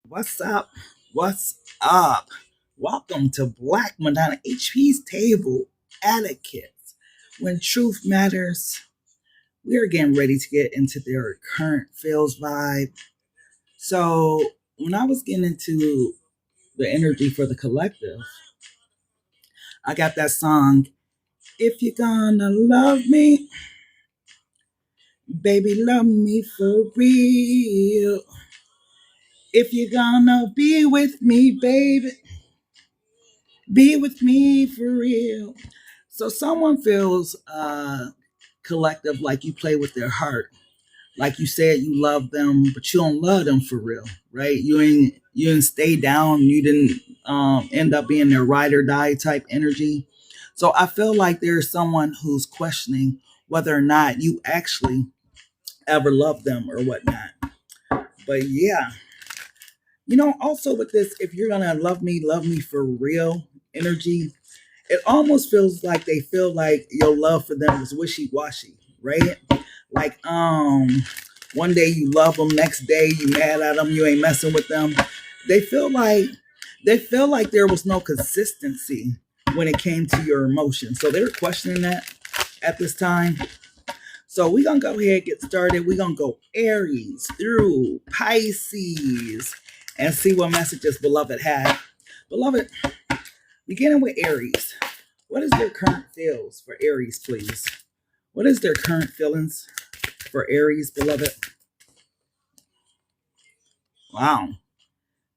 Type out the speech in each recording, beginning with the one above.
What's up? What's up? Welcome to Black Madonna HP's Table Etiquettes. When truth matters, we are getting ready to get into their current feels vibe. So, when I was getting into the energy for the collective, I got that song, If You're Gonna Love Me, Baby, Love Me for Real. If you're gonna be with me, baby, be with me for real. So someone feels collective, like you play with their heart, like you said you love them, but you don't love them for real, right? You didn't stay down. You didn't end up being their ride or die type energy. So I feel like there's someone who's questioning whether or not you actually ever loved them or whatnot. But yeah, also with this, if you're gonna love me for real energy, it almost feels like they feel like your love for them is wishy-washy, right? Like, one day you love them, next day you mad at them, you ain't messing with them. They feel like there was no consistency when it came to your emotions. So they're questioning that at this time. So we're gonna go ahead and get started. We're gonna go Aries through Pisces and see what messages beloved had. Beloved, beginning with Aries. What is their current feels for Aries, please? What is their current feelings for Aries, beloved? Wow.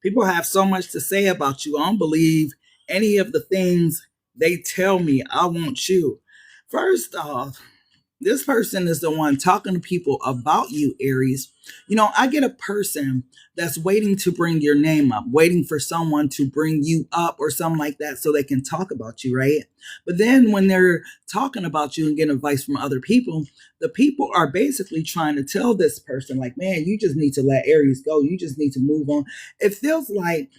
People have so much to say about you. I don't believe any of the things they tell me. I want you. First off, this person is the one talking to people about you, Aries. I get a person that's waiting to bring your name up, waiting for someone to bring you up or something like that so they can talk about you, right? But then when they're talking about you and getting advice from other people, the people are basically trying to tell this person, like, man, you just need to let Aries go. You just need to move on. It feels like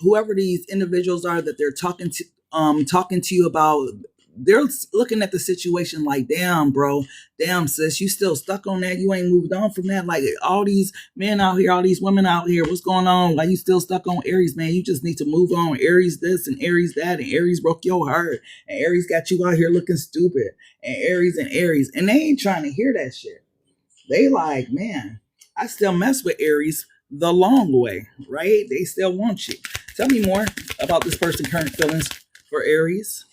whoever these individuals are that they're talking to you about, they're looking at the situation like, damn, bro, damn, sis, you still stuck on that? You ain't moved on from that? Like, all these men out here, all these women out here, what's going on? Like, you still stuck on Aries, man? You just need to move on. Aries this and Aries that, and Aries broke your heart, and Aries got you out here looking stupid, and Aries, and they ain't trying to hear that shit. They like, man, I still mess with Aries the long way, right? They still want you. Tell me more about this person's current feelings for Aries.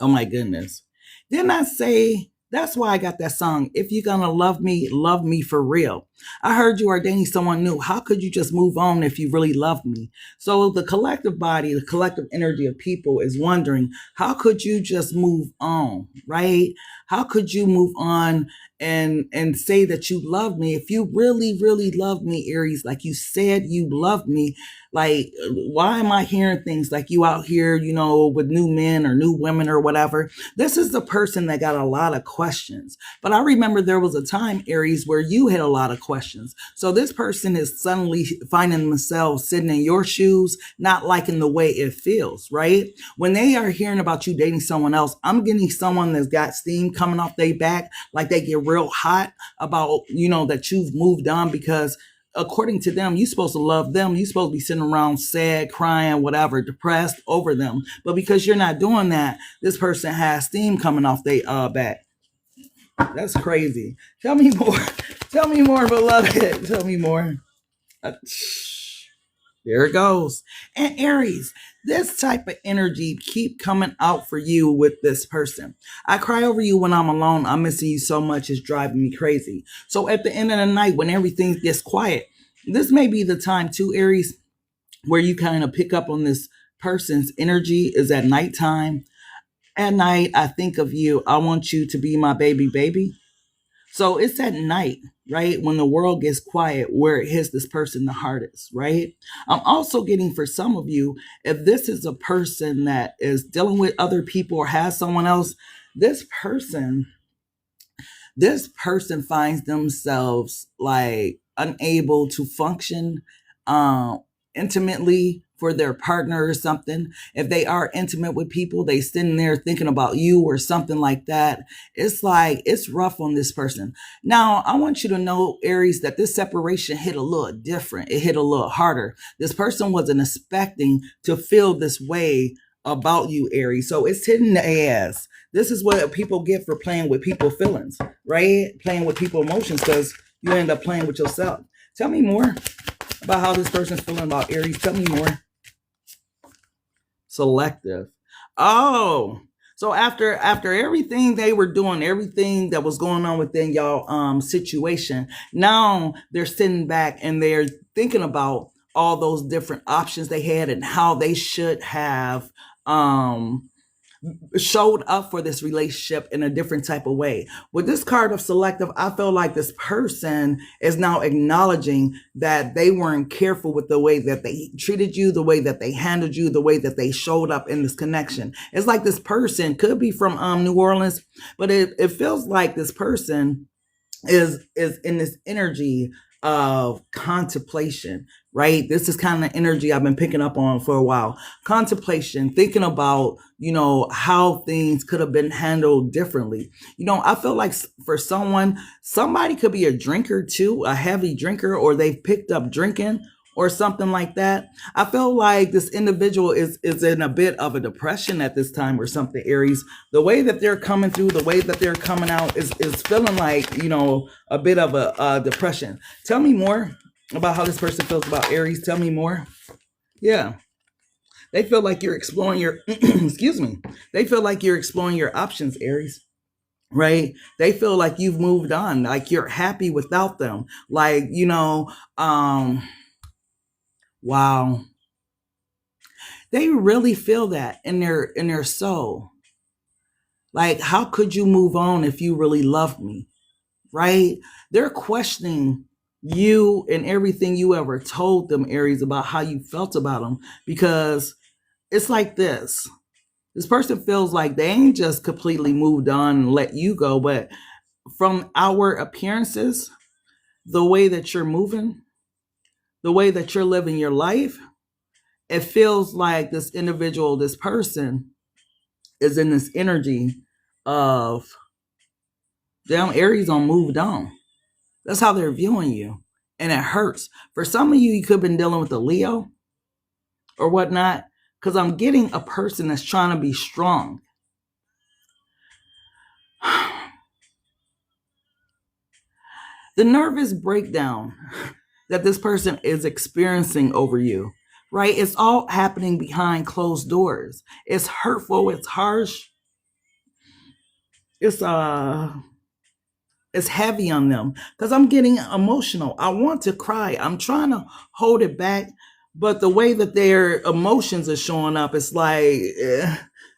Oh my goodness. Didn't I say that's why I got that song? If you're gonna love me for real. I heard you are dating someone new. How could you just move on if you really loved me? So the collective body, the collective energy of people is wondering, how could you just move on, right? How could you move on and say that you love me if you really, really love me, Aries, like you said you love me? Like, why am I hearing things like you out here, with new men or new women or whatever? This is the person that got a lot of questions. But I remember there was a time, Aries, where you had a lot of questions. So this person is suddenly finding themselves sitting in your shoes, not liking the way it feels, right? When they are hearing about you dating someone else, I'm getting someone that's got steam coming off their back, like they get real hot about, that you've moved on, because according to them, you're supposed to love them. You're supposed to be sitting around sad, crying, whatever, depressed over them. But because you're not doing that, this person has steam coming off their back. That's crazy. Tell me more. Tell me more, beloved. Tell me more. Uh, There it goes. And Aries, this type of energy keep coming out for you with this person. I cry over you when I'm alone. I'm missing you so much. It's driving me crazy. So at the end of the night, when everything gets quiet, this may be the time too, Aries, where you kind of pick up on this person's energy is at nighttime. At night, I think of you. I want you to be my baby, baby. So it's at night, right? When the world gets quiet, where it hits this person the hardest, right? I'm also getting for some of you, if this is a person that is dealing with other people or has someone else, this person, this person finds themselves like unable to function uh, intimately for their partner or something. If they are intimate with people, they sitting there thinking about you or something like that. It's like, it's rough on this person. Now, I want you to know, Aries, that this separation hit a little different. It hit a little harder. This person wasn't expecting to feel this way about you, Aries. So it's hitting the ass. This is what people get for playing with people's feelings, right? Playing with people's emotions, because you end up playing with yourself. Tell me more about how this person's feeling about Aries. Tell me more. Selective. Oh, so after everything they were doing, everything that was going on within y'all situation, now they're sitting back and they're thinking about all those different options they had and how they should have showed up for this relationship in a different type of way. With this card of selective, I feel like this person is now acknowledging that they weren't careful with the way that they treated you, the way that they handled you, the way that they showed up in this connection. It's like this person could be from New Orleans, but it feels like this person is in this energy of contemplation, right? This is kind of energy I've been picking up on for a while. Contemplation, thinking about, how things could have been handled differently. I feel like for somebody could be a drinker too, a heavy drinker, or they've picked up drinking or something like that. I feel like this individual is in a bit of a depression at this time or something, Aries. The way that they're coming through, the way that they're coming out is feeling like, a bit of a depression. Tell me more about how this person feels about Aries. Tell me more. Yeah. They feel like you're exploring your, excuse me. They feel like you're exploring your options, Aries. Right? They feel like you've moved on, like you're happy without them. Like, wow. They really feel that in their soul. Like, how could you move on if you really loved me? Right? They're questioning you and everything you ever told them, Aries, about how you felt about them, because it's like this. This person feels like they ain't just completely moved on and let you go, but from outward appearances, the way that you're moving, the way that you're living your life, it feels like this individual, this person is in this energy of, damn, Aries on moved on. That's how they're viewing you. And it hurts. For some of you, you could have been dealing with a Leo or whatnot, because I'm getting a person that's trying to be strong. The nervous breakdown that this person is experiencing over you, right? It's all happening behind closed doors. It's hurtful. It's harsh. It's heavy on them, because I'm getting emotional. I want to cry. I'm trying to hold it back, but the way that their emotions are showing up, it's like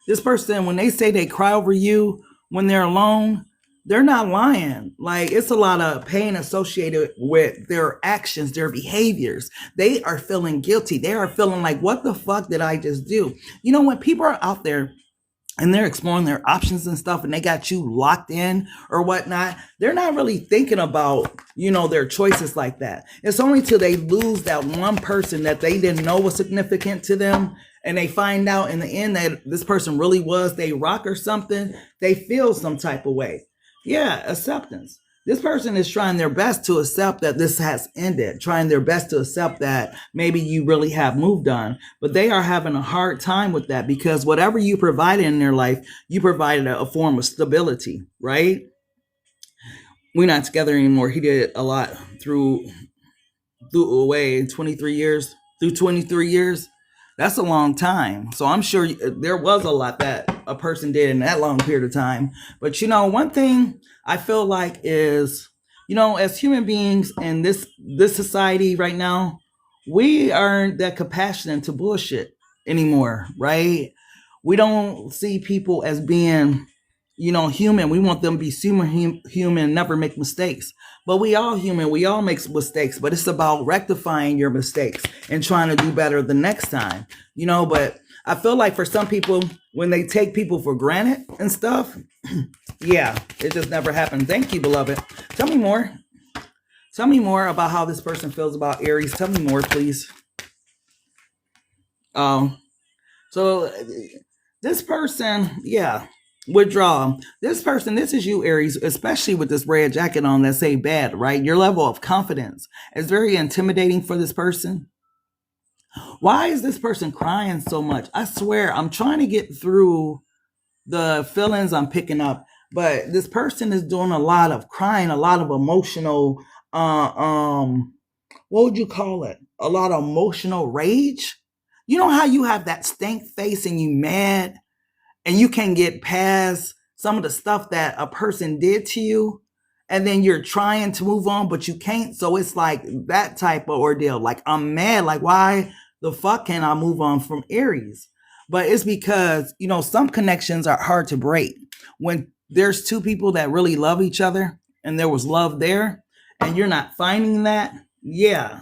this person, when they say they cry over you when they're alone, they're not lying. Like, it's a lot of pain associated with their actions, their behaviors. They are feeling guilty. They are feeling like, what the fuck did I just do? When people are out there and they're exploring their options and stuff, and they got you locked in or whatnot, they're not really thinking about, their choices like that. It's only till they lose that one person that they didn't know was significant to them, and they find out in the end that this person really was they rock or something, they feel some type of way. Yeah, acceptance. This person is trying their best to accept that this has ended, trying their best to accept that maybe you really have moved on, but they are having a hard time with that, because whatever you provided in their life, you provided a form of stability, right? We're not together anymore. He did a lot through away 23 years, through 23 years. That's a long time. So I'm sure there was a lot that a person did in that long period of time. But one thing I feel like is, as human beings in this society right now, we aren't that compassionate to bullshit anymore, right? We don't see people as being, human. We want them to be super human, never make mistakes. But we all human. We all make mistakes. But it's about rectifying your mistakes and trying to do better the next time, But I feel like for some people, when they take people for granted and stuff, yeah, it just never happened. Thank you, beloved. Tell me more. Tell me more about how this person feels about Aries. Tell me more, please. Oh, so this person, yeah, withdraw. This person, this is you, Aries, especially with this red jacket on that say bad, right? Your level of confidence is very intimidating for this person. Why is this person crying so much? I swear, I'm trying to get through the feelings I'm picking up, but this person is doing a lot of crying, a lot of emotional, uh, um, what would you call it? A lot of emotional rage. You know how you have that stank face and you mad and you can get past some of the stuff that a person did to you, and then you're trying to move on but you can't. So it's like that type of ordeal. Like, I'm mad, like, why the fuck can't I move on from Aries? But it's because, some connections are hard to break when there's two people that really love each other and there was love there and you're not finding that. Yeah,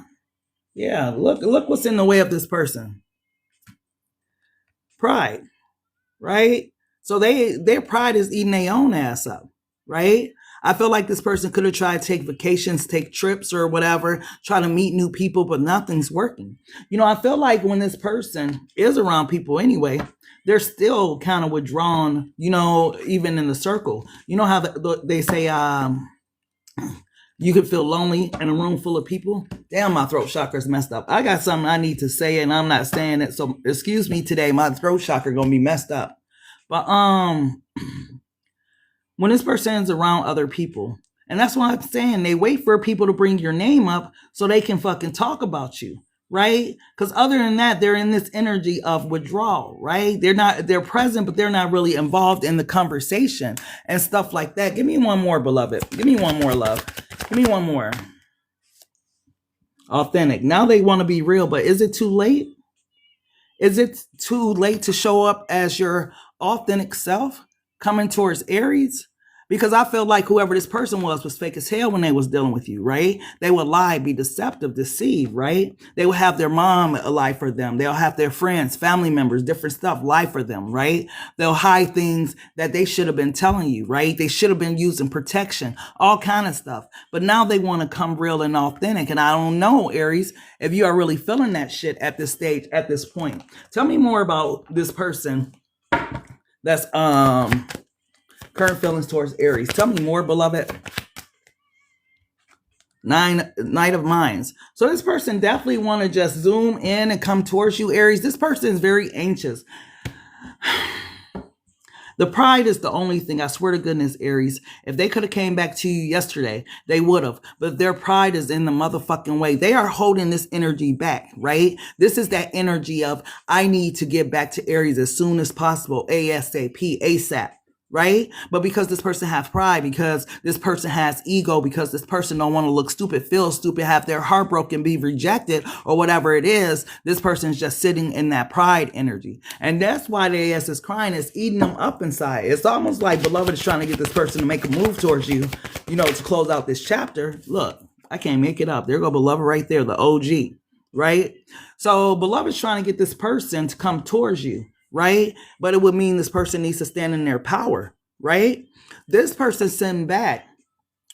look what's in the way of this person. Pride, right? So their pride is eating their own ass up, right? I feel like this person could have tried to take vacations, take trips or whatever, try to meet new people, but nothing's working. I feel like when this person is around people anyway, they're still kind of withdrawn, even in the circle. You know how they say, you could feel lonely in a room full of people. Damn, my throat chakra's messed up. I got something I need to say and I'm not saying it. So excuse me today. My throat chakra gonna be messed up. But when this person is around other people, and that's why I'm saying they wait for people to bring your name up so they can fucking talk about you, right? Because other than that, they're in this energy of withdrawal, right? They're present, but they're not really involved in the conversation and stuff like that. Give me one more, beloved. Give me one more, love. Give me one more. Authentic. Now they want to be real, but is it too late? Is it too late to show up as your authentic self coming towards Aries? Because I feel like whoever this person was fake as hell when they was dealing with you, right? They would lie, be deceptive, deceive, right? They would have their mom lie for them. They'll have their friends, family members, different stuff lie for them, right? They'll hide things that they should have been telling you, right? They should have been using protection, all kind of stuff. But now they want to come real and authentic. And I don't know, Aries, if you are really feeling that shit at this stage, at this point. Tell me more about this person that's current feelings towards Aries. Tell me more, beloved. Knight of Minds. So this person definitely want to just zoom in and come towards you, Aries. This person is very anxious. The pride is the only thing. I swear to goodness, Aries, if they could have came back to you yesterday, they would have. But their pride is in the motherfucking way. They are holding this energy back, right? This is that energy of, I need to get back to Aries as soon as possible, ASAP, ASAP. Right? But because this person has pride, because this person has ego, because this person don't want to look stupid, feel stupid, have their heart broken, be rejected, or whatever it is, this person is just sitting in that pride energy. And that's why the ass is crying. It's eating them up inside. It's almost like beloved is trying to get this person to make a move towards you, to close out this chapter. Look, I can't make it up. There go beloved right there, the OG, right? So beloved is trying to get this person to come towards you. Right? But it would mean this person needs to stand in their power, right? This person's sitting back,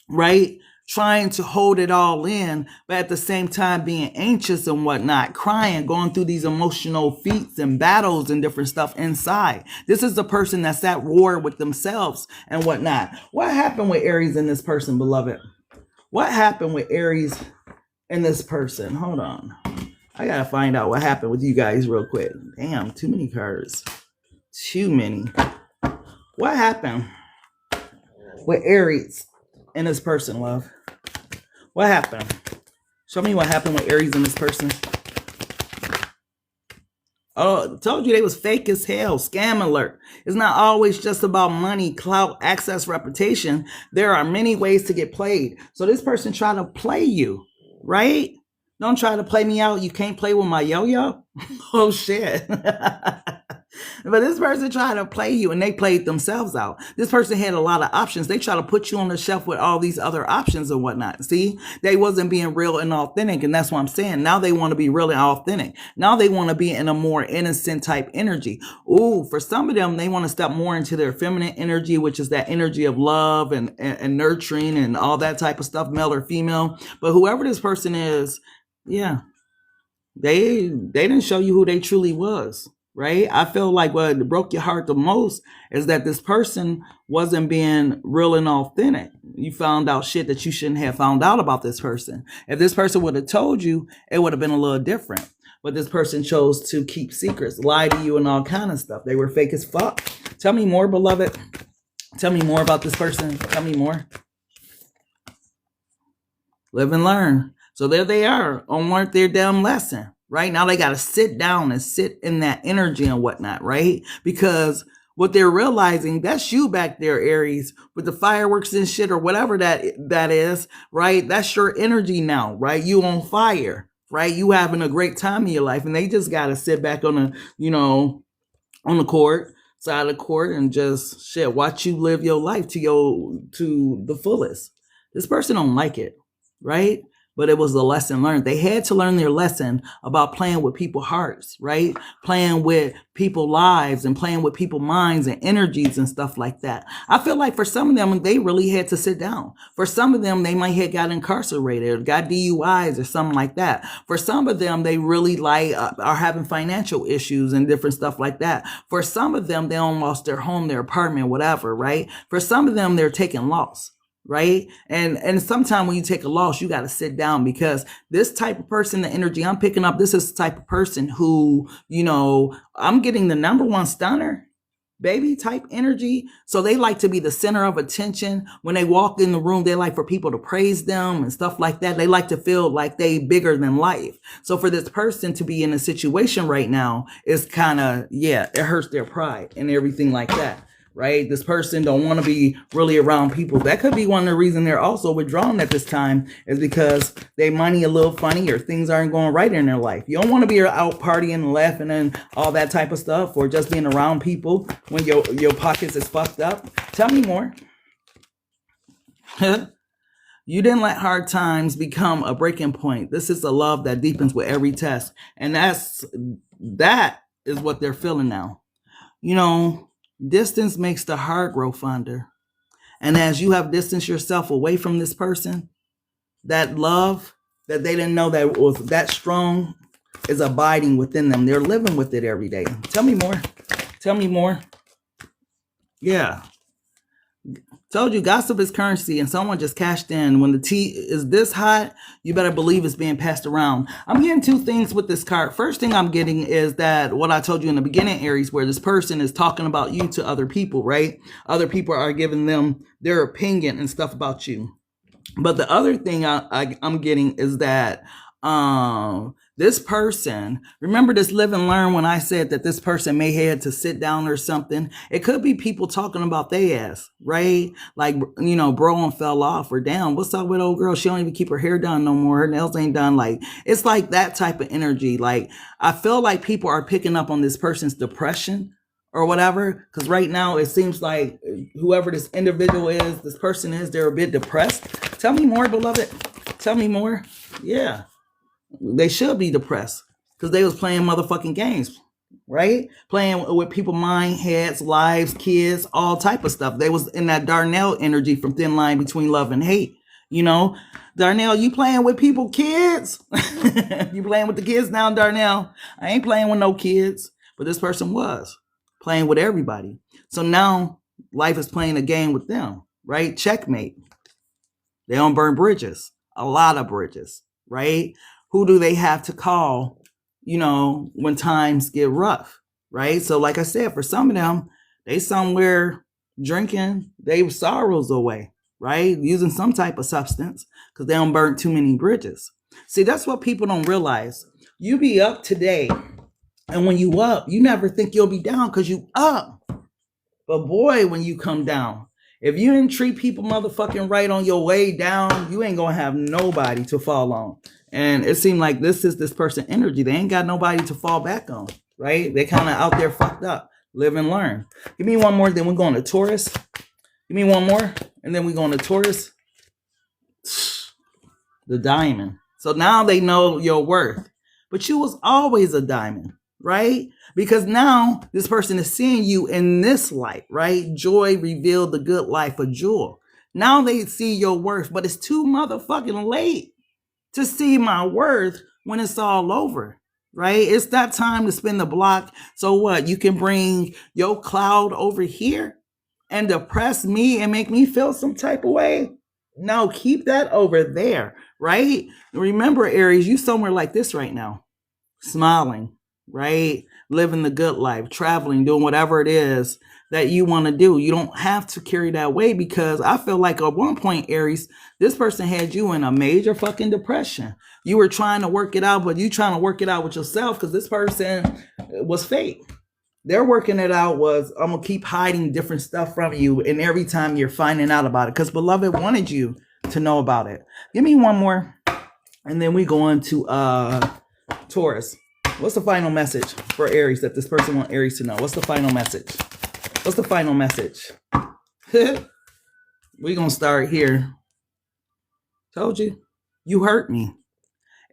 right? Trying to hold it all in, but at the same time being anxious and whatnot, crying, going through these emotional feats and battles and different stuff inside. This is the person that's at war with themselves and whatnot. What happened with Aries in this person, beloved? What happened with Aries in this person? Hold on. I gotta find out what happened with you guys real quick. Damn, too many cards. Too many. What happened with Aries and this person, love? What happened? Show me what happened with Aries and this person. Oh, told you they was fake as hell. Scam alert. It's not always just about money, clout, access, reputation. There are many ways to get played. So this person tried to play you, right? Don't try to play me out. You can't play with my yo-yo. Oh, shit. But this person tried to play you and they played themselves out. This person had a lot of options. They try to put you on the shelf with all these other options and whatnot. See, they wasn't being real and authentic. And that's what I'm saying. Now they want to be really authentic. Now they want to be in a more innocent type energy. Ooh, for some of them, they want to step more into their feminine energy, which is that energy of love and nurturing and all that type of stuff, male or female. But whoever this person is, yeah. They didn't show you who they truly was, right? I feel like what broke your heart the most is that this person wasn't being real and authentic. You found out shit that you shouldn't have found out about this person. If this person would have told you, it would have been a little different. But this person chose to keep secrets, lie to you, and all kind of stuff. They were fake as fuck. Tell me more, beloved. Tell me more about this person. Tell me more. Live and learn. So there they are on their damn lesson. Right now, they got to sit down and sit in that energy and whatnot, right? Because what they're realizing, that's you back there, Aries, with the fireworks and shit or whatever that is, right? That's your energy now, right? You on fire, right? You having a great time in your life, and they just got to sit back on on the court, side of the court, and just shit, watch you live your life to the fullest. This person don't like it, right? But it was a lesson learned. They had to learn their lesson about playing with people's hearts, right? Playing with people's lives and playing with people's minds and energies and stuff like that. I feel like for some of them, they really had to sit down. For some of them, they might have got incarcerated or got DUIs or something like that. For some of them, they really are having financial issues and different stuff like that. For some of them, they lost their home, their apartment, whatever, right? For some of them, they're taking loss. Right. And sometimes when you take a loss, you got to sit down, because this type of person, the energy I'm picking up, this is the type of person who, I'm getting the number one stunner, baby type energy. So they like to be the center of attention. When they walk in the room, they like for people to praise them and stuff like that. They like to feel like they bigger than life. So for this person to be in a situation right now is kind of, it hurts their pride and everything like that. Right? This person don't want to be really around people. That could be one of the reasons they're also withdrawn at this time, is because they money a little funny or things aren't going right in their life. You don't want to be out partying and laughing and all that type of stuff, or just being around people when your pockets is fucked up. Tell me more. You didn't let hard times become a breaking point. This is a love that deepens with every test. And that is what they're feeling now. Distance makes the heart grow fonder. And as you have distanced yourself away from this person, that love that they didn't know that was that strong is abiding within them. They're living with it every day. Tell me more. Tell me more. Yeah. Told you, gossip is currency, and someone just cashed in. When the tea is this hot, you better believe it's being passed around. I'm getting two things with this card. First thing I'm getting is that what I told you in the beginning, Aries, where this person is talking about you to other people, right? Other people are giving them their opinion and stuff about you. But the other thing I'm getting is that this person, remember this live and learn when I said that this person may have to sit down or something. It could be people talking about their ass, right? Like, bro fell off, or damn, what's up with old girl? She don't even keep her hair done no more. Her nails ain't done. Like, it's like that type of energy. Like, I feel like people are picking up on this person's depression or whatever, because right now it seems like whoever this individual is, this person is, they're a bit depressed. Tell me more, beloved. Tell me more. Yeah. They should be depressed because they was playing motherfucking games, right? Playing with people's mind, heads, lives, kids, all type of stuff. They was in that Darnell energy from Thin Line Between Love and Hate. Darnell, you playing with people, kids? You playing with the kids now, Darnell? I ain't playing with no kids, but this person was playing with everybody. So now life is playing a game with them, right? Checkmate. They don't burn bridges, a lot of bridges, right? Who do they have to call, when times get rough, right? So like I said, for some of them, they somewhere drinking their sorrows away, right? Using some type of substance because they don't burn too many bridges. See, that's what people don't realize. You be up today, and when you up, you never think you'll be down because you up. But boy, when you come down, if you didn't treat people motherfucking right on your way down, you ain't gonna have nobody to fall on. And it seemed like this is this person energy. They ain't got nobody to fall back on, right? They kind of out there fucked up. Live and learn. Give me one more, then we're going to Taurus. Give me one more, and then we're going to Taurus. The diamond. So now they know your worth. But you was always a diamond, right? Because now this person is seeing you in this light, right? Joy revealed the good life of Jewel. Now they see your worth, but it's too motherfucking late to see my worth when it's all over. right? It's that time to spin the block. So what? You can bring your cloud over here and depress me and make me feel some type of way? No, keep that over there, right? Remember, Aries, you somewhere like this right now, smiling, right? Living the good life, traveling, doing whatever it is that you want to do. You don't have to carry that way, because I feel like at one point, Aries, this person had you in a major fucking depression. You were trying to work it out, but you trying to work it out with yourself, because this person was fake. They're working it out was, I'm gonna keep hiding different stuff from you, and every time you're finding out about it, because beloved wanted you to know about it. Give me one more, and then we go into Taurus. What's the final message for Aries that this person wants Aries to know? What's the final message? What's the final message? We're gonna start here. Told you, you hurt me.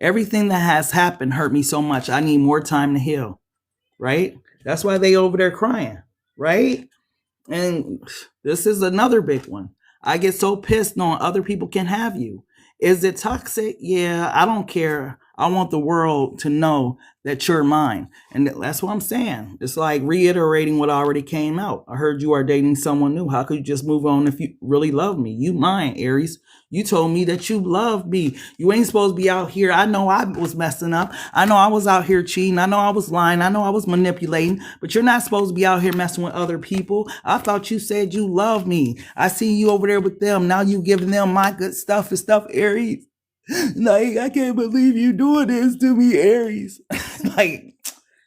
Everything that has happened hurt me so much. I need more time to heal. Right? That's why they over there crying, right? And this is another big one. I get so pissed knowing other people can have you. Is it toxic? Yeah, I don't care. I want the world to know that you're mine. And that's what I'm saying. It's like reiterating what already came out. I heard you are dating someone new. How could you just move on if you really love me? You mine, Aries. You told me that you love me. You ain't supposed to be out here. I know I was messing up. I know I was out here cheating. I know I was lying. I know I was manipulating. But you're not supposed to be out here messing with other people. I thought you said you love me. I see you over there with them. Now you giving them my good stuff and stuff, Aries. Like, I can't believe you doing this to me, Aries. Like,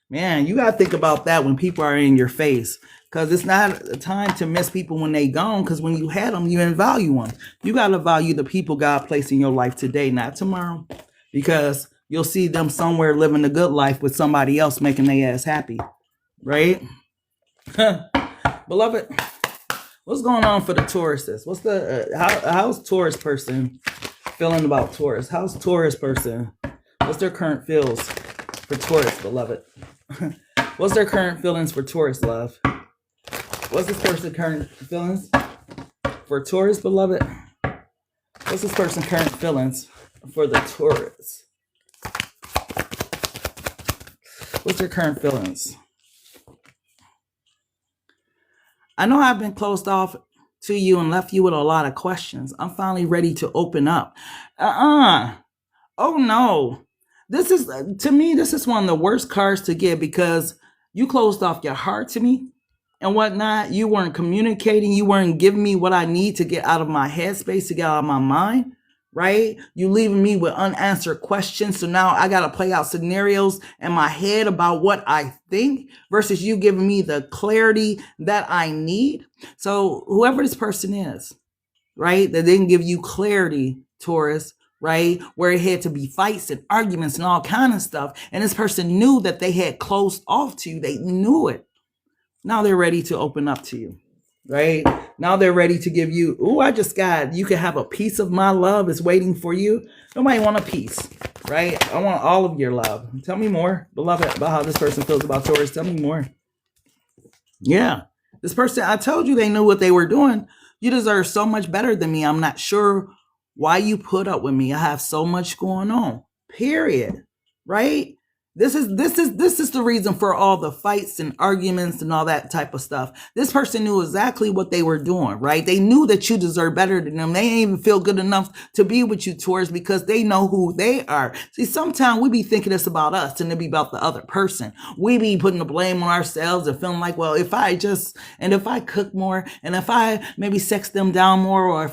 man, you got to think about that when people are in your face. Because it's not a time to miss people when they gone. Because when you had them, you didn't value them. You got to value the people God placed in your life today, not tomorrow. Because you'll see them somewhere living a good life with somebody else making their ass happy. Right? Beloved, what's going on for the Tauruses? What's the how's Taurus person feeling about Taurus? How's Taurus person? What's their current feels for Taurus, beloved? What's their current feelings for Taurus, love? What's this person's current feelings for Taurus, beloved? What's this person's current feelings for the Taurus? What's their current feelings? I know I've been closed off to you and left you with a lot of questions. I'm finally ready to open up. Oh no. This is, to me, this is one of the worst cards to get, because you closed off your heart to me and whatnot. You weren't communicating. You weren't giving me what I need to get out of my headspace, to get out of my mind, right? You leaving me with unanswered questions. So now I got to play out scenarios in my head about what I think versus you giving me the clarity that I need. So whoever this person is, right, that didn't give you clarity, Taurus, right, where it had to be fights and arguments and all kind of stuff. And this person knew that they had closed off to you. They knew it. Now they're ready to open up to you, right? Now they're ready to give you, you can have a piece of my love is waiting for you. Nobody want a piece, right? I want all of your love. Tell me more, beloved, about how this person feels about Taurus. Tell me more. Yeah. This person, I told you they knew what they were doing. You deserve so much better than me. I'm not sure why you put up with me. I have so much going on. Period. Right? This is the reason for all the fights and arguments and all that type of stuff. This person knew exactly what they were doing, right? They knew that you deserve better than them. They ain't even feel good enough to be with you, Taurus, because they know who they are. See, sometimes we be thinking it's about us and it be about the other person. We be putting the blame on ourselves and feeling like, well, if I cook more, and if I maybe sex them down more, or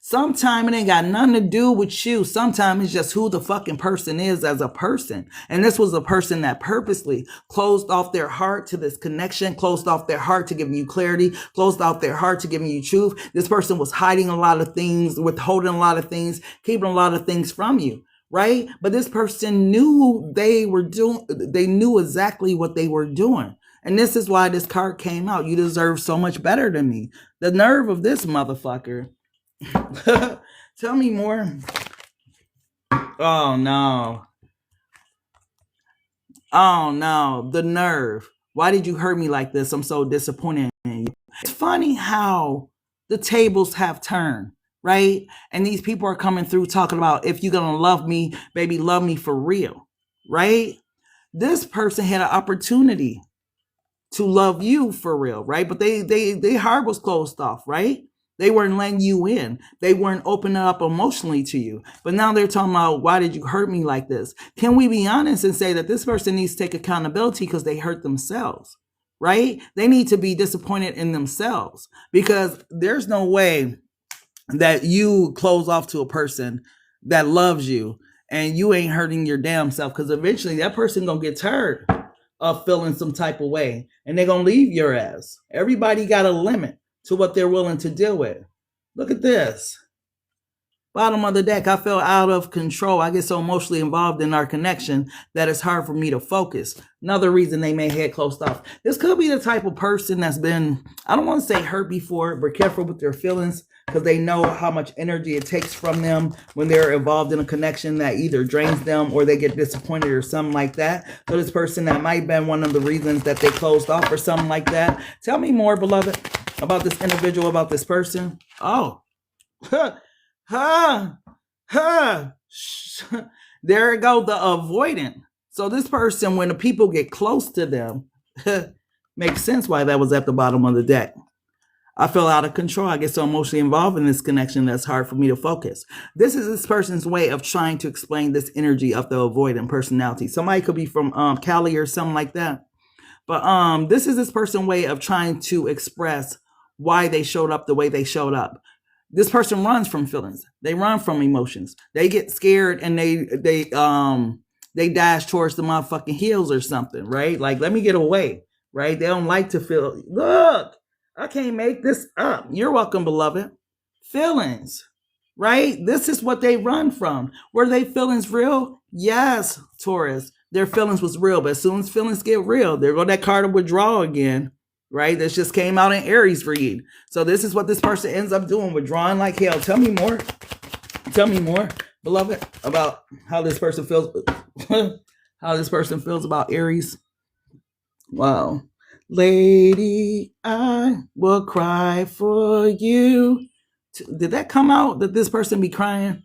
sometimes it ain't got nothing to do with you. Sometimes it's just who the fucking person is as a person. And this was a person that purposely closed off their heart to this connection, closed off their heart to giving you clarity, closed off their heart to giving you truth. This person was hiding a lot of things, withholding a lot of things, keeping a lot of things from you, right? But this person knew they knew exactly what they were doing. And this is why this card came out. You deserve so much better than me. The nerve of this motherfucker. Tell me more. Oh no. Oh no, the nerve. Why did you hurt me like this? I'm so disappointed in you. It's funny how the tables have turned, right? And these people are coming through talking about, if you're going to love me, baby, love me for real, right? This person had an opportunity to love you for real, right? But they heart was closed off, right? They weren't letting you in. They weren't opening up emotionally to you. But now they're talking about, why did you hurt me like this? Can we be honest and say that this person needs to take accountability because they hurt themselves, right? They need to be disappointed in themselves, because there's no way that you close off to a person that loves you and you ain't hurting your damn self, because eventually that person gonna get tired of feeling some type of way and they're gonna leave your ass. Everybody got a limit to what they're willing to deal with. Look at this. Bottom of the deck, I feel out of control. I get so emotionally involved in our connection that it's hard for me to focus. Another reason they may head closed off. This could be the type of person that's been, I don't want to say hurt before, but careful with their feelings, because they know how much energy it takes from them when they're involved in a connection that either drains them or they get disappointed or something like that. So this person, that might have been one of the reasons that they closed off or something like that. Tell me more, beloved, about this individual, about this person. Oh, there it go, the avoidant. So this person, when the people get close to them, makes sense why that was at the bottom of the deck. I feel out of control. I get so emotionally involved in this connection that's hard for me to focus. This is this person's way of trying to explain this energy of the avoidant personality. Somebody could be from Cali or something like that. But this is this person's way of trying to express why they showed up the way they showed up. This person runs from feelings. They run from emotions. They get scared and they dash towards the motherfucking heels or something, right? Like, let me get away, right? They don't like to feel, look, I can't make this up. You're welcome, beloved. Feelings, right? This is what they run from. Were they feelings real? Yes, Taurus. Their feelings was real, but as soon as feelings get real, there go that card of withdrawal again, right? This just came out in Aries read. So this is what this person ends up doing, withdrawing like hell. Tell me more. Tell me more, beloved, about how this person feels, how this person feels about Aries. Wow. Lady, I will cry for you. Did that come out that this person be crying?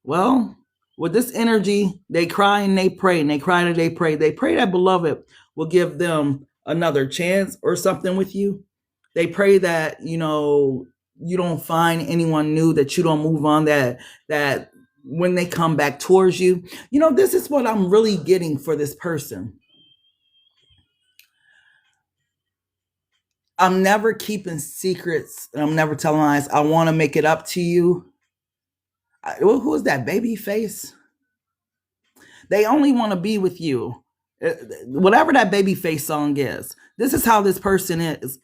Well, with this energy, they cry and they pray, and they cry and they pray. They pray that beloved will give them another chance or something with you. They pray that, you don't find anyone new, that you don't move on, that when they come back towards you, this is what I'm really getting for this person. I'm never keeping secrets. I'm never telling lies. I want to make it up to you. Who is that, baby face? They only want to be with you. Whatever that baby face song is. This is how this person is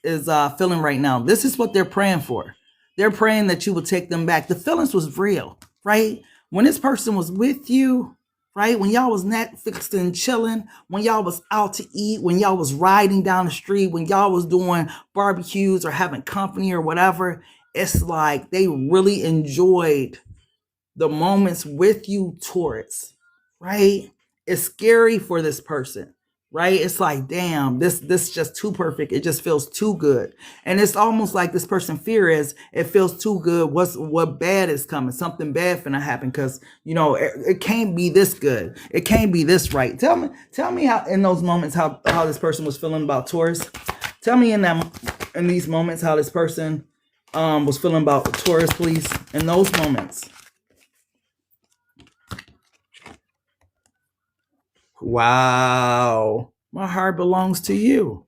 feeling right now. This is what they're praying for. They're praying that you will take them back. The feelings was real, right? When this person was with you, right? When y'all was Netflixing and chilling, when y'all was out to eat, when y'all was riding down the street, when y'all was doing barbecues or having company or whatever, it's like they really enjoyed the moments with you, Taurus, right? It's scary for this person, right? It's like, damn, this just too perfect. It just feels too good. And it's almost like this person fear is, it feels too good. What bad is coming? Something bad finna happen, because it can't be this good. It can't be this right. Tell me how in those moments how this person was feeling about Taurus. Tell me in these moments how this person was feeling about Taurus, please. In those moments. Wow. My heart belongs to you.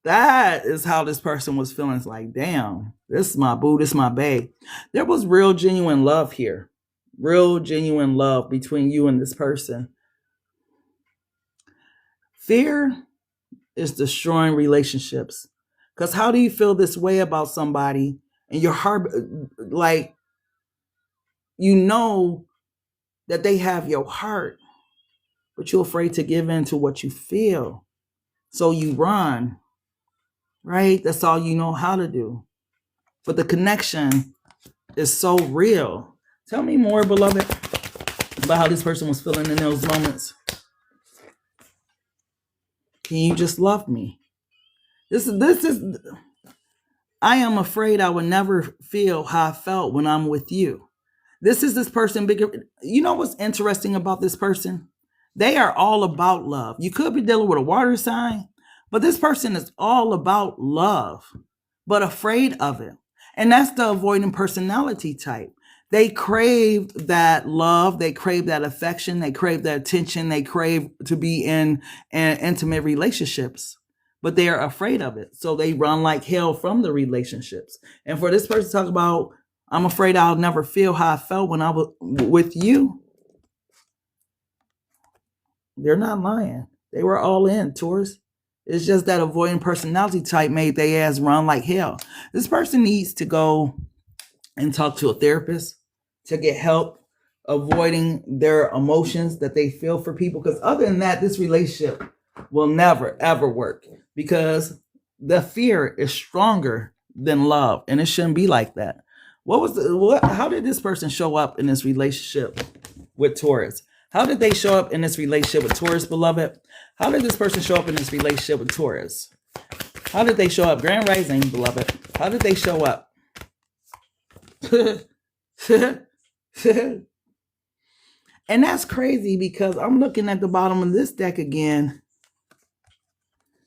That is how this person was feeling. It's like, damn, this is my boo, this is my babe. There was real genuine love here. Real genuine love between you and this person. Fear is destroying relationships. Because how do you feel this way about somebody and your heart, like, that they have your heart, but you're afraid to give in to what you feel. So you run, right? That's all you know how to do. But the connection is so real. Tell me more, beloved, about how this person was feeling in those moments. Can you just love me? This is I am afraid I would never feel how I felt when I'm with you. This is this person bigger. You know what's interesting about this person? They are all about love. You could be dealing with a water sign, but this person is all about love, but afraid of it. And that's the avoidant personality type. They crave that love, they crave that affection, they crave that attention, they crave to be in intimate relationships, but they are afraid of it. So they run like hell from the relationships. And for this person to talk about, I'm afraid I'll never feel how I felt when I was with you, they're not lying. They were all in, Taurus. It's just that avoidant personality type made their ass run like hell. This person needs to go and talk to a therapist to get help avoiding their emotions that they feel for people. Because other than that, this relationship will never, ever work, because the fear is stronger than love. And it shouldn't be like that. How did this person show up in this relationship with Taurus? How did they show up in this relationship with Taurus, beloved? How did this person show up in this relationship with Taurus? How did they show up? Grand Rising, beloved. How did they show up? And that's crazy, because I'm looking at the bottom of this deck again.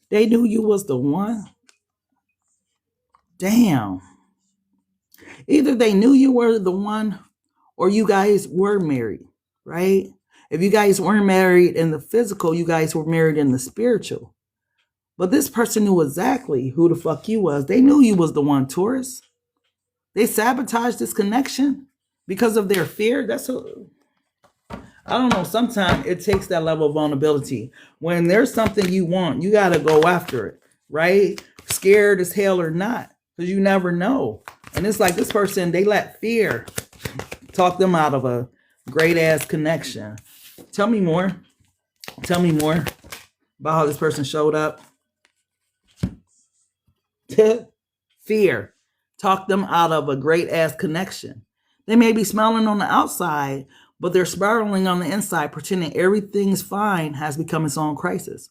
They knew you was the one. Damn. Either they knew you were the one, or you guys were married, right? If you guys weren't married in the physical, you guys were married in the spiritual. But this person knew exactly who the fuck you was. They knew you was the one, Taurus. They sabotaged this connection because of their fear. I don't know. Sometimes it takes that level of vulnerability. When there's something you want, you got to go after it, right? Scared as hell or not, because you never know. And it's like this person, they let fear talk them out of a great ass connection. Tell me more. Tell me more about how this person showed up. Fear talked them out of a great ass connection. They may be smiling on the outside, but they're spiraling on the inside, pretending everything's fine, has become its own crisis.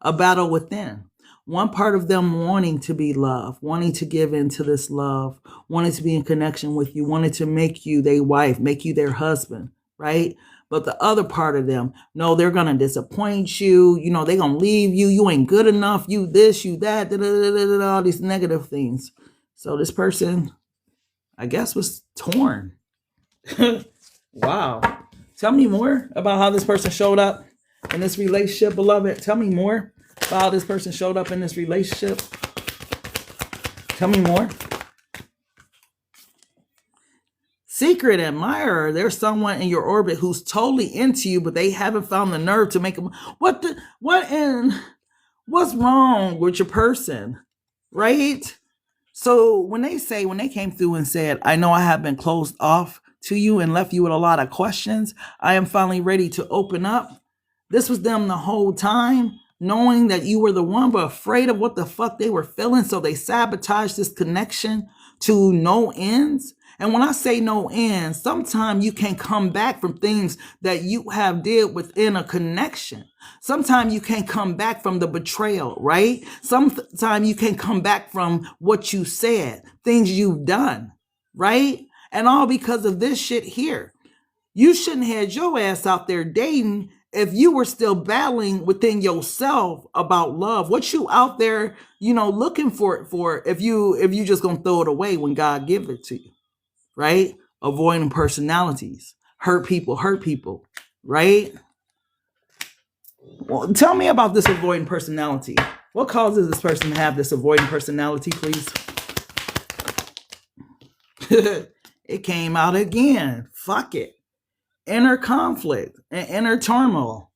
A battle within. One part of them wanting to be loved, wanting to give into this love, wanting to be in connection with you, wanting to make you their wife, make you their husband, right? But the other part of them, no, they're going to disappoint you. You know, they're going to leave you. You ain't good enough. You this, you that, all these negative things. So this person, I guess, was torn. Wow. Tell me more about how this person showed up in this relationship, beloved. Tell me more about how this person showed up in this relationship. Tell me more. Secret admirer. There's someone in your orbit who's totally into you, but they haven't found the nerve to make them. What's wrong with your person, right? So when they came through and said, I know I have been closed off to you and left you with a lot of questions, I am finally ready to open up. This was them the whole time, knowing that you were the one, but afraid of what the fuck they were feeling. So they sabotaged this connection to no ends. And when I say no ends, sometimes you can come back from things that you have did within a connection. Sometimes you can't come back from the betrayal, right? Sometimes you can't come back from what you said, things you've done, right? And all because of this shit here. You shouldn't have had your ass out there dating if you were still battling within yourself about love. What you out there, looking for it for if you just gonna throw it away when God give it to you, right? Avoiding personalities, hurt people, right? Well, tell me about this avoiding personality. What causes this person to have this avoiding personality, please? It came out again. Fuck it. Inner conflict and inner turmoil.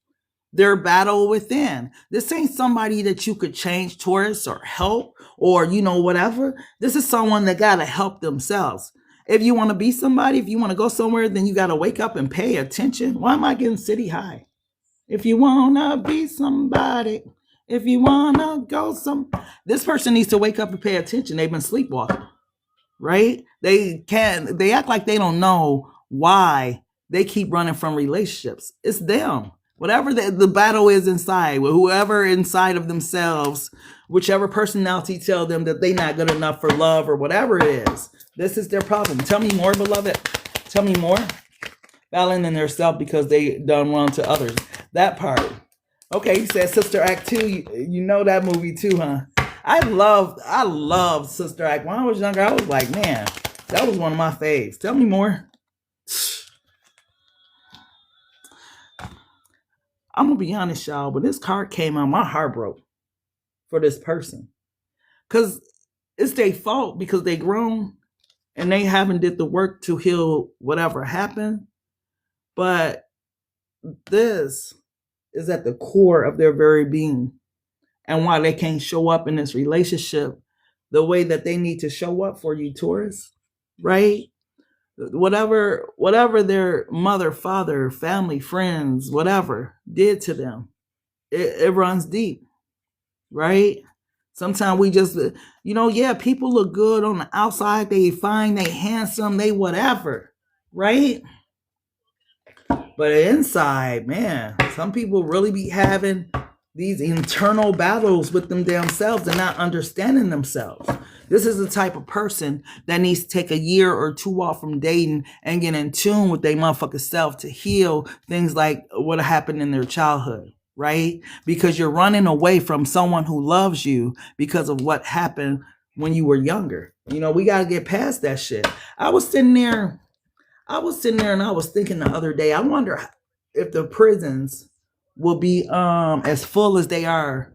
Their battle within. This ain't somebody that you could change towards or help or, whatever. This is someone that got to help themselves. If you want to be somebody, if you want to go somewhere, then you got to wake up and pay attention. Why am I getting city high? If you want to be somebody, if you want to go this person needs to wake up and pay attention. They've been sleepwalking, right? They act like they don't know why they keep running from relationships. It's them. Whatever the battle is inside, whoever inside of themselves, whichever personality tell them that they're not good enough for love or whatever it is, this is their problem. Tell me more, beloved. Tell me more. Battling in their self because they done wrong to others. That part. Okay, you said Sister Act 2. You know that movie too, huh? I loved Sister Act. When I was younger, I was like, man, that was one of my faves. Tell me more. I'm gonna be honest, y'all. When this card came out, my heart broke for this person. Cause it's their fault because they grown and they haven't did the work to heal whatever happened. But this is at the core of their very being. And why they can't show up in this relationship the way that they need to show up for you, Taurus, right? Whatever their mother, father, family, friends, whatever did to them, it runs deep, right? Sometimes we just, yeah, people look good on the outside. They fine, they handsome, they whatever, right? But inside, man, some people really be having these internal battles with them themselves and not understanding themselves. This is the type of person that needs to take a year or two off from dating and get in tune with their motherfucking self to heal things like what happened in their childhood, right? Because you're running away from someone who loves you because of what happened when you were younger. We got to get past that shit. I was sitting there and I was thinking the other day, I wonder if the prisons will be as full as they are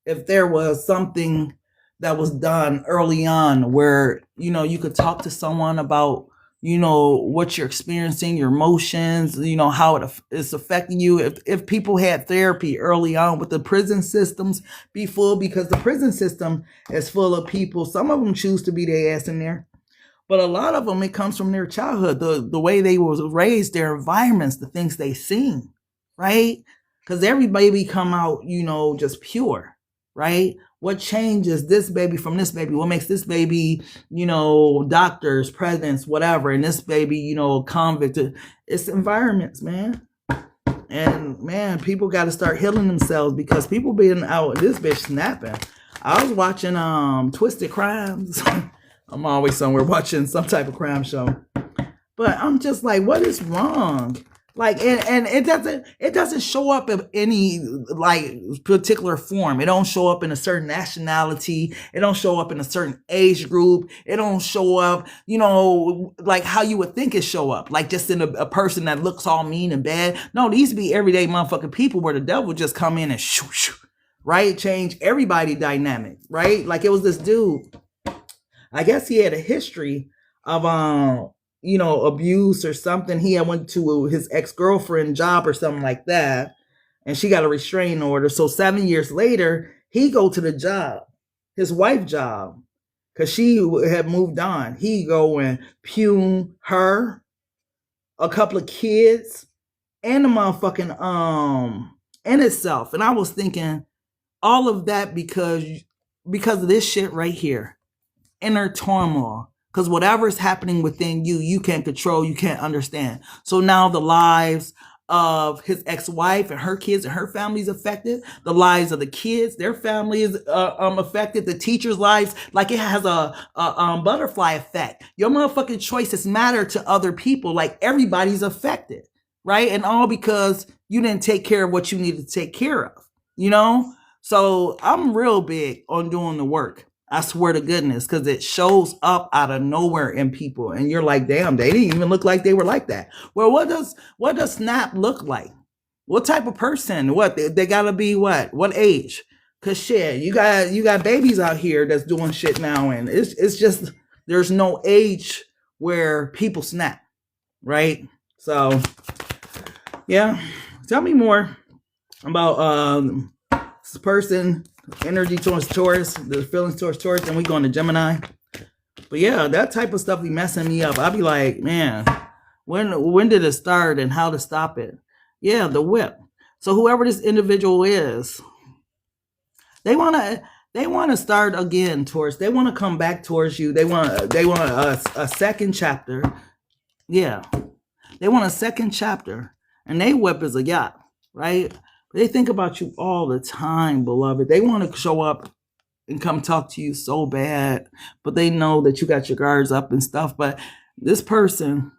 if there was something that was done early on where, you could talk to someone about, what you're experiencing, your emotions, how it's affecting you. If people had therapy early on, with the prison systems be full, because the prison system is full of people. Some of them choose to be their ass in there. But a lot of them, it comes from their childhood, the way they was raised, their environments, the things they seen, right? Because every baby come out, just pure, right? What changes this baby from this baby? What makes this baby, doctors, presidents, whatever, and this baby, convict? It's environments, man. And man, people got to start healing themselves because people being out, this bitch snapping. I was watching Twisted Crimes. I'm always somewhere watching some type of crime show. But I'm just like, what is wrong? Like, and it doesn't show up in any like particular form. It don't show up in a certain nationality. It don't show up in a certain age group. It don't show up, like how you would think it show up. Like just in a person that looks all mean and bad. No, these be everyday motherfucking people where the devil just come in and shoo, shoo, right? Change everybody dynamic, right? Like it was this dude. I guess he had a history of abuse or something. He had went to his ex-girlfriend job or something like that, and she got a restraining order. So 7 years later, he go to the job, his wife job, because she had moved on. He go and pume her, a couple of kids, and the motherfucking and itself. And I was thinking, all of that because of this shit right here. Inner turmoil, because whatever is happening within you, you can't control, you can't understand. So now the lives of his ex-wife and her kids and her family is affected. The lives of the kids, their family is affected. The teachers' lives, like it has a butterfly effect. Your motherfucking choices matter to other people. Like everybody's affected, right? And all because you didn't take care of what you needed to take care of, So I'm real big on doing the work. I swear to goodness, because it shows up out of nowhere in people. And you're like, damn, they didn't even look like they were like that. Well, what does Snap look like? What type of person? What they gotta be what? What age? Cause shit, you got babies out here that's doing shit now, and it's just there's no age where people snap, right? So yeah. Tell me more about this person. Energy towards Taurus, the feelings towards Taurus, and we going to Gemini. But yeah, that type of stuff be messing me up. I'll be like, man, when did it start and how to stop it? Yeah, the whip. So whoever this individual is, they want to start again, Taurus. They want to come back towards you. They want a second chapter. Yeah, they want a second chapter, and they whip is a yacht, right? They think about you all the time, beloved. They want to show up and come talk to you so bad, but they know that you got your guards up and stuff. But this person,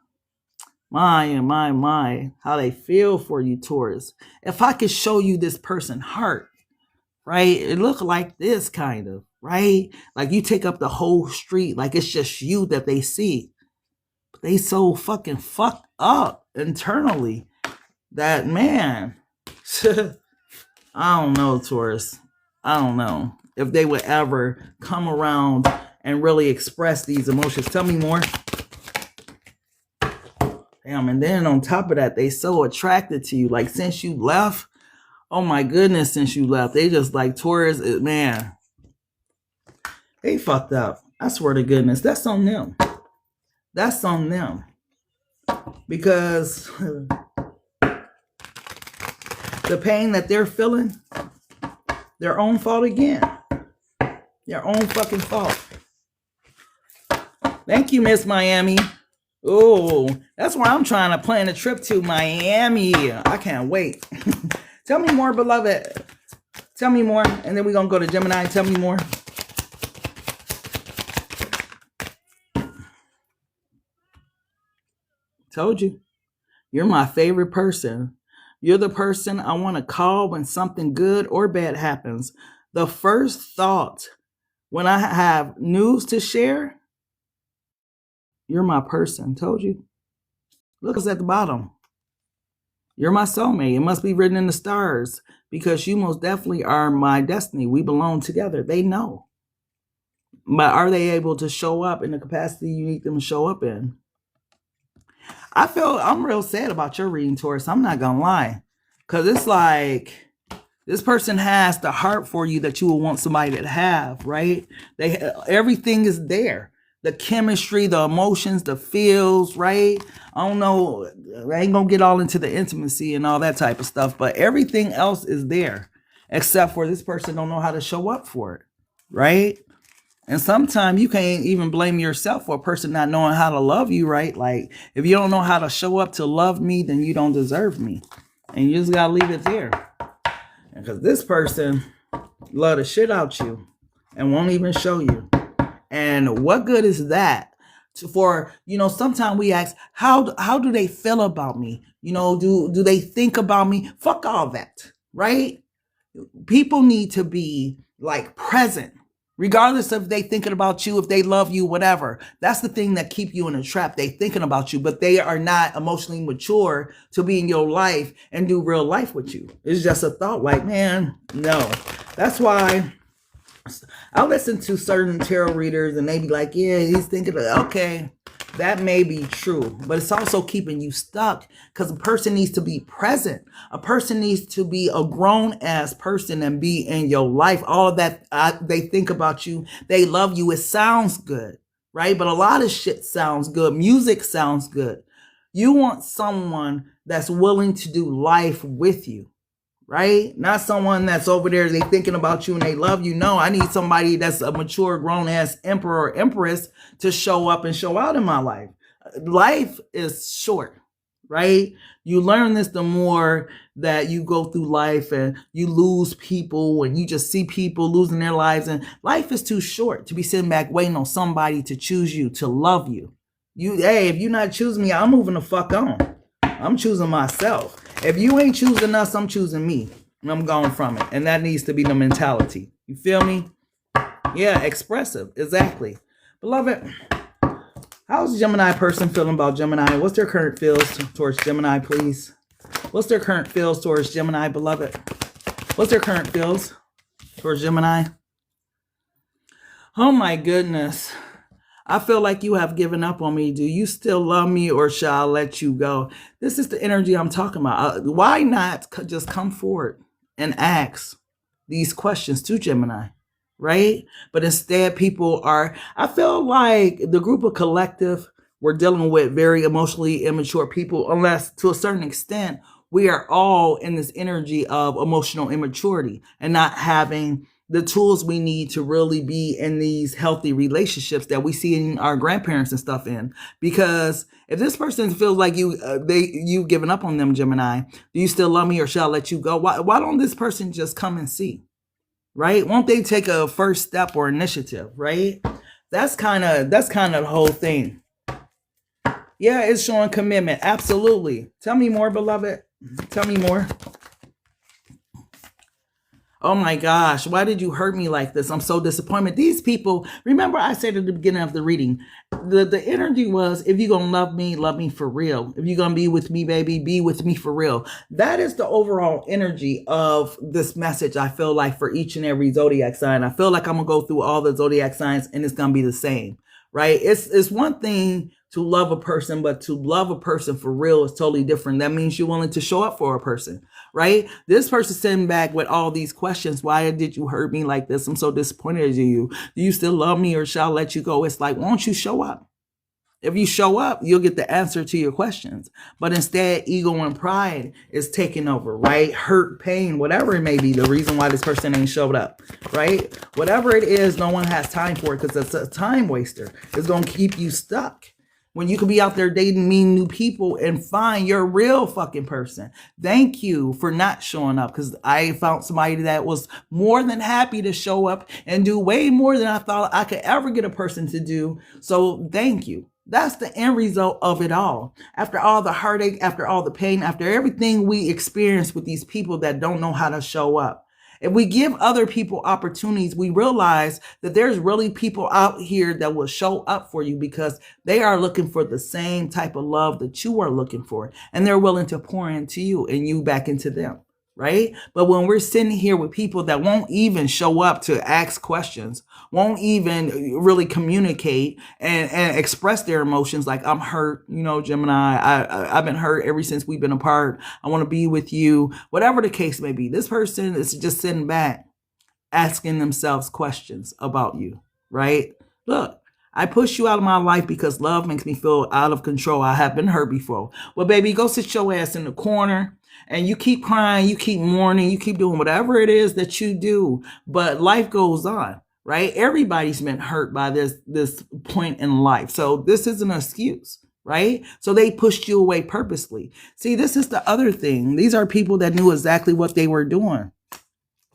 My, how they feel for you, Taurus. If I could show you this person's heart, right? It look like this kind of, right? Like you take up the whole street, like it's just you that they see. But they so fucking fucked up internally that, man, I don't know, Taurus. I don't know if they would ever come around and really express these emotions. Tell me more. Damn, and then on top of that, they so attracted to you. Like since you left, oh my goodness, since you left, they just like Taurus, man, they fucked up. I swear to goodness, that's on them. That's on them. Because the pain that they're feeling, their own fault again. Their own fucking fault. Thank you, Miss Miami. Oh, that's where I'm trying to plan a trip to Miami. I can't wait. Tell me more, beloved. Tell me more. And then we're going to go to Gemini. Tell me more. Told you. You're my favorite person. You're the person I want to call when something good or bad happens. The first thought when I have news to share, you're my person. Told you. Look, it's at the bottom. You're my soulmate. It must be written in the stars because you most definitely are my destiny. We belong together. They know. But are they able to show up in the capacity you need them to show up in? I'm real sad about your reading, Taurus. I'm not going to lie. Because it's like this person has the heart for you that you would want somebody to have, right? Everything is there. The chemistry, the emotions, the feels, right? I don't know. I ain't going to get all into the intimacy and all that type of stuff, but everything else is there except for this person don't know how to show up for it, right? And sometimes you can't even blame yourself for a person not knowing how to love you, right? Like if you don't know how to show up to love me, then you don't deserve me. And you just got to leave it there. Because this person love the shit out you and won't even show you. And what good is that? Sometimes we ask, how do they feel about me? Do they think about me? Fuck all that, right? People need to be like present, regardless of they thinking about you, if they love you, whatever. That's the thing that keep you in a trap. They thinking about you, but they are not emotionally mature to be in your life and do real life with you. It's just a thought like, man, no. That's why I listen to certain tarot readers and they be like, yeah, he's thinking, okay, that may be true, but it's also keeping you stuck because a person needs to be present. A person needs to be a grown ass person and be in your life. All of that, they think about you. They love you. It sounds good, right? But a lot of shit sounds good. Music sounds good. You want someone that's willing to do life with you. Right? Not someone that's over there, they thinking about you and they love you. No, I need somebody that's a mature, grown-ass emperor or empress to show up and show out in my life. Life is short, right? You learn this the more that you go through life and you lose people and you just see people losing their lives. And life is too short to be sitting back waiting on somebody to choose you, to love you. Hey, if you're not choosing me, I'm moving the fuck on. I'm choosing myself. If you ain't choosing us, I'm choosing me. And I'm going from it. And that needs to be the mentality. You feel me? Yeah, expressive. Exactly. Beloved, how's the Gemini person feeling about Gemini? What's their current feels towards Gemini, please? What's their current feels towards Gemini, beloved? What's their current feels towards Gemini? Oh my goodness. I feel like you have given up on me. Do you still love me or shall I let you go? This is the energy I'm talking about. Why not just come forward and ask these questions to Gemini, right? But instead I feel like the group of collective, we're dealing with very emotionally immature people, unless to a certain extent, we are all in this energy of emotional immaturity and not having the tools we need to really be in these healthy relationships that we see in our grandparents and stuff in. Because if this person feels like you've given up on them, Gemini, do you still love me or shall I let you go? Why don't this person just come and see, right? Won't they take a first step or initiative, right? That's kind of the whole thing. Yeah, it's showing commitment. Absolutely. Tell me more, beloved. Tell me more. Oh my gosh, why did you hurt me like this? I'm so disappointed. These people, remember I said at the beginning of the reading, the energy was, if you're going to love me for real. If you're going to be with me, baby, be with me for real. That is the overall energy of this message, I feel like, for each and every zodiac sign. I feel like I'm going to go through all the zodiac signs and it's going to be the same, right? It's one thing to love a person, but to love a person for real is totally different. That means you're willing to show up for a person, right? This person sitting back with all these questions. Why did you hurt me like this? I'm so disappointed in you. Do you still love me or shall I let you go? It's like, won't you show up? If you show up, you'll get the answer to your questions. But instead, ego and pride is taking over, right? Hurt, pain, whatever it may be, the reason why this person ain't showed up, right? Whatever it is, no one has time for it because it's a time waster. It's going to keep you stuck. When you could be out there dating, meeting new people and find your real fucking person. Thank you for not showing up, because I found somebody that was more than happy to show up and do way more than I thought I could ever get a person to do. So thank you. That's the end result of it all. After all the heartache, after all the pain, after everything we experience with these people that don't know how to show up. If we give other people opportunities, we realize that there's really people out here that will show up for you because they are looking for the same type of love that you are looking for. And they're willing to pour into you and you back into them, right? But when we're sitting here with people that won't even show up to ask questions, won't even really communicate and express their emotions, like, I'm hurt, Gemini, I've been hurt ever since we've been apart. I want to be with you, whatever the case may be. This person is just sitting back asking themselves questions about you, right? Look, I push you out of my life because love makes me feel out of control. I have been hurt before. Well, baby, go sit your ass in the corner and you keep crying, you keep mourning, you keep doing whatever it is that you do. But life goes on, right? Everybody's been hurt by this point in life. So this is an excuse, right? So they pushed you away purposely. See, this is the other thing. These are people that knew exactly what they were doing.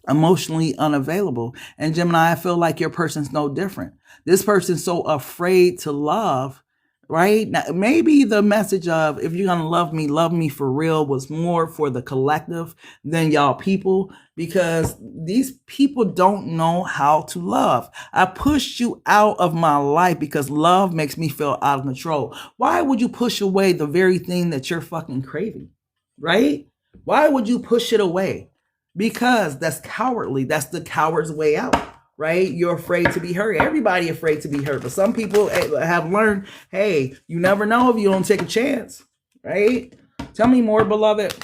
Emotionally unavailable. And Gemini, I feel like your person's no different. This person's so afraid to love, right? Now, maybe the message of, if you're going to love me for real, was more for the collective than y'all people, because these people don't know how to love. I pushed you out of my life because love makes me feel out of control. Why would you push away the very thing that you're fucking craving, right? Why would you push it away? Because that's cowardly. That's the coward's way out, right? You're afraid to be hurt. Everybody afraid to be hurt. But some people have learned, hey, you never know if you don't take a chance, right? Tell me more, beloved.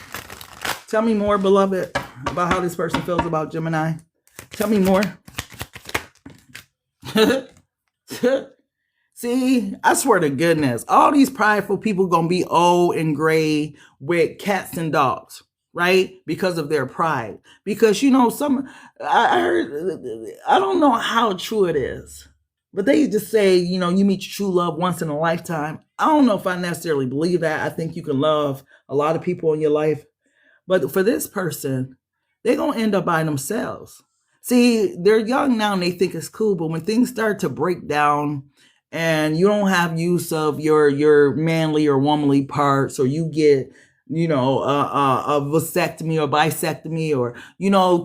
Tell me more, beloved, about how this person feels about Gemini. Tell me more. See, I swear to goodness, all these prideful people going to be old and gray with cats and dogs. Right? Because of their pride. Because, I heard, I don't know how true it is, but they just say, you meet your true love once in a lifetime. I don't know if I necessarily believe that. I think you can love a lot of people in your life. But for this person, they're going to end up by themselves. See, they're young now and they think it's cool. But when things start to break down and you don't have use of your manly or womanly parts, or you get a vasectomy or bisectomy, or,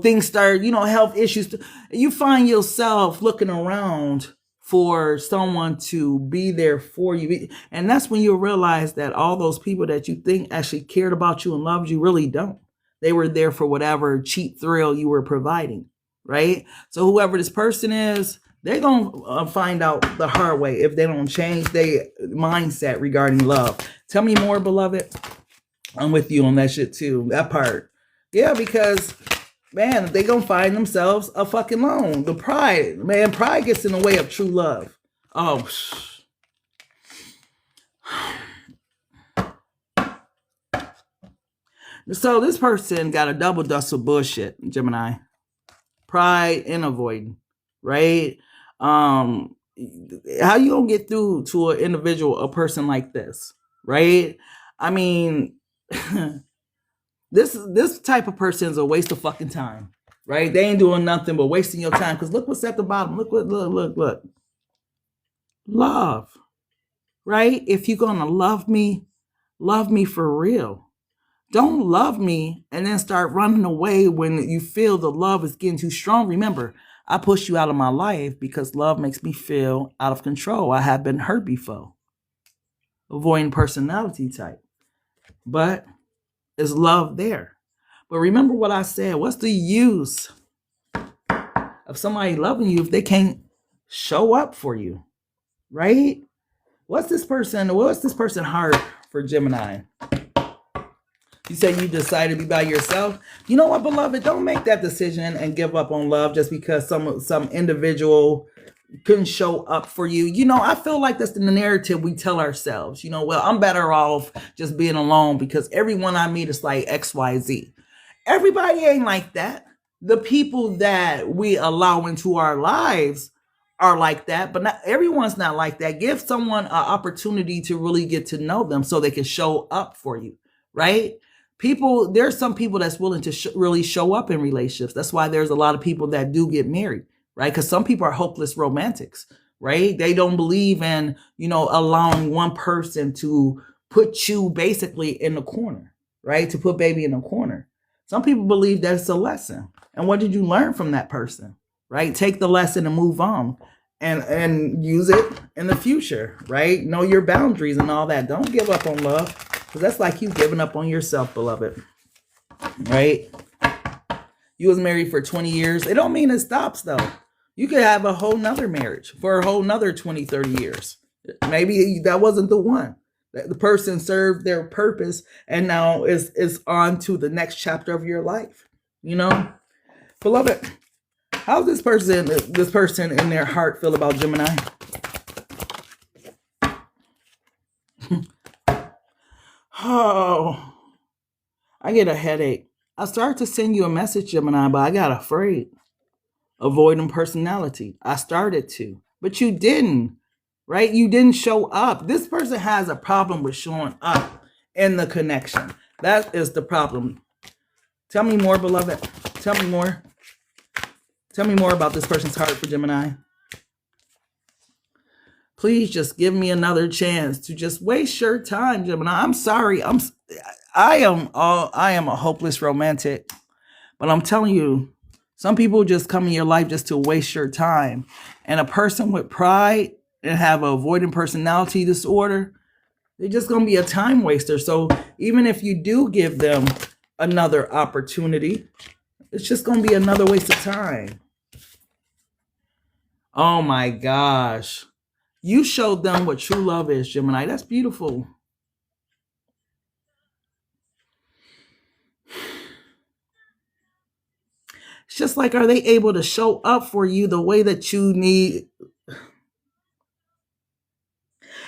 things start, health issues, you find yourself looking around for someone to be there for you. And that's when you realize that all those people that you think actually cared about you and loved you really don't. They were there for whatever cheap thrill you were providing, right? So whoever this person is, they're going to find out the hard way if they don't change their mindset regarding love. Tell me more, beloved. I'm with you on that shit too. That part. Yeah, because, man, they gonna find themselves a fucking loan. The pride. Man, pride gets in the way of true love. Oh. So this person got a double dose of bullshit, Gemini. Pride and avoiding, right? How you gonna get through to an individual, a person like this, right? I mean, this type of person is a waste of fucking time, right? They ain't doing nothing but wasting your time. Because look what's at the bottom. Look. Love. right? If you're going to love me for real. Don't love me and then start running away when you feel the love is getting too strong. Remember, I pushed you out of my life because love makes me feel out of control. I have been hurt before. Avoiding personality type. But is love there? But remember what I said. What's the use of somebody loving you if they can't show up for you? Right? What's this person hard for Gemini? You say you decided to be by yourself. You know what, beloved? Don't make that decision and give up on love just because some individual couldn't show up for you. You know, I feel like that's the narrative we tell ourselves. You know, well, I'm better off just being alone because everyone I meet is like XYZ. Everybody ain't like that. The people that we allow into our lives are like that, but not everyone's not like that. Give someone an opportunity to really get to know them so they can show up for you, right? There's some people that's willing to really show up in relationships. That's why there's a lot of people that do get married, right? Because some people are hopeless romantics, right? They don't believe in, allowing one person to put you basically in the corner, right? To put baby in the corner. Some people believe that it's a lesson. And what did you learn from that person, right? Take the lesson and move on and use it in the future, right? Know your boundaries and all that. Don't give up on love. Because that's like you giving up on yourself, beloved. Right? You was married for 20 years. It don't mean it stops, though. You could have a whole nother marriage for a whole nother 20, 30 years. Maybe that wasn't the one. The person served their purpose and now is on to the next chapter of your life. Beloved, how's this person in their heart feel about Gemini? Oh, I get a headache. I started to send you a message, Gemini, but I got afraid. Avoiding personality. I started to, but you didn't, right? You didn't show up. This person has a problem with showing up in the connection. That is the problem. Tell me more, beloved. Tell me more. Tell me more about this person's heart for Gemini. Please just give me another chance to just waste your time, Gemini. I'm sorry. I am a hopeless romantic, but I'm telling you, some people just come in your life just to waste your time. And a person with pride and have a avoidant personality disorder, they're just going to be a time waster. So even if you do give them another opportunity, it's just going to be another waste of time. Oh my gosh. You showed them what true love is, Gemini. That's beautiful. It's just like, are they able to show up for you the way that you need?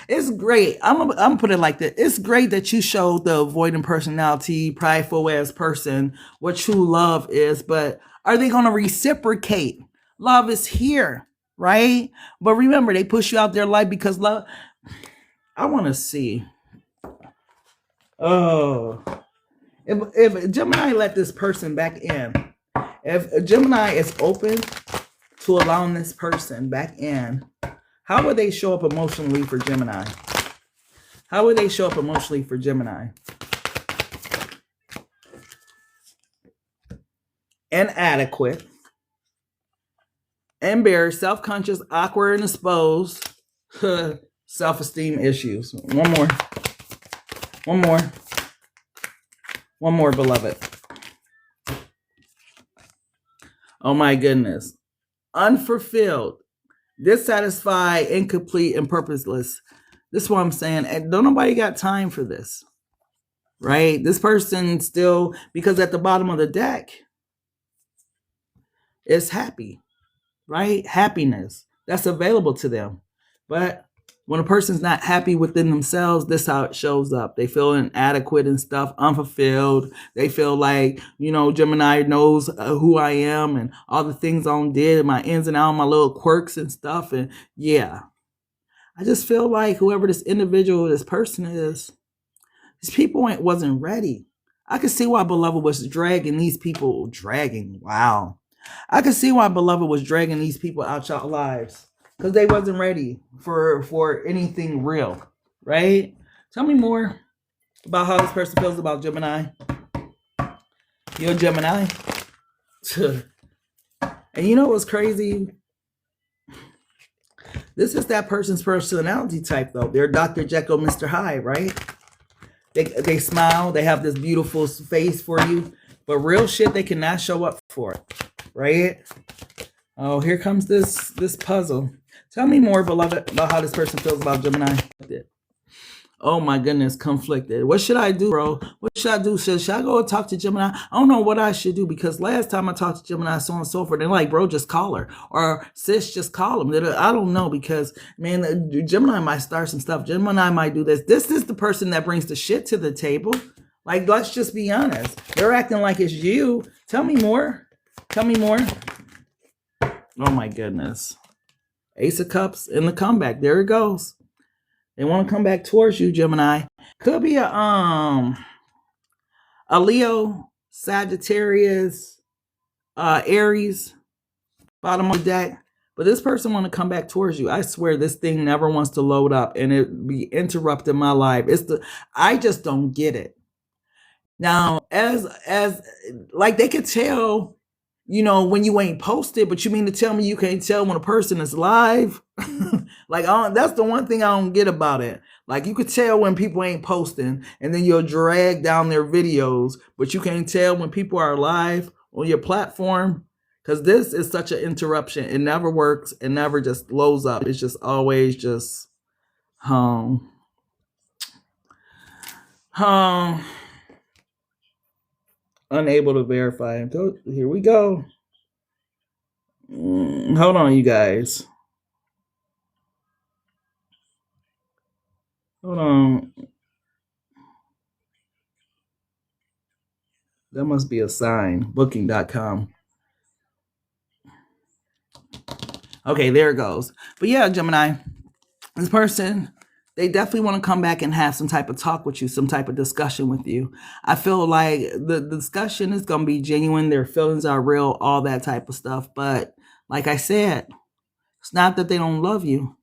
It's great. I'm gonna put it like this. It's great that you showed the avoidant personality, prideful ass person what true love is, but are they gonna reciprocate? Love is here, right? But remember, they push you out their life because love. I want to see. Oh, if Gemini let this person back in, if Gemini is open to allowing this person back in, how would they show up emotionally for Gemini? How would they show up emotionally for Gemini? Inadequate, embarrassed, self-conscious, awkward, and exposed. Self-esteem issues. One more. One more. One more, beloved. Oh my goodness. Unfulfilled, dissatisfied, incomplete, and purposeless. This is what I'm saying. And don't nobody got time for this. Right? This person still, because at the bottom of the deck is happy. Right? Happiness. That's available to them. But when a person's not happy within themselves, this is how it shows up. They feel inadequate and stuff, unfulfilled. They feel like, Gemini knows who I am and all the things I did, my ins and outs, my little quirks and stuff. And yeah, I just feel like whoever this individual, this person is, these people wasn't ready. I could see why Beloved was dragging these people. Wow. I could see why Beloved was dragging these people out your lives. Because they wasn't ready for anything real. right? Tell me more about how this person feels about Gemini. You're a Gemini. And you know what's crazy? This is that person's personality type, though. They're Dr. Jekyll, Mr. Hyde, right? They smile. They have this beautiful face for you. But real shit, they cannot show up for it, right? Oh, here comes this puzzle. Tell me more, beloved, about how this person feels about Gemini. Oh my goodness, conflicted. What should I do, bro? What should I do? Should I go and talk to Gemini? I don't know what I should do, because last time I talked to Gemini, so on and so forth, they're like, bro, just call her. Or sis, just call him. I don't know, because, man, Gemini might start some stuff. Gemini might do this. This is the person that brings the shit to the table. Like, let's just be honest. They're acting like it's you. Tell me more. Tell me more. Oh my goodness. Ace of Cups in the comeback. There it goes. They want to come back towards you, Gemini. Could be a Leo, Sagittarius, Aries, bottom of the deck. But this person want to come back towards you. I swear this thing never wants to load up, and it be interrupting my life. I just don't get it. Now, as like, they could tell, you know, when you ain't posted, but you mean to tell me you can't tell when a person is live? Like, that's the one thing I don't get about it. Like, you could tell when people ain't posting, and then you'll drag down their videos, but you can't tell when people are live on your platform. Because this is such an interruption. It never works. It never just loads up. It's just always just unable to verify. Here we go. Hold on, you guys. Hold on. That must be a sign. Booking.com. Okay, there it goes. But yeah, Gemini, this person, they definitely want to come back and have some type of talk with you, some type of discussion with you. I feel like the discussion is going to be genuine. Their feelings are real, all that type of stuff. But like I said, it's not that they don't love you.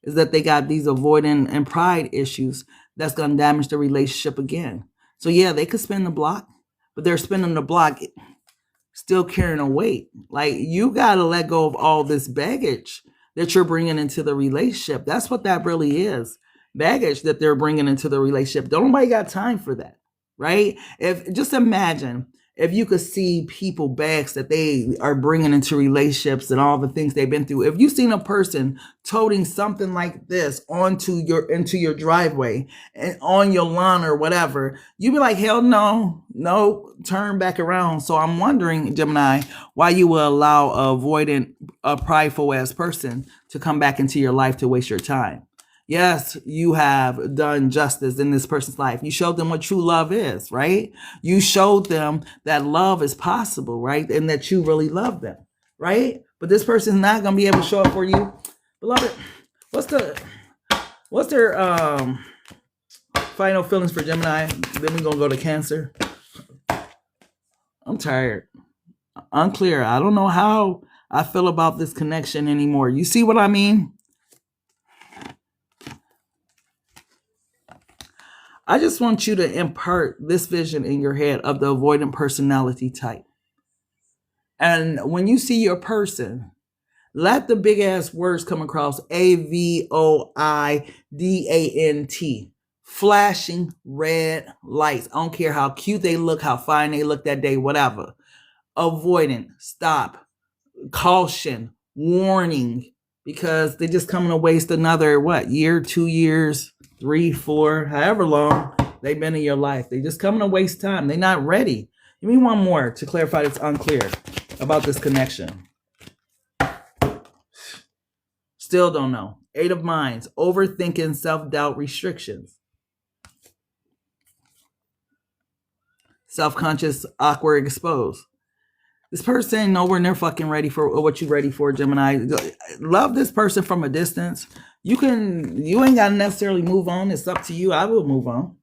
It's that they got these avoidant and pride issues that's going to damage the relationship again. So yeah, they could spin the block, but they're spinning the block still carrying a weight. Like, you got to let go of all this baggage that you're bringing into the relationship. That's what that really is. Baggage that they're bringing into the relationship. Don't nobody got time for that, right? Just imagine if you could see people bags that they are bringing into relationships and all the things they've been through. If you've seen a person toting something like this into your driveway and on your lawn or whatever, you'd be like, hell no, turn back around. So I'm wondering, Gemini, why you will allow a avoidant, a prideful ass person to come back into your life to waste your time. Yes, you have done justice in this person's life. You showed them what true love is, right? You showed them that love is possible, right? And that you really love them, right? But this person's not going to be able to show up for you. Beloved, what's their final feelings for Gemini? Then we're going to go to Cancer. I'm tired. Unclear. I don't know how I feel about this connection anymore. You see what I mean? I just want you to impart this vision in your head of the avoidant personality type. And when you see your person, let the big ass words come across: avoidant, flashing red lights. I don't care how cute they look, how fine they look that day, whatever. Avoidant, stop, caution, warning, because they're just coming to waste another, year, 2 years, 3, 4, however long they've been in your life. They just coming to waste time. They're not ready. Give me one more to clarify that's unclear about this connection. Still don't know. 8 of Minds, overthinking, self-doubt, restrictions. Self-conscious, awkward, exposed. This person nowhere near fucking ready for what you ready for, Gemini. Love this person from a distance. You ain't got to necessarily move on. It's up to you. I will move on.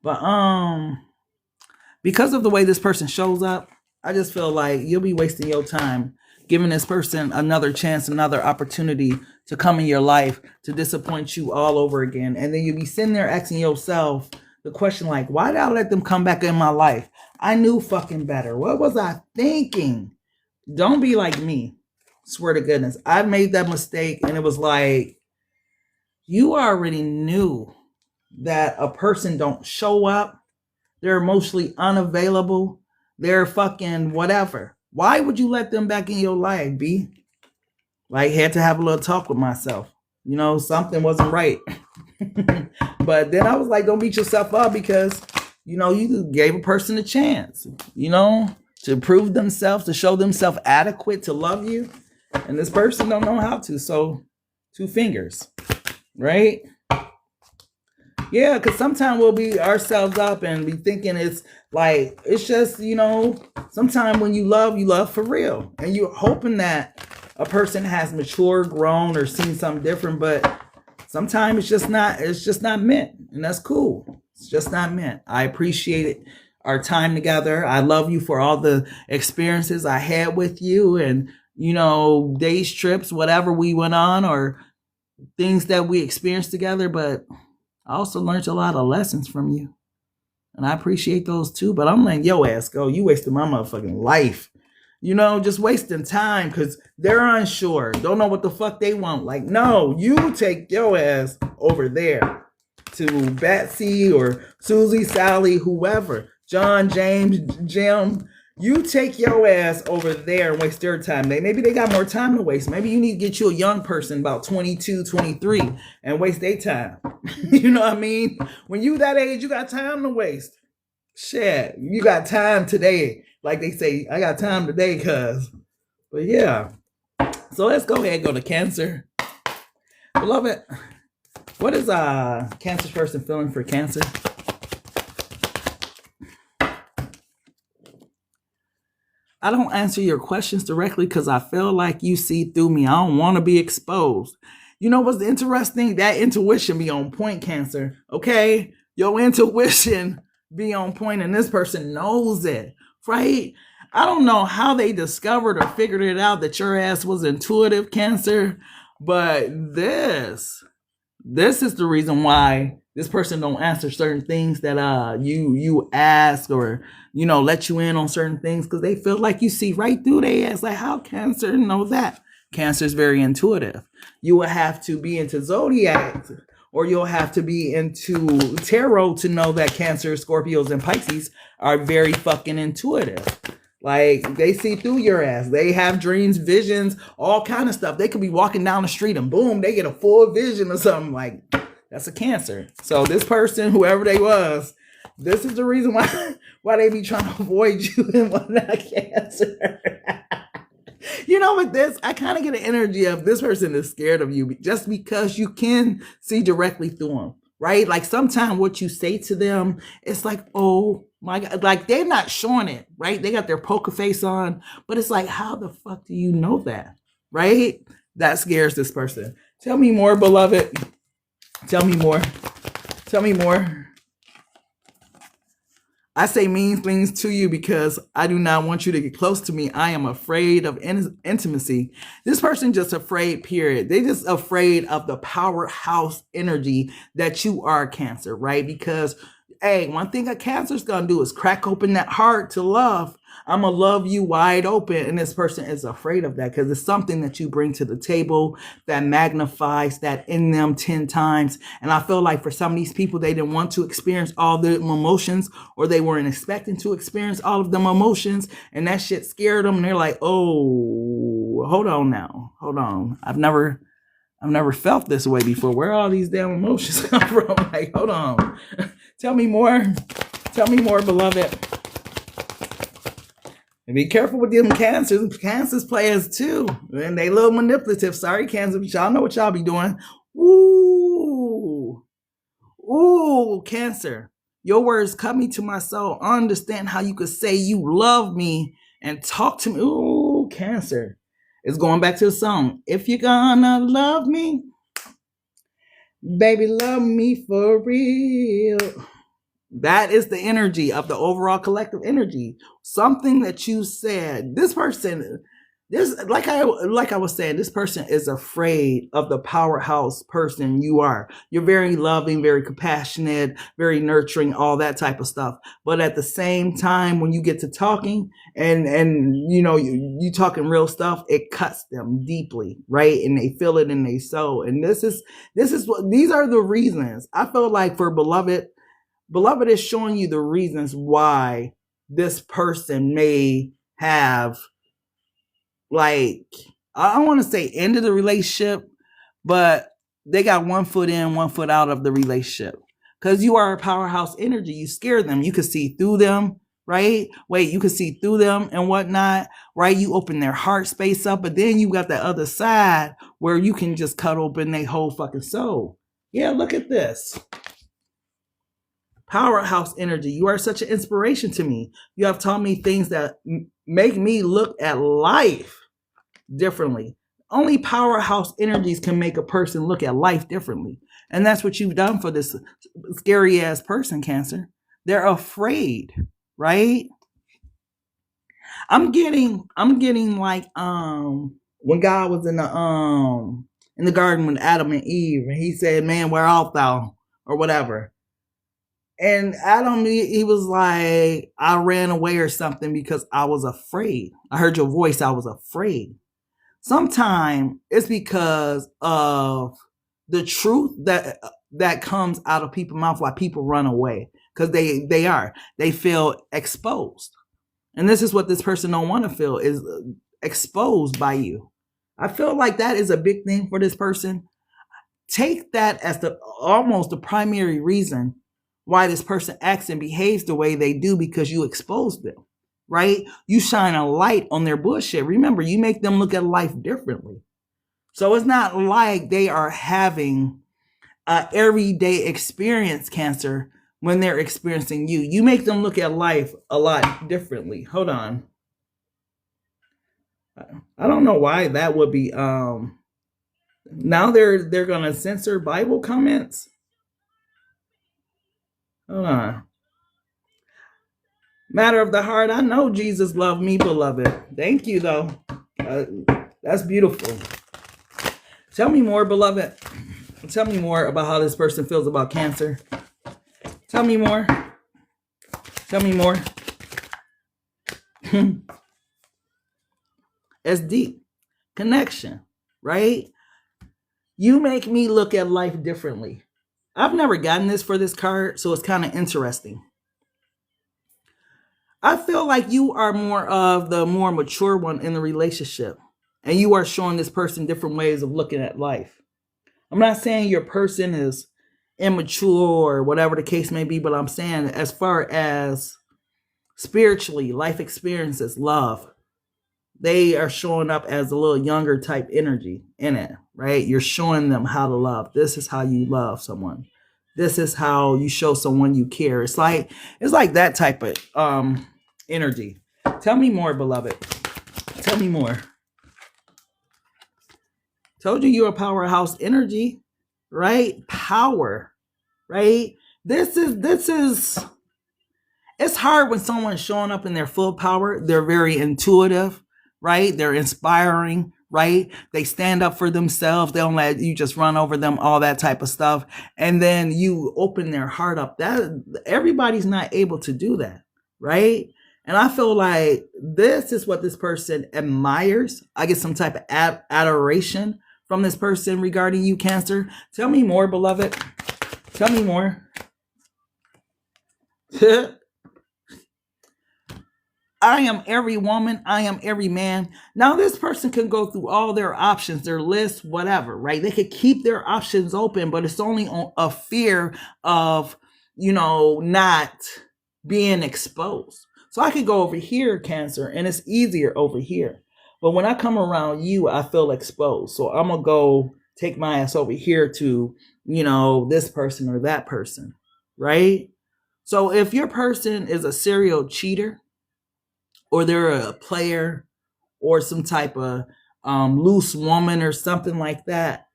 But because of the way this person shows up, I just feel like you'll be wasting your time giving this person another chance, another opportunity to come in your life to disappoint you all over again. And then you be sitting there asking yourself the question like, why did I let them come back in my life? I knew fucking better. What was I thinking? Don't be like me. Swear to goodness. I made that mistake and it was like, you already knew that a person don't show up. They're emotionally unavailable. They're fucking whatever. Why would you let them back in your life, B? Like, had to have a little talk with myself. You know, something wasn't right. But then I was like, don't beat yourself up because, you know, you gave a person a chance, you know, to prove themselves, to show themselves adequate to love you. And this person don't know how to. So 2 fingers, right? Yeah, because sometimes we'll beat ourselves up and be thinking it's like, it's just, you know, sometimes when you love for real. And you're hoping that a person has matured, grown, or seen something different. But sometimes it's just not meant. And that's cool. It's just not meant. I appreciate it. Our time together. I love you for all the experiences I had with you and, you know, days, trips, whatever we went on or things that we experienced together. But I also learned a lot of lessons from you. And I appreciate those too. But I'm letting your ass go. You wasted my motherfucking life. You know, just wasting time because they're unsure. Don't know what the fuck they want. Like, no, you take your ass over there to Betsy or Susie, Sally, whoever. John, James, Jim. You take your ass over there and waste their time. Maybe they got more time to waste. Maybe you need to get you a young person about 22, 23 and waste their time. You know what I mean? When you that age, you got time to waste. Shit, you got time today. Like they say, I got time today, cuz. But yeah. So let's go ahead and go to Cancer. Beloved, what is Cancer person feeling for Cancer? I don't answer your questions directly because I feel like you see through me. I don't want to be exposed. You know what's interesting? That intuition be on point, Cancer. Okay? Your intuition be on point and this person knows it, right? I don't know how they discovered or figured it out that your ass was intuitive, Cancer, but this is the reason why this person don't answer certain things that you ask or, you know, let you in on certain things because they feel like you see right through their ass. Like, how Cancer know that? Cancer is very intuitive. You will have to be into zodiac or you'll have to be into tarot to know that Cancer, Scorpios, and Pisces are very fucking intuitive. Like, they see through your ass. They have dreams, visions, all kind of stuff. They could be walking down the street and boom, they get a full vision or something. Like, that's a Cancer. So this person, whoever they was, this is the reason why they be trying to avoid you and whatnot, Cancer. You know, with this, I kind of get an energy of this person is scared of you just because you can see directly through them, right? Like sometimes what you say to them, it's like, oh my God, like they're not showing it, right? They got their poker face on, but it's like, how the fuck do you know that, right? That scares this person. Tell me more, beloved. Tell me more. Tell me more. I say mean things to you because I do not want you to get close to me. I am afraid of intimacy. This person just afraid, period. They just afraid of the powerhouse energy that you are, Cancer, right? Because, hey, one thing a Cancer's going to do is crack open that heart to love. I'm going to love you wide open. And this person is afraid of that because it's something that you bring to the table that magnifies that in them 10 times. And I feel like for some of these people, they didn't want to experience all the emotions or they weren't expecting to experience all of them emotions. And that shit scared them. And they're like, oh, hold on now. Hold on. I've never felt this way before. Where all these damn emotions come from? Like, hold on. Tell me more. Tell me more, beloved. And be careful with them Cancers. Cancers players too. And they a little manipulative. Sorry, Cancer, but y'all know what y'all be doing. Ooh. Ooh, Cancer. Your words cut me to my soul. I understand how you could say you love me and talk to me. Ooh, Cancer. It's going back to the song. If you're gonna love me, baby, love me for real. That is the energy of the overall collective energy. Something that you said. This person, This, like I was saying, this person is afraid of the powerhouse person you are. You're very loving, very compassionate, very nurturing, all that type of stuff. But at the same time, when you get to talking and you know you talking real stuff, it cuts them deeply, right? And they feel it in their soul. And this is what these are the reasons. I feel like for beloved is showing you the reasons why this person may have, like, I don't want to say ended the relationship, but they got one foot in, one foot out of the relationship. Because you are a powerhouse energy. You scare them. You can see through them, right? You can see through them and whatnot, right? You open their heart space up, but then you got the other side where you can just cut open their whole fucking soul. Yeah, look at this. Powerhouse energy. You are such an inspiration to me. You have taught me things that make me look at life differently. Only powerhouse energies can make a person look at life differently. And that's what you've done for this scary ass person, Cancer. They're afraid, right? I'm getting like when God was in the garden with Adam and Eve, and he said, "Man, where art thou?" or whatever. And Adam, he was like, "I ran away or something because I was afraid. I heard your voice, I was afraid." Sometimes it's because of the truth that comes out of people's mouth, why people run away, because they feel exposed. And this is what this person don't want to feel, is exposed by you. I feel like that is a big thing for this person. Take that as almost the primary reason why this person acts and behaves the way they do, because you exposed them. Right? You shine a light on their bullshit. Remember, you make them look at life differently. So it's not like they are having an everyday experience, Cancer, when they're experiencing you. You make them look at life a lot differently. Hold on. I don't know why that would be. Now they're gonna censor Bible comments. Hold on. Matter of the heart, I know Jesus loved me, beloved. Thank you, though. That's beautiful. Tell me more, beloved. Tell me more about how this person feels about Cancer. Tell me more. Tell me more. It's deep. Connection, right? You make me look at life differently. I've never gotten this for this card, so it's kind of interesting. I feel like you are more of the more mature one in the relationship, and you are showing this person different ways of looking at life. I'm not saying your person is immature or whatever the case may be, but I'm saying as far as spiritually, life experiences, love, they are showing up as a little younger type energy in it, right? You're showing them how to love. This is how you love someone. This is how you show someone you care. It's like that type of energy. Tell me more, beloved. Tell me more. Told you you're a powerhouse energy, right? Power, right? This is it's hard when someone's showing up in their full power. They're very intuitive, right? They're inspiring, right? They stand up for themselves. They don't let you just run over them, all that type of stuff. And then you open their heart up. That everybody's not able to do that, right? And I feel like this is what this person admires. I get some type of adoration from this person regarding you, Cancer. Tell me more, beloved. Tell me more. I am every woman. I am every man. Now, this person can go through all their options, their list, whatever, right? They could keep their options open, but it's only on a fear of, not being exposed. So I could go over here, Cancer, and it's easier over here. But when I come around you, I feel exposed. So I'm going to go take my ass over here to, this person or that person, right? So if your person is a serial cheater, or they're a player, or some type of loose woman or something like that,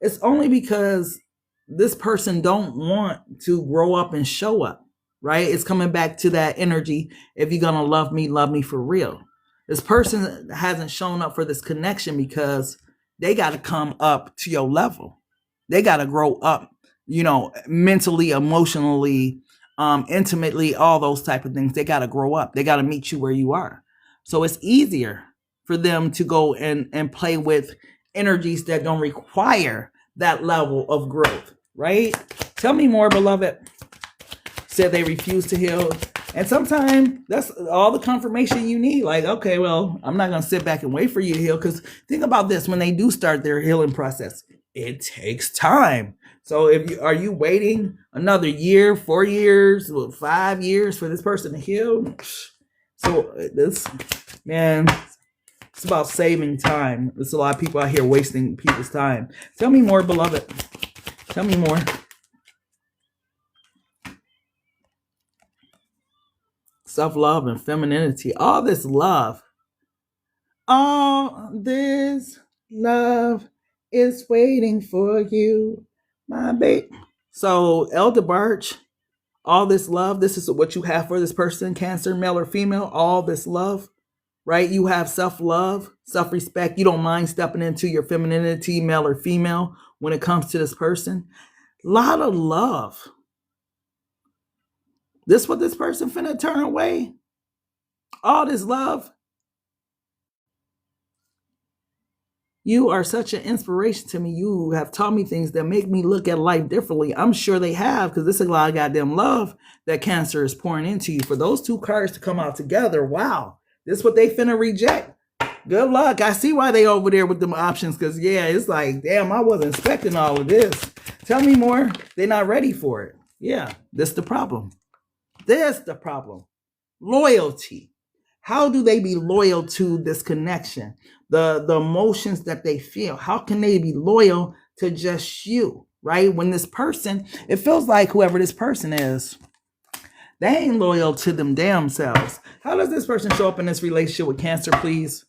it's only because this person don't want to grow up and show up, right? It's coming back to that energy. If you're going to love me for real. This person hasn't shown up for this connection because they got to come up to your level. They got to grow up, mentally, emotionally, intimately, all those type of things. They got to grow up. They got to meet you where you are. So it's easier for them to go and play with energies that don't require that level of growth, right? Tell me more, beloved. Said they refuse to heal. And sometimes that's all the confirmation you need. Like, okay, well, I'm not going to sit back and wait for you to heal. Because think about this. When they do start their healing process, it takes time. So are you waiting another year, 4 years, 5 years for this person to heal? So this, man, it's about saving time. There's a lot of people out here wasting people's time. Tell me more, beloved. Tell me more. Self-love and femininity. All this love. All this love is waiting for you, my babe. So, Elder Barch, all this love, this is what you have for this person, Cancer, male or female, all this love, right? You have self-love, self-respect. You don't mind stepping into your femininity, male or female, when it comes to this person. A lot of love. This what this person finna turn away? All this love? You are such an inspiration to me. You have taught me things that make me look at life differently. I'm sure they have, because this is a lot of goddamn love that Cancer is pouring into you. For those two cards to come out together, wow. This is what they finna reject. Good luck. I see why they over there with them options, because, yeah, it's like, damn, I wasn't expecting all of this. Tell me more. They're not ready for it. Yeah, this the problem. This the problem. Loyalty. How do they be loyal to this connection? The emotions that they feel. How can they be loyal to just you, right? When this person, it feels like whoever this person is, they ain't loyal to them damn selves. How does this person show up in this relationship with Cancer, please?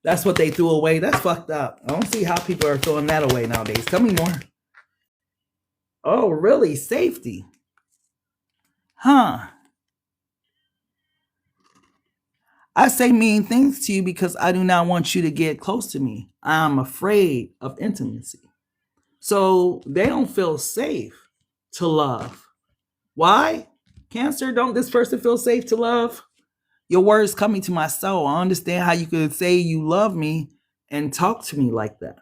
That's what they threw away. That's fucked up. I don't see how people are throwing that away nowadays. Tell me more. Oh, really? Safety. Huh. I say mean things to you because I do not want you to get close to me. I'm afraid of intimacy. So they don't feel safe to love. Why? Cancer, don't this person feel safe to love? Your words coming to my soul. I understand how you could say you love me and talk to me like that.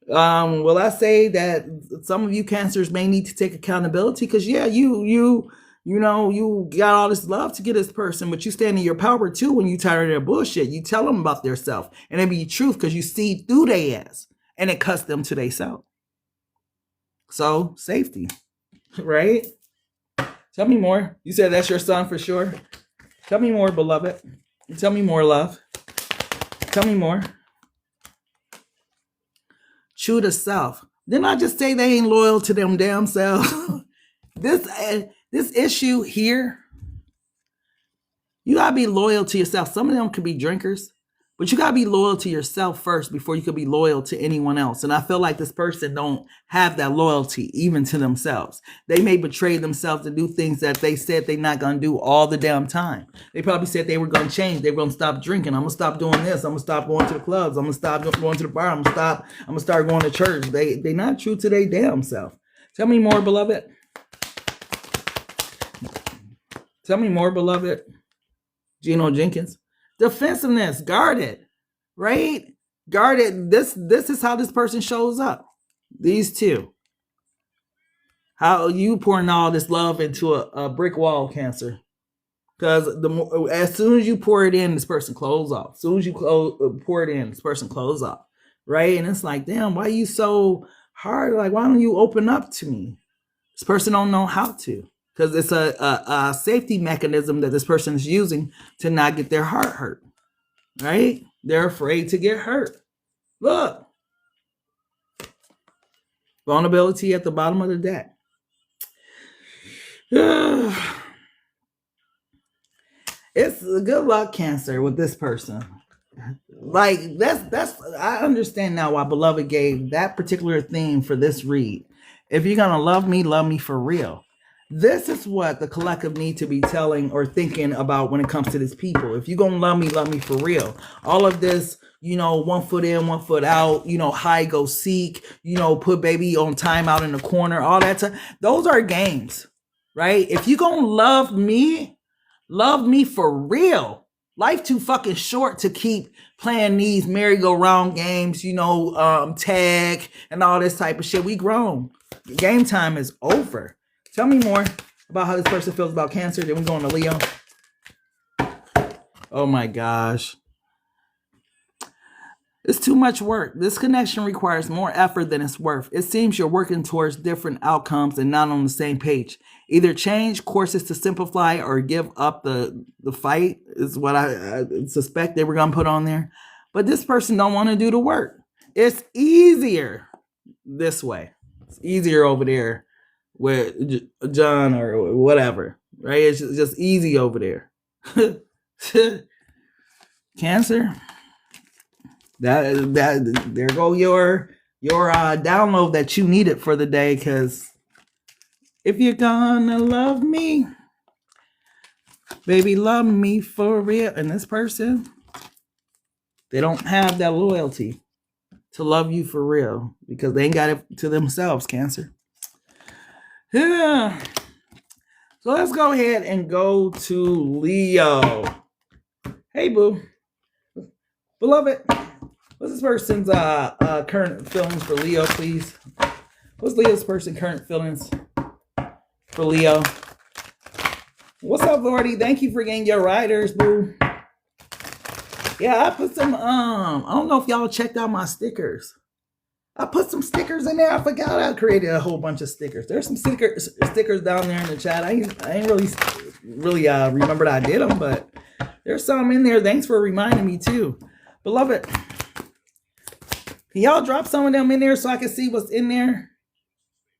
Will I say that some of you Cancers may need to take accountability? Because, yeah, you got all this love to get this person, but you stand in your power too when you tired of their bullshit. You tell them about their self, and it be truth because you see through their ass, and it cuts them to their self. So, safety, right? Tell me more. You said that's your son for sure. Tell me more, beloved. Tell me more, love. Tell me more. True to self. Didn't I just say they ain't loyal to them damn selves? This issue here, you got to be loyal to yourself. Some of them could be drinkers, but you got to be loyal to yourself first before you could be loyal to anyone else. And I feel like this person don't have that loyalty even to themselves. They may betray themselves to do things that they said they're not going to do all the damn time. They probably said they were going to change. They were going to stop drinking. I'm going to stop doing this. I'm going to stop going to the clubs. I'm going to stop going to the bar. I'm going to start going to church. They not true to their damn self. Tell me more, beloved. Tell me more, beloved. Geno Jenkins. Defensiveness, guarded, right? Guarded. This is how this person shows up. These two. How you pouring all this love into a brick wall, Cancer. Because as soon as you pour it in, this person closes off. As soon as you pour it in, this person closes off, right? And it's like, damn, why are you so hard? Like, why don't you open up to me? This person don't know how to. Because it's a safety mechanism that this person is using to not get their heart hurt, right? They're afraid to get hurt. Look. Vulnerability at the bottom of the deck. It's a good luck, Cancer, with this person. Like, that's I understand now why Beloved gave that particular theme for this read. If you're going to love me for real. This is what the collective need to be telling or thinking about when it comes to these people. If you're going to love me for real. All of this, you know, 1 foot in, 1 foot out, you know, hide, go seek, you know, put baby on time out in the corner, all that stuff. Those are games, right? If you're going to love me for real. Life too fucking short to keep playing these merry-go-round games, you know, tag and all this type of shit. We grown. Game time is over. Tell me more about how this person feels about Cancer. Then we go on to Leo. Oh my gosh. It's too much work. This connection requires more effort than it's worth. It seems you're working towards different outcomes and not on the same page. Either change courses to simplify or give up the fight is what I suspect they were going to put on there. But this person don't want to do the work. It's easier this way. It's easier over there with John or whatever, right? It's just easy over there. Cancer. That there go your download that you needed for the day. Because if you're gonna love me, baby, love me for real. And this person, they don't have that loyalty to love you for real because they ain't got it to themselves. Cancer. Yeah. So let's go ahead and go to Leo. Hey, boo, beloved. What's this person's current feelings for Leo, please? What's Leo's person's current feelings for Leo? What's up, Lordy? Thank you for getting your riders, boo. Yeah, I put some, I don't know if y'all checked out my stickers. I put some stickers in there. I forgot I created a whole bunch of stickers. There's some stickers down there in the chat. I ain't really remembered I did them, but there's some in there. Thanks for reminding me too. Beloved, can y'all drop some of them in there so I can see what's in there?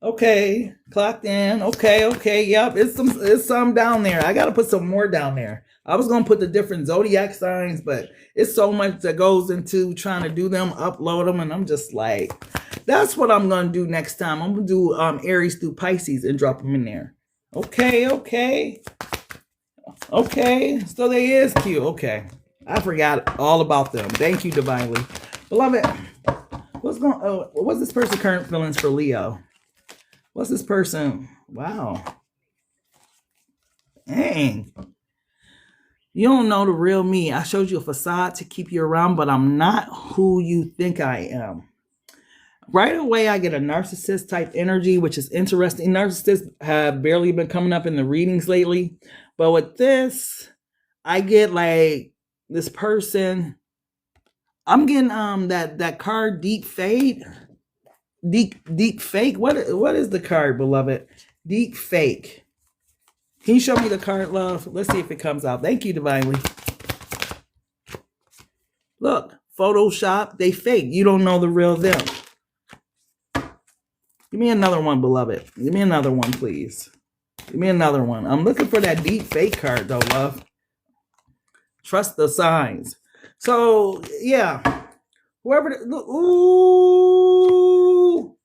Okay, clocked in. Okay, yep, it's some down there. I gotta put some more down there. I was gonna put the different zodiac signs, but it's so much that goes into trying to do them, upload them, and I'm just like, that's what I'm gonna do next time. I'm gonna do Aries through Pisces and drop them in there. Okay, so they is cute. Okay, I forgot all about them. Thank you, divinely, beloved. What's this person's current feelings for Leo? What's this person? Wow. Dang. You don't know the real me. I showed you a facade to keep you around, but I'm not who you think I am. Right away, I get a narcissist type energy, which is interesting. Narcissists have barely been coming up in the readings lately. But with this, I get like this person. I'm getting that card deep fade. Deep fake. What is the card, beloved? Deep fake. Can you show me the card, love? Let's see if it comes out. Thank you, divinely. Look, Photoshop, they fake. You don't know the real them. Give me another one, beloved. Give me another one, please. Give me another one. I'm looking for that deep fake card, though, love. Trust the signs. So, yeah. Whoever, look, ooh,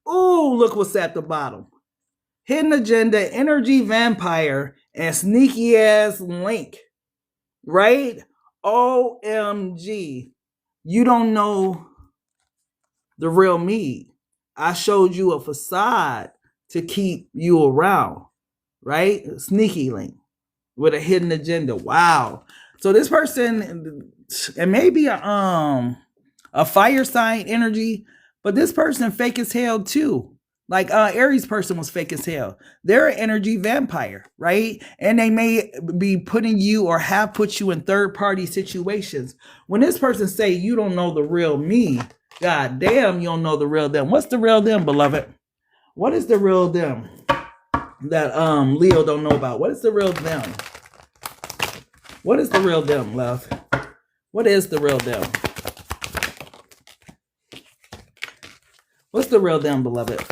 look what's at the bottom. Hidden agenda, energy vampire, and sneaky ass link, right? OMG, you don't know the real me. I showed you a facade to keep you around, right? Sneaky link with a hidden agenda. Wow. So this person, it may be a fire sign energy, but this person fake as hell too. Like Aries person was fake as hell. They're an energy vampire, right? And they may be putting you or have put you in third party situations. When this person say you don't know the real me, god damn, you don't know the real them. What's the real them, beloved? What is the real them that Leo don't know about? What is the real them? What is the real them, love? What is the real them? What's the real them, beloved?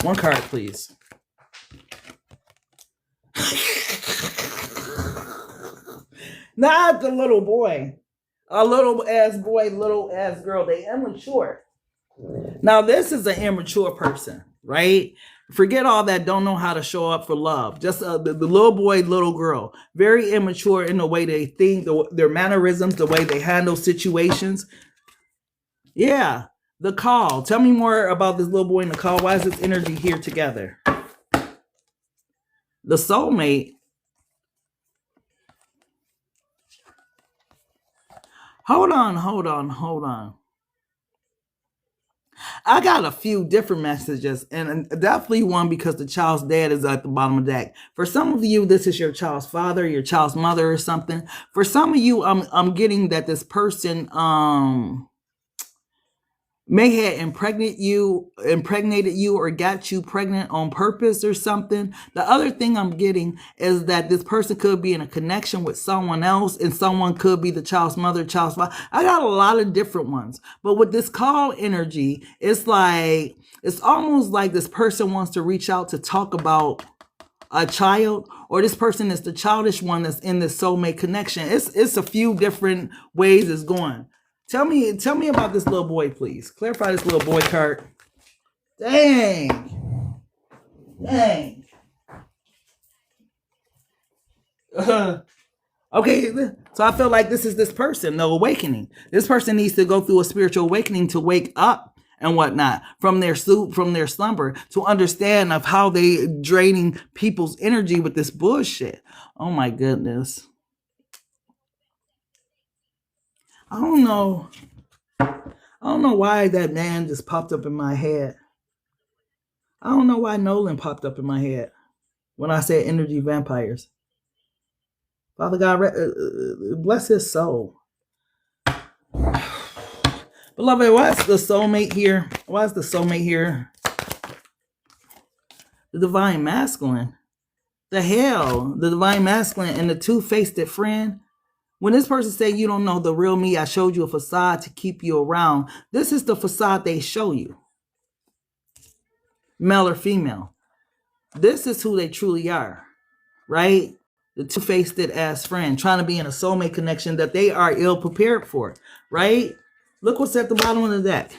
One card, please. Not the little boy. A little ass boy, little ass girl. They immature. Now, this is an immature person, right? Forget all that. Don't know how to show up for love. Just the little boy, little girl. Very immature in the way they think, their mannerisms, the way they handle situations. Yeah. The call. Tell me more about this little boy in the call. Why is this energy here together? The soulmate. Hold on. I got a few different messages, and definitely one because the child's dad is at the bottom of the deck. For some of you, this is your child's father, your child's mother, or something. For some of you, I'm getting that this person may have impregnated you or got you pregnant on purpose or something. The other thing I'm getting is that this person could be in a connection with someone else, and someone could be the child's mother, child's father. I got a lot of different ones, but with this call energy, it's almost like this person wants to reach out to talk about a child, or this person is the childish one that's in this soulmate connection. It's a few different ways it's going. Tell me about this little boy, please. Clarify this little boy card. Dang. Okay, so I feel like this is this person, the awakening. This person needs to go through a spiritual awakening to wake up and whatnot from their slumber, to understand of how they draining people's energy with this bullshit. Oh my goodness. I don't know why that man just popped up in my head. I don't know why Nolan popped up in my head when I said energy vampires. Father God, bless his soul. Beloved, why is the soulmate here? Why is the soulmate here? The divine masculine. The hell? The divine masculine and the two-faced friend. When this person say you don't know the real me, I showed you a facade to keep you around. This is the facade they show you. Male or female. This is who they truly are, right? The two-faced ass friend trying to be in a soulmate connection that they are ill prepared for, right? Look what's at the bottom of the deck.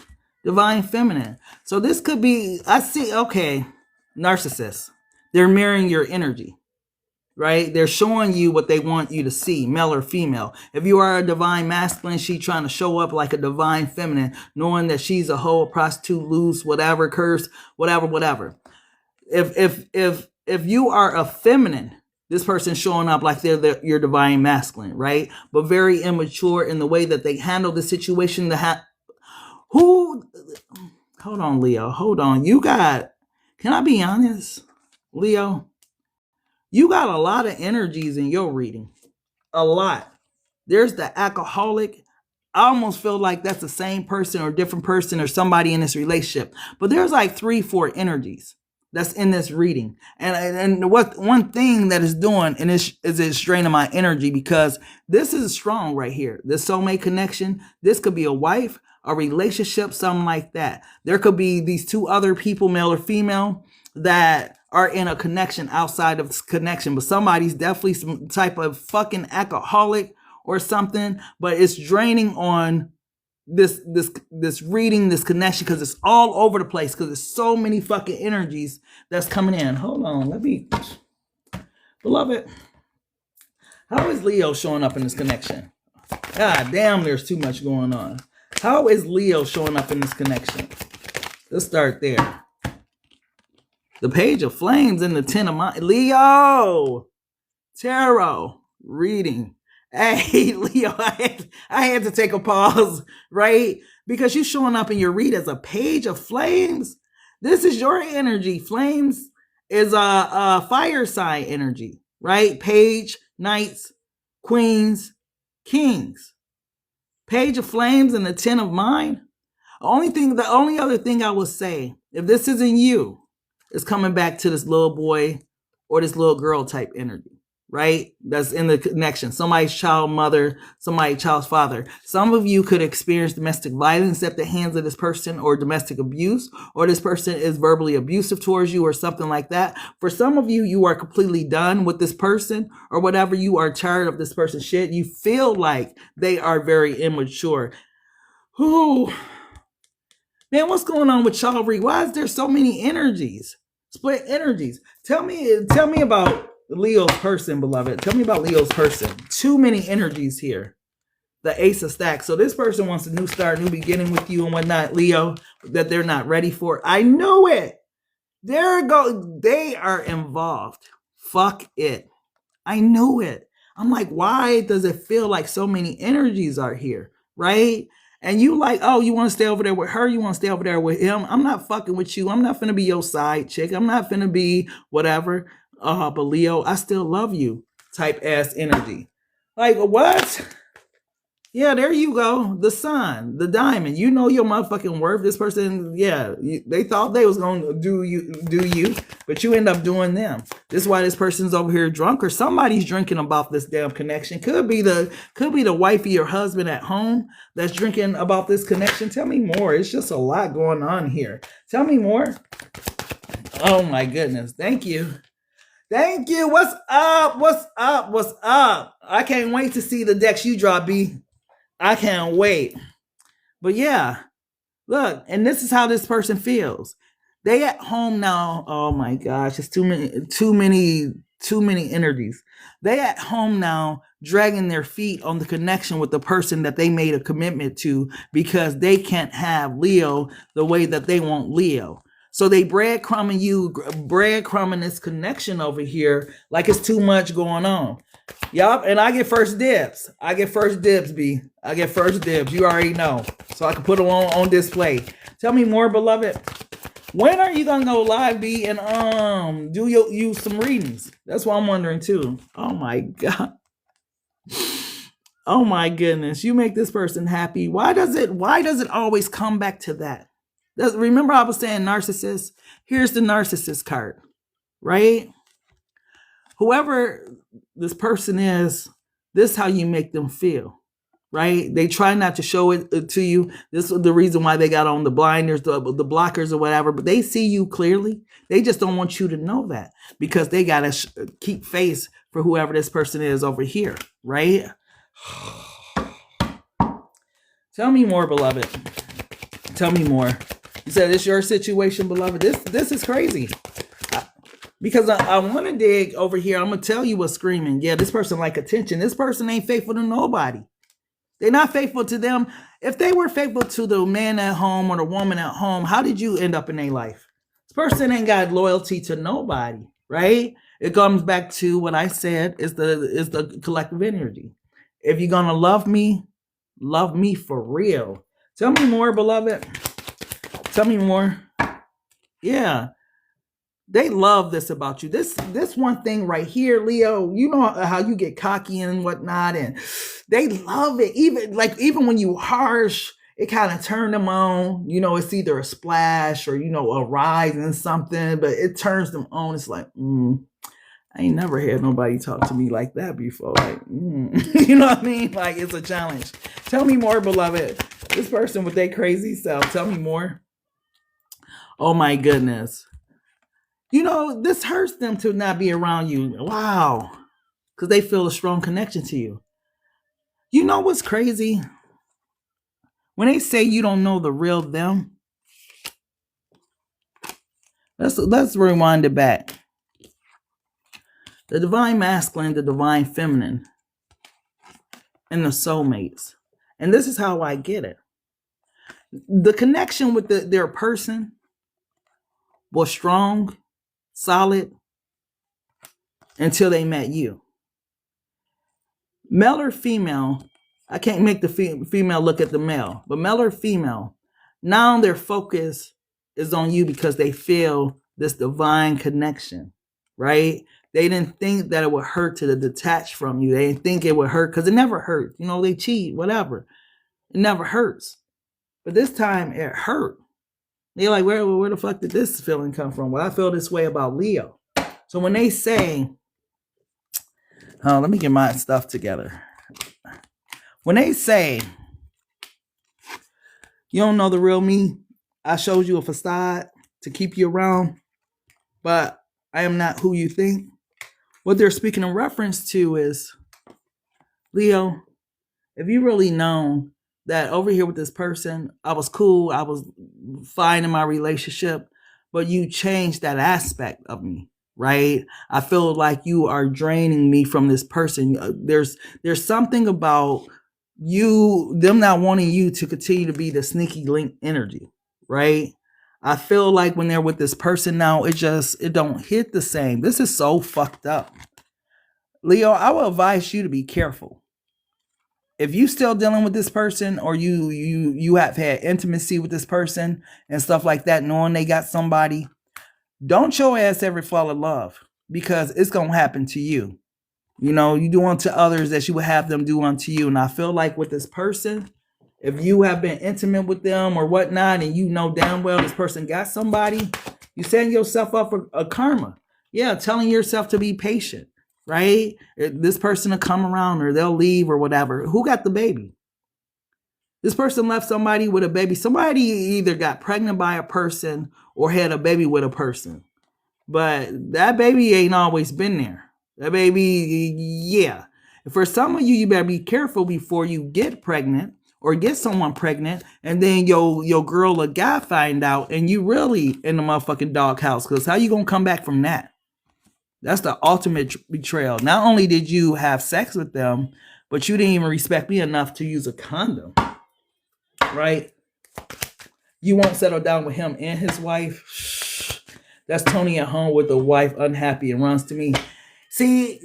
Divine feminine. So this could be, I see, okay, narcissist. They're mirroring your energy. Right? They're showing you what they want you to see, male or female. If you are a divine masculine, she's trying to show up like a divine feminine, knowing that she's a hoe, a prostitute, loose, whatever, curse, whatever. If you are a feminine, this person's showing up like they're your divine masculine, right? But very immature in the way that they handle the situation. Hold on, Leo. Hold on. Can I be honest, Leo? You got a lot of energies in your reading. A lot. There's the alcoholic. I almost feel like that's the same person or different person or somebody in this relationship. But there's like 3-4 energies that's in this reading. And what one thing that is doing and is it's draining my energy, because this is strong right here. This soulmate connection. This could be a wife, a relationship, something like that. There could be these two other people, male or female, that are in a connection outside of this connection, but somebody's definitely some type of fucking alcoholic or something, but it's draining on this reading, this connection, because it's all over the place, because there's so many fucking energies that's coming in. Hold on, beloved, how is Leo showing up in this connection? God damn, there's too much going on. How is Leo showing up in this connection? Let's start there. The Page of Flames and the Ten of Mind. Leo! Tarot reading. Hey, Leo, I had to take a pause, right? Because you're showing up in your read as a Page of Flames. This is your energy. Flames is a fire sign energy, right? Page, Knights, Queens, Kings. Page of Flames and the Ten of Mind. The only other thing I would say, if this isn't you, is coming back to this little boy or this little girl type energy, right? That's in the connection. Somebody's child mother, somebody's child's father. Some of you could experience domestic violence at the hands of this person, or domestic abuse, or this person is verbally abusive towards you or something like that. For some of you, you are completely done with this person or whatever. You are tired of this person's shit. You feel like they are very immature. Ooh. Man, what's going on with y'all? Why is there so many energies? Split energies. Tell me about Leo's person, beloved. Tell me about Leo's person. Too many energies here. The Ace of Stacks. So this person wants a new start, new beginning with you and whatnot, Leo, that they're not ready for. I know it. There go. They are involved. Fuck it. I knew it. I'm like, why does it feel like so many energies are here, right? And you like, oh, you want to stay over there with her? You want to stay over there with him? I'm not fucking with you. I'm not finna be your side chick. I'm not finna be whatever. But Leo, I still love you type ass energy. Like, what? Yeah, there you go. The sun, the diamond. You know your motherfucking worth. This person, yeah, they thought they was gonna do you, but you end up doing them. This is why this person's over here drunk, or somebody's drinking about this damn connection. Could be the wifey or husband at home that's drinking about this connection. Tell me more. It's just a lot going on here. Tell me more. Oh my goodness. Thank you. Thank you. What's up? What's up? What's up? I can't wait to see the decks you drop, B. I can't wait. But yeah, look, and this is how this person feels. They at home now. Oh my gosh, it's too many energies. They at home now, dragging their feet on the connection with the person that they made a commitment to, because they can't have Leo the way that they want Leo. So they breadcrumbing this connection over here like it's too much going on. Yup, and I get first dibs. I get first dibs, B. I get first dibs. You already know. So I can put them on display. Tell me more, beloved. When are you gonna go live, B, and do you some readings? That's what I'm wondering too. Oh my God. Oh my goodness. You make this person happy. Why does it always come back to that? Remember I was saying narcissist? Here's the narcissist card, right? Whoever this person is, this is how you make them feel, right? They try not to show it to you. This is the reason why they got on the blinders, the blockers or whatever, but they see you clearly. They just don't want you to know that, because they got to keep face for whoever this person is over here, right? Tell me more, beloved. Tell me more. You said it's your situation, beloved. This is crazy. Because I want to dig over here. I'm going to tell you what's screaming. Yeah, this person like attention. This person ain't faithful to nobody. They're not faithful to them. If they were faithful to the man at home or the woman at home, how did you end up in their life? This person ain't got loyalty to nobody, right? It comes back to what I said is the collective energy. If you're going to love me for real. Tell me more, beloved. Tell me more. Yeah. They love this about you. This one thing right here, Leo, you know how you get cocky and whatnot, and they love it. Even when you harsh, it kind of turn them on. You know, it's either a splash or, you know, a rise in something, but it turns them on. It's like, I ain't never had nobody talk to me like that before. Like, you know what I mean? Like, it's a challenge. Tell me more, beloved. This person with their crazy self. Tell me more. Oh my goodness. You know, this hurts them to not be around you. Wow. Because they feel a strong connection to you. You know what's crazy? When they say you don't know the real them, let's rewind it back. The divine masculine, the divine feminine, and the soulmates. And this is how I get it. The connection with their person was strong, solid, until they met you. Male or female, I can't make the female look at the male, but male or female, now their focus is on you because they feel this divine connection, right? They didn't think that it would hurt to detach from you. They didn't think it would hurt because it never hurt. You know, they cheat, whatever. It never hurts. But this time it hurt. They're like, where the fuck did this feeling come from? Well, I feel this way about Leo. So when they say, let me get my stuff together. When they say, you don't know the real me, I showed you a facade to keep you around, but I am not who you think. What they're speaking in reference to is, Leo, if you really known that over here with this person, I was cool, I was fine in my relationship, but you changed that aspect of me, right? I feel like you are draining me from this person. There's something about them not wanting you to continue to be the sneaky link energy, right? I feel like when they're with this person now, it don't hit the same. This is so fucked up. Leo, I will advise you to be careful. If you still dealing with this person, or you have had intimacy with this person and stuff like that, knowing they got somebody, don't your ass ever fall in love, because it's gonna happen to you. You know, you do unto others as you would have them do unto you. And I feel like with this person, if you have been intimate with them or whatnot, and you know damn well this person got somebody, you setting yourself up for a karma. Yeah, telling yourself to be patient, right? This person will come around, or they'll leave, or whatever. Who got the baby? This person left somebody with a baby. Somebody either got pregnant by a person or had a baby with a person. But that baby ain't always been there. That baby, yeah. For some of you, you better be careful before you get pregnant or get someone pregnant, and then your girl or guy find out, and you really in the motherfucking doghouse. Because how you gonna come back from that? That's the ultimate betrayal. Not only did you have sex with them, but you didn't even respect me enough to use a condom, right? You won't settle down with him and his wife. That's Tony at home with the wife unhappy and runs to me. See,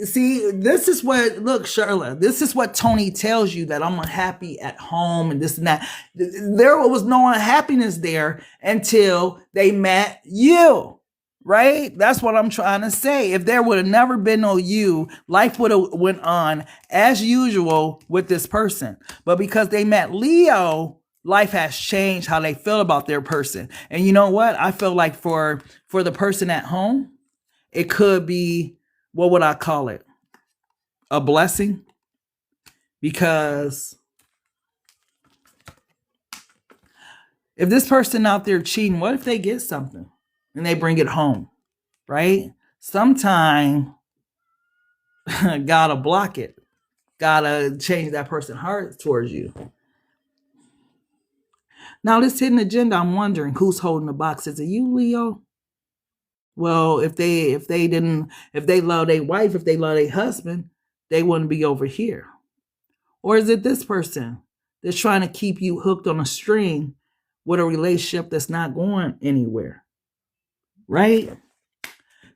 this is what, look, Charlotte, this is what Tony tells you, that I'm unhappy at home and this and that. There was no unhappiness there until they met you, right? That's what I'm trying to say. If there would have never been no you, life would have went on as usual with this person. But because they met Leo, life has changed how they feel about their person. And you know what? I feel like for the person at home, it could be, what would I call it? A blessing. Because if this person out there cheating, what if they get something and they bring it home, right? Sometime gotta block it. Gotta change that person's heart towards you. Now, this hidden agenda, I'm wondering who's holding the box. Is it you, Leo? Well, if they love their wife, if they love their husband, they wouldn't be over here. Or is it this person that's trying to keep you hooked on a string with a relationship that's not going anywhere? Right?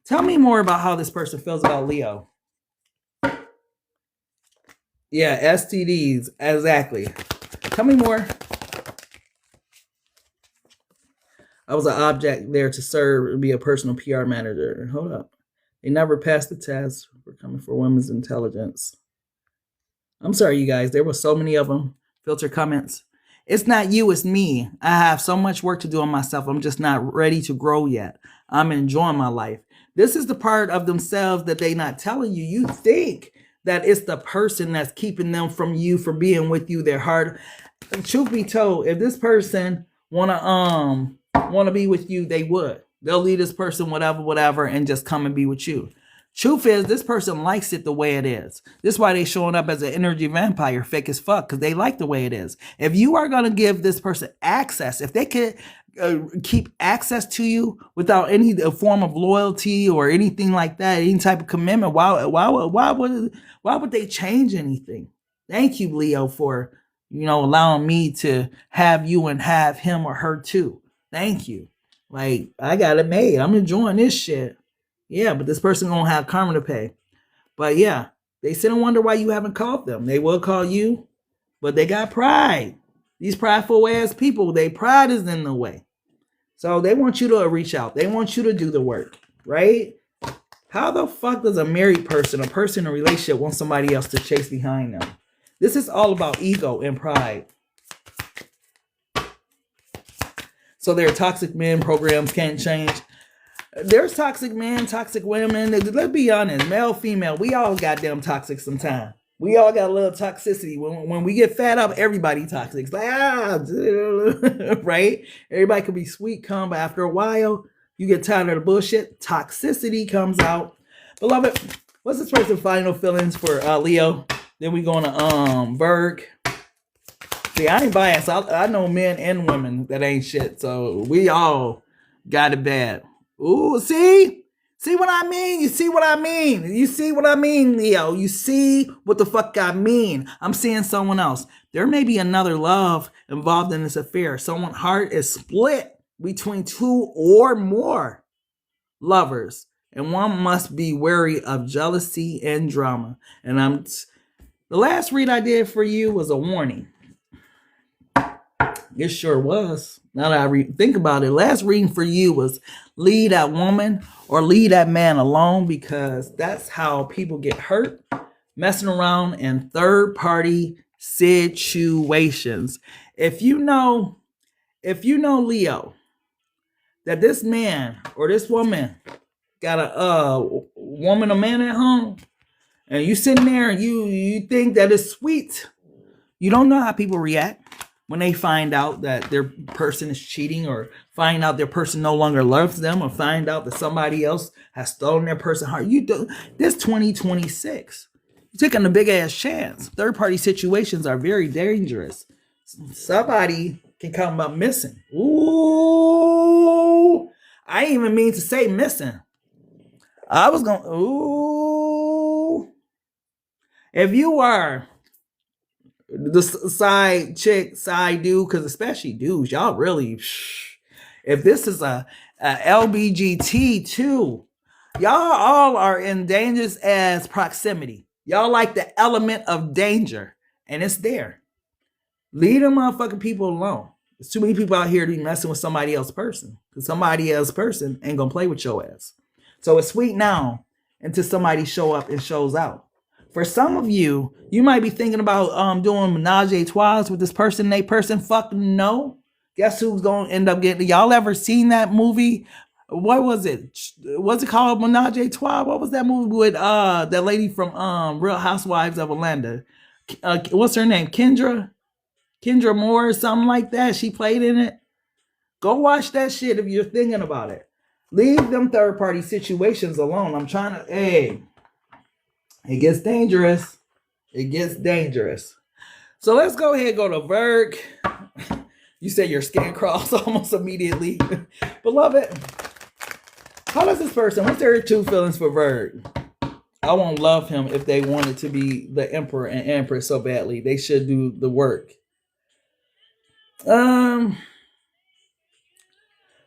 Tell me more about how this person feels about Leo. Yeah, STDs, exactly. Tell me more. I was an object there to serve and be a personal PR manager. Hold up. They never passed the test for coming for women's intelligence. I'm sorry, you guys. There were so many of them. Filter comments. It's not you, it's me. I have so much work to do on myself. I'm just not ready to grow yet. I'm enjoying my life. This is the part of themselves that they not telling you. You think that it's the person that's keeping them from you, from being with you. Their heart. And truth be told, if this person wanna be with you, they would. They'll leave this person whatever and just come and be with you. Truth is, this person likes it the way it is. This is why they showing up as an energy vampire, fake as fuck, because they like the way it is. If you are going to give this person access, if they could keep access to you without any form of loyalty or anything like that, any type of commitment, why would they change anything? Thank you, Leo, for allowing me to have you and have him or her too. Thank you. Like, I got it made. I'm enjoying this shit. Yeah, but this person gonna have karma to pay. But yeah, they sit and wonder why you haven't called them. They will call you, but they got pride. These prideful ass people, their pride is in the way. So they want you to reach out. They want you to do the work, right? How the fuck does a married person, a person in a relationship, want somebody else to chase behind them? This is all about ego and pride. So their toxic men programs can't change. There's toxic men, toxic women. Let's be honest, male, female, we all goddamn toxic sometimes. We all got a little toxicity. When we get fed up, everybody toxic. It's like, right? Everybody can be sweet, calm, but after a while, you get tired of the bullshit. Toxicity comes out. Beloved, what's this person's final feelings for Leo? Then we going to Berg. See, I ain't biased. I know men and women that ain't shit. So we all Got it bad. Ooh, see? See what I mean? You see what I mean? You see what I mean, Leo? You see what the fuck I mean? I'm seeing someone else. There may be another love involved in this affair. Someone's heart is split between two or more lovers, and one must be wary of jealousy and drama. And the last read I did for you was a warning. It sure was. Now that I think about it, last reading for you was leave that woman or leave that man alone, because that's how people get hurt, messing around in third party situations. If you know, Leo, that this man or this woman got a woman or man at home, and you sitting there and you think that it's sweet, you don't know how people react when they find out that their person is cheating, or find out their person no longer loves them, or find out that somebody else has stolen their person's heart. This 2026. You're taking a big ass chance. Third party situations are very dangerous. Somebody can come up missing. Ooh, I didn't even mean to say missing. I was going, ooh. If you are the side chick, side dude, because especially dudes, y'all really, if this is a LBGT too, y'all all are in dangerous as proximity. Y'all like the element of danger, and it's there. Leave them motherfucking people alone. There's too many people out here to be messing with somebody else's person, because somebody else's person ain't gonna play with your ass. So it's sweet now until somebody show up and shows out. For some of you, you might be thinking about doing menage a trois with this person, fuck no. Guess who's gonna end up getting? Y'all ever seen that movie? What was it? What's it called? Menage a trois? What was that movie with that lady from Real Housewives of Atlanta? What's her name? Kendra Moore or something like that. She played in it. Go watch that shit if you're thinking about it. Leave them third party situations alone. I'm trying to, hey, it gets dangerous. It gets dangerous. So let's go ahead and go to Virg. You said your skin crawls almost immediately. Beloved, how does this person, what's their true feelings for Virg? I won't love him if they wanted to be the emperor and empress so badly. They should do the work.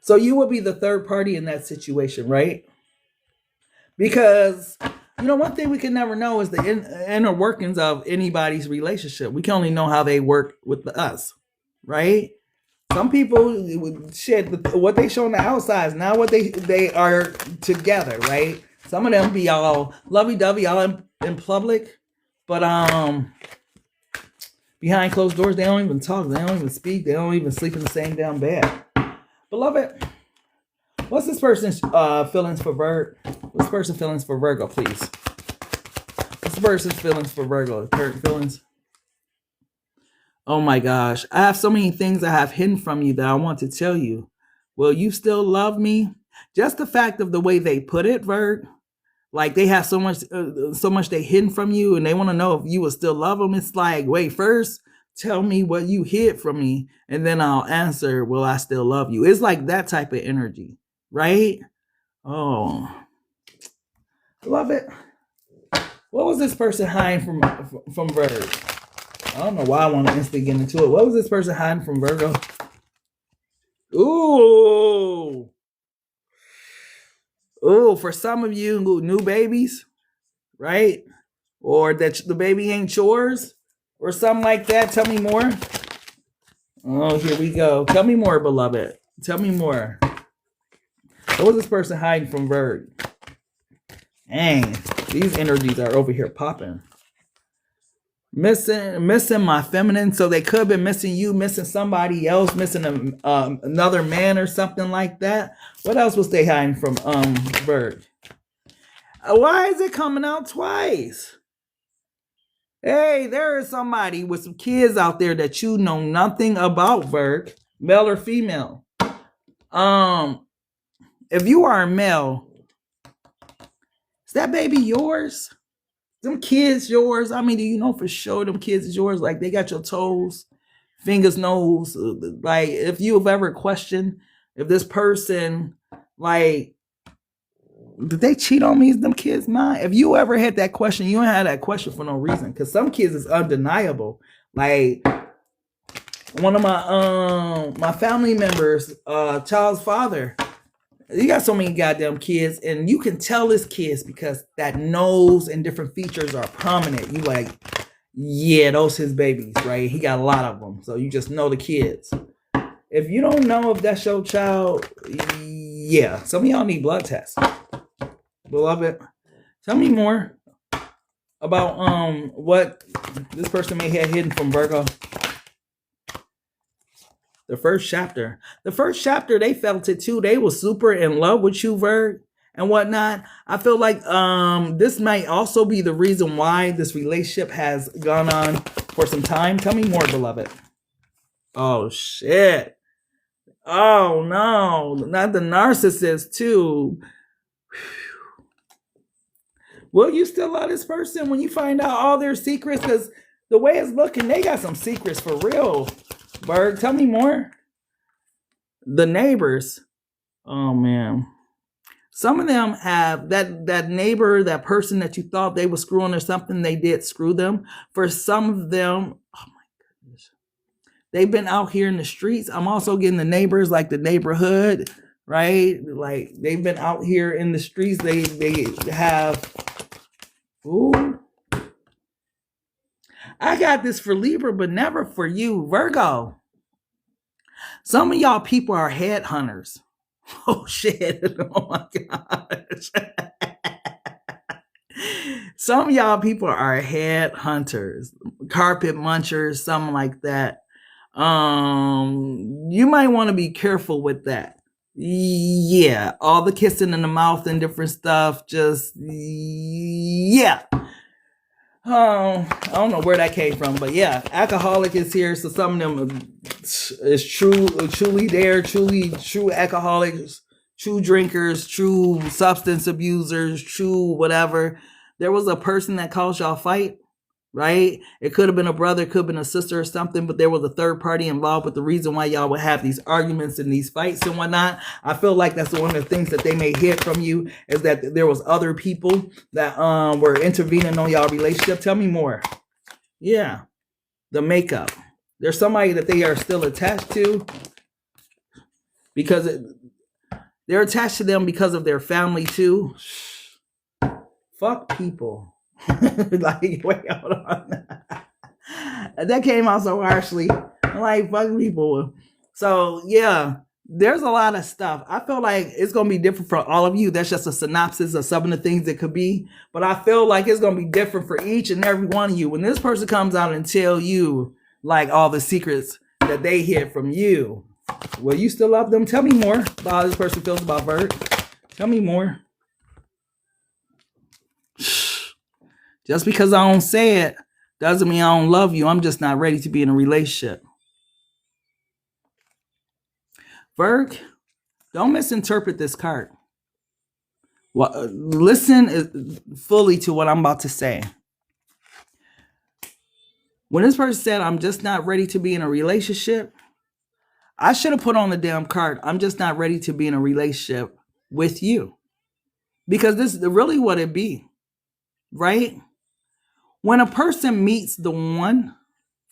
So you would be the third party in that situation, right? Because, one thing we can never know is the inner workings of anybody's relationship. We can only know how they work with us, right? Some people, what they show on the outside is not what they are together, right? Some of them be all lovey-dovey, all in public, but behind closed doors, they don't even talk, they don't even speak, they don't even sleep in the same damn bed. Beloved, what's this person's feelings for Virgo? What's this person's feelings for Virgo, please? What's the person's feelings for Virgo? Current feelings? Oh my gosh. I have so many things I have hidden from you that I want to tell you. Will you still love me? Just the fact of the way they put it, Virgo, like they have so much they hidden from you, and they want to know if you will still love them. It's like, wait, first tell me what you hid from me, and then I'll answer, will I still love you? It's like that type of energy, right? Oh, love it. What was this person hiding from Virgo? I don't know why I want to instantly get into it. What was this person hiding from Virgo? Ooh, for some of you, new babies, right? Or that the baby ain't yours, or something like that. Tell me more. Oh, here we go. Tell me more, beloved. Tell me more. What was this person hiding from Virgo? Dang, these energies are over here popping. Missing my feminine, so they could have been missing you, missing somebody else, missing another man or something like that. What else was they hiding from Virgo? Why is it coming out twice? Hey, there is somebody with some kids out there that you know nothing about, Virgo, male or female. If you are a male, is that baby yours? Them kids yours? I mean, do you know for sure them kids is yours? Like they got your toes, fingers, nose. Like if you've ever questioned If this person, like, did they cheat on me? Is them kids mine? If you ever had that question, you don't have that question for no reason. Because some kids is undeniable. Like, one of my family members, child's father, he got so many goddamn kids, and you can tell his kids because that nose and different features are prominent. You like, yeah, those his babies, right? He got a lot of them, so you just know the kids. If you don't know if that's your child, yeah, some of y'all need blood tests. Beloved, tell me more about what this person may have hidden from Virgo. The first chapter, they felt it too. They were super in love with you, Virg, and whatnot. I feel like this might also be the reason why this relationship has gone on for some time. Tell me more, beloved. Oh shit. Oh no, not the narcissist too. Will you still love this person when you find out all their secrets? Because the way it's looking, they got some secrets for real. Berg, tell me more. The neighbors. Oh man. Some of them have that neighbor, that person that you thought they were screwing or something, they did screw them. For some of them, oh my goodness, they've been out here in the streets. I'm also getting the neighbors, like the neighborhood, right? Like they've been out here in the streets. They have. Ooh. I got this for Libra, but never for you, Virgo. Some of y'all people are headhunters. Oh shit. Oh my gosh. Some of y'all people are headhunters, carpet munchers, something like that. You might want to be careful with that. Yeah, all the kissing in the mouth and different stuff, just yeah. Oh, I don't know where that came from, but yeah, alcoholic is here. So some of them is truly there, true alcoholics, true drinkers, true substance abusers, true whatever. There was a person that caused y'all fight, right? It could have been a brother, could have been a sister or something, but there was a third party involved with the reason why y'all would have these arguments and these fights and whatnot. I feel like that's one of the things that they may hear from you, is that there was other people that were intervening on y'all relationship. Tell me more. Yeah, the makeup. There's somebody that they are still attached to because they're attached to them because of their family too. Fuck people. Like, wait, hold on. That came out so harshly. Like, fuck people. So, yeah, there's a lot of stuff. I feel like it's going to be different for all of you. That's just a synopsis of some of the things it could be. But I feel like it's going to be different for each and every one of you. When this person comes out and tell you, like, all the secrets that they hear from you, will you still love them? Tell me more about how this person feels about Vert. Tell me more. Just because I don't say it doesn't mean I don't love you. I'm just not ready to be in a relationship. Virg, don't misinterpret this card. Well, listen fully to what I'm about to say. When this person said, I'm just not ready to be in a relationship, I should have put on the damn card, I'm just not ready to be in a relationship with you. Because this is really what it be, right? When a person meets the one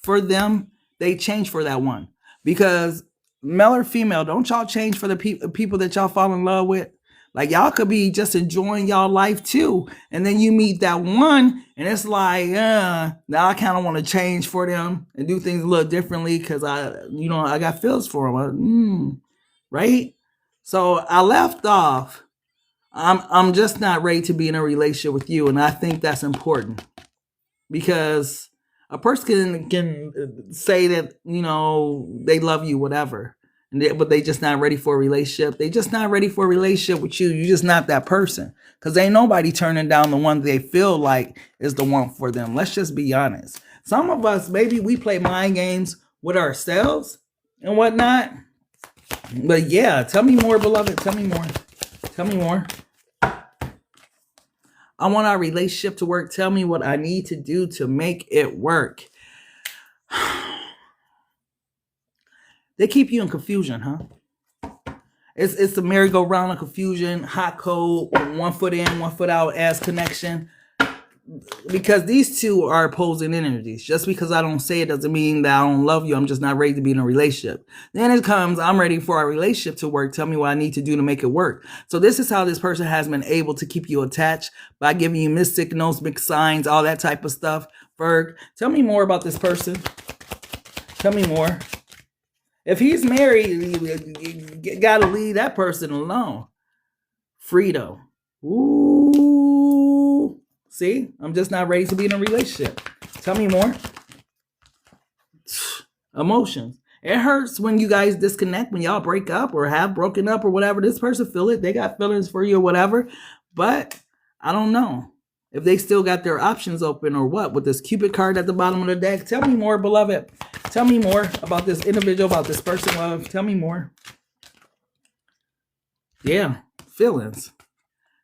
for them, they change for that one. Because male or female, don't y'all change for the people that y'all fall in love with? Like, y'all could be just enjoying y'all life too. And then you meet that one and it's like, now I kind of want to change for them and do things a little differently because I got feels for them. Right? So I left off. I'm just not ready to be in a relationship with you. And I think that's important. Because a person can say that, they love you, whatever, but they just not ready for a relationship. They just not ready for a relationship with you. You're just not that person. Because ain't nobody turning down the one they feel like is the one for them. Let's just be honest. Some of us, maybe we play mind games with ourselves and whatnot. But yeah, tell me more, beloved. Tell me more. Tell me more. I want our relationship to work. Tell me what I need to do to make it work. They keep you in confusion, huh? It's the merry-go-round of confusion, hot, cold, 1 foot in, 1 foot out ass connection. Because these two are opposing energies. Just because I don't say it doesn't mean that I don't love you. I'm just not ready to be in a relationship. Then it comes, I'm ready for our relationship to work. Tell me what I need to do to make it work. So this is how this person has been able to keep you attached by giving you mixed signals, mixed signs, all that type of stuff. Virg, tell me more about this person. Tell me more. If he's married, you gotta leave that person alone. Freedom. Ooh. See, I'm just not ready to be in a relationship. Tell me more. Emotions. It hurts when you guys disconnect, when y'all break up or have broken up or whatever. This person feel it. They got feelings for you or whatever. But I don't know if they still got their options open or what. With this Cupid card at the bottom of the deck. Tell me more, beloved. Tell me more about this individual, about this person, love. Tell me more. Yeah, feelings.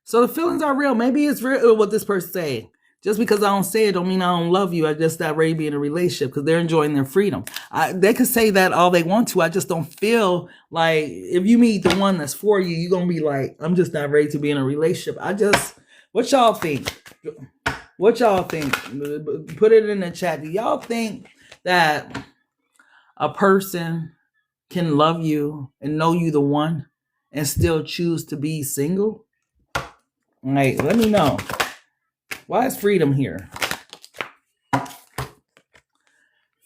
So the feelings are real. Maybe it's real what this person say. Just because I don't say it don't mean I don't love you. I just not ready to be in a relationship because they're enjoying their freedom. They could say that all they want to. I just don't feel like if you meet the one that's for you, you're going to be like, I'm just not ready to be in a relationship. What y'all think? What y'all think? Put it in the chat. Do y'all think that a person can love you and know you the one and still choose to be single? Like, let me know. Why is freedom here?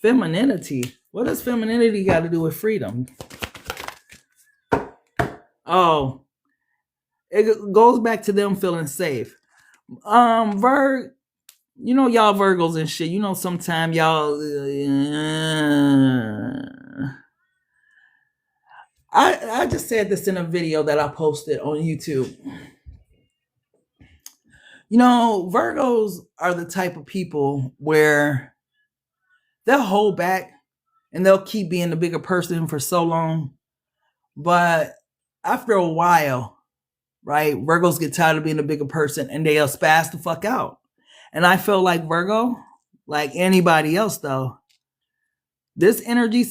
Femininity. What does femininity got to do with freedom? Oh, it goes back to them feeling safe. Virg, you know y'all Virgos and shit. You know sometimes y'all. I just said this in a video that I posted on YouTube. You know, Virgos are the type of people where they'll hold back and they'll keep being the bigger person for so long. But after a while, right, Virgos get tired of being the bigger person and they'll spaz the fuck out. And I feel like Virgo, like anybody else though, this energy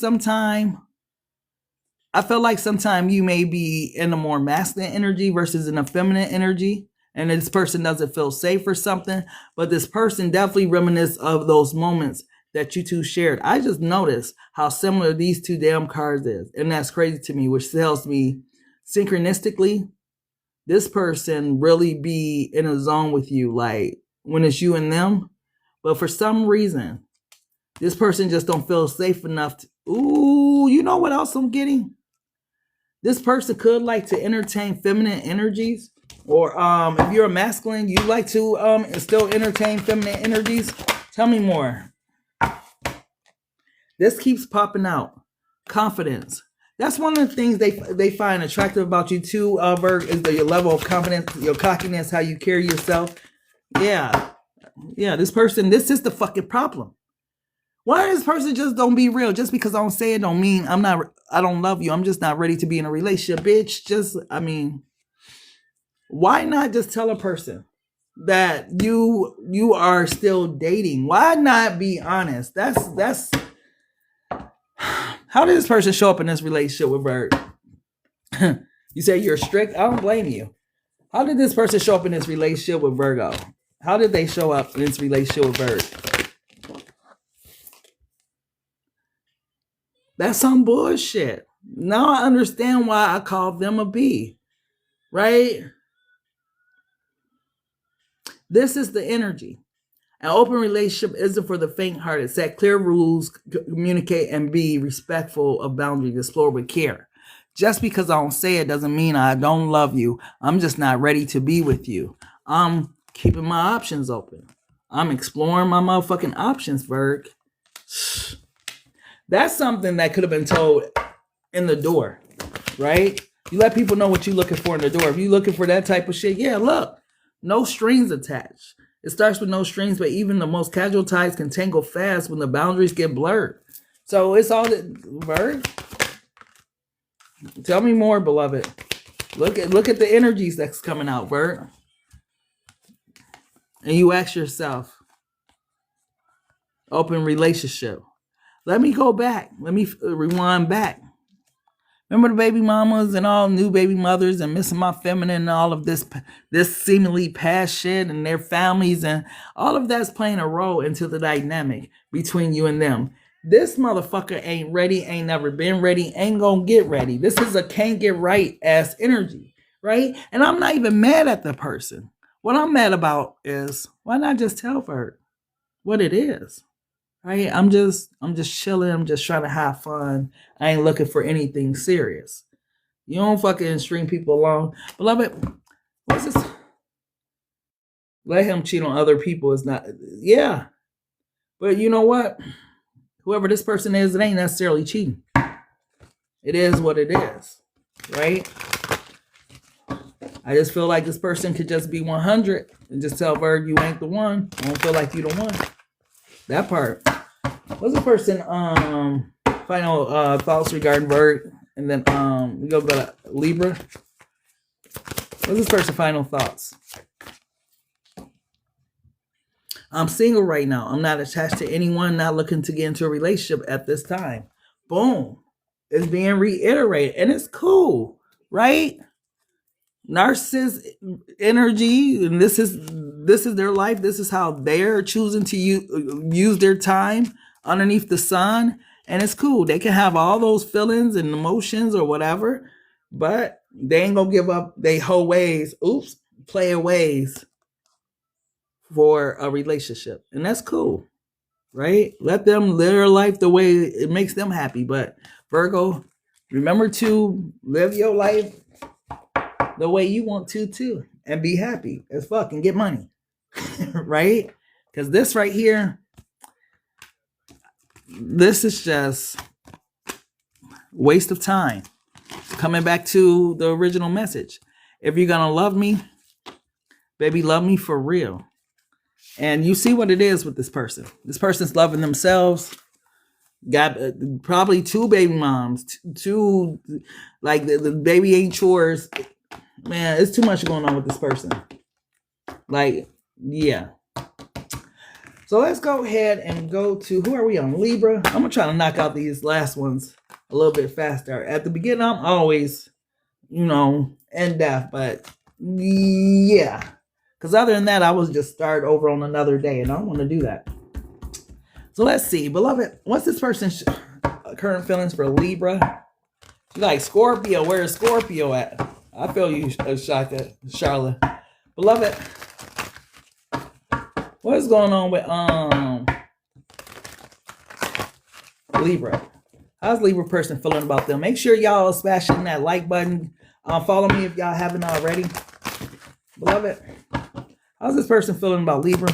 I feel like sometime you may be in a more masculine energy versus in a feminine energy. And this person doesn't feel safe or something. But this person definitely reminisces of those moments that you two shared. I just noticed how similar these two damn cards is. And that's crazy to me, which tells me synchronistically, this person really be in a zone with you, like when it's you and them. But for some reason, this person just don't feel safe enough to, ooh, you know what else I'm getting? This person could like to entertain feminine energies. Or if you're a masculine, you like to still entertain feminine energies. Tell me more. This keeps popping out. Confidence. That's one of the things they find attractive about you too, Virg, is your level of confidence, your cockiness, how you carry yourself. Yeah. Yeah, this is the fucking problem. Why does this person just don't be real? Just because I don't say it don't mean I don't love you. I'm just not ready to be in a relationship, bitch. Why not just tell a person that you are still dating? Why not be honest? That's how did this person show up in this relationship with Virg? You say you're strict? I don't blame you. How did this person show up in this relationship with Virgo? How did they show up in this relationship with Virg? That's some bullshit. Now I understand why I call them a B. Right? This is the energy. An open relationship isn't for the faint-hearted. Set clear rules, communicate, and be respectful of boundaries. Explore with care. Just because I don't say it doesn't mean I don't love you. I'm just not ready to be with you. I'm keeping my options open. I'm exploring my motherfucking options, Virg. That's something that could have been told in the door, right? You let people know what you're looking for in the door. If you're looking for that type of shit, yeah, look. No strings attached. It starts with no strings, but even the most casual ties can tangle fast when the boundaries get blurred. So it's all that, Virg. Tell me more, beloved. Look at the energies that's coming out, Virg. And you ask yourself, open relationship. Let me go back. Let me rewind back. Remember the baby mamas and all new baby mothers and missing my feminine and all of this seemingly past shit and their families and all of that's playing a role into the dynamic between you and them. This motherfucker ain't ready, ain't never been ready, ain't gonna get ready. This is a can't get right ass energy, right? And I'm not even mad at the person. What I'm mad about is why not just tell her what it is? Right? I'm just chilling. I'm just trying to have fun. I ain't looking for anything serious. You don't fucking string people along. Beloved, what's this? Let him cheat on other people is not, yeah. But you know what? Whoever this person is, it ain't necessarily cheating. It is what it is. Right? I just feel like this person could just be 100 and just tell Bird you ain't the one. I don't feel like you the one. That part. What's the person final thoughts regarding Bird? And then we go to Libra. What's this person final thoughts? I'm single right now. I'm not attached to anyone, not looking to get into a relationship at this time. Boom. It's being reiterated. And it's cool, right? Narcissist energy, and this is their life. This is how they're choosing to use their time underneath the sun, and it's cool. They can have all those feelings and emotions or whatever, but they ain't gonna give up their whole ways. Player ways for a relationship, and that's cool, right? Let them live their life the way it makes them happy. But Virgo, remember to live your life the way you want to too, and be happy as fuck and get money. Right? Because this right here, this is just waste of time. Coming back to the original message. If you're gonna love me, baby, love me for real. And you see what it is with this person. This person's loving themselves. Got probably 2 baby moms, two like the baby ain't chores. Man, it's too much going on with this person. Like, yeah. So let's go ahead and go to, who are we on? Libra. I'm going to try to knock out these last ones a little bit faster. At the beginning, I'm always, end deaf. But, yeah. Because other than that, I was just start over on another day. And I don't want to do that. So let's see. Beloved, what's this person's current feelings for Libra? She's like, Scorpio. Where is Scorpio at? I feel you, Shaka, Charlotte. Beloved, what is going on with Libra? How's Libra person feeling about them? Make sure y'all smashing that like button. Follow me if y'all haven't already. Beloved, how's this person feeling about Libra?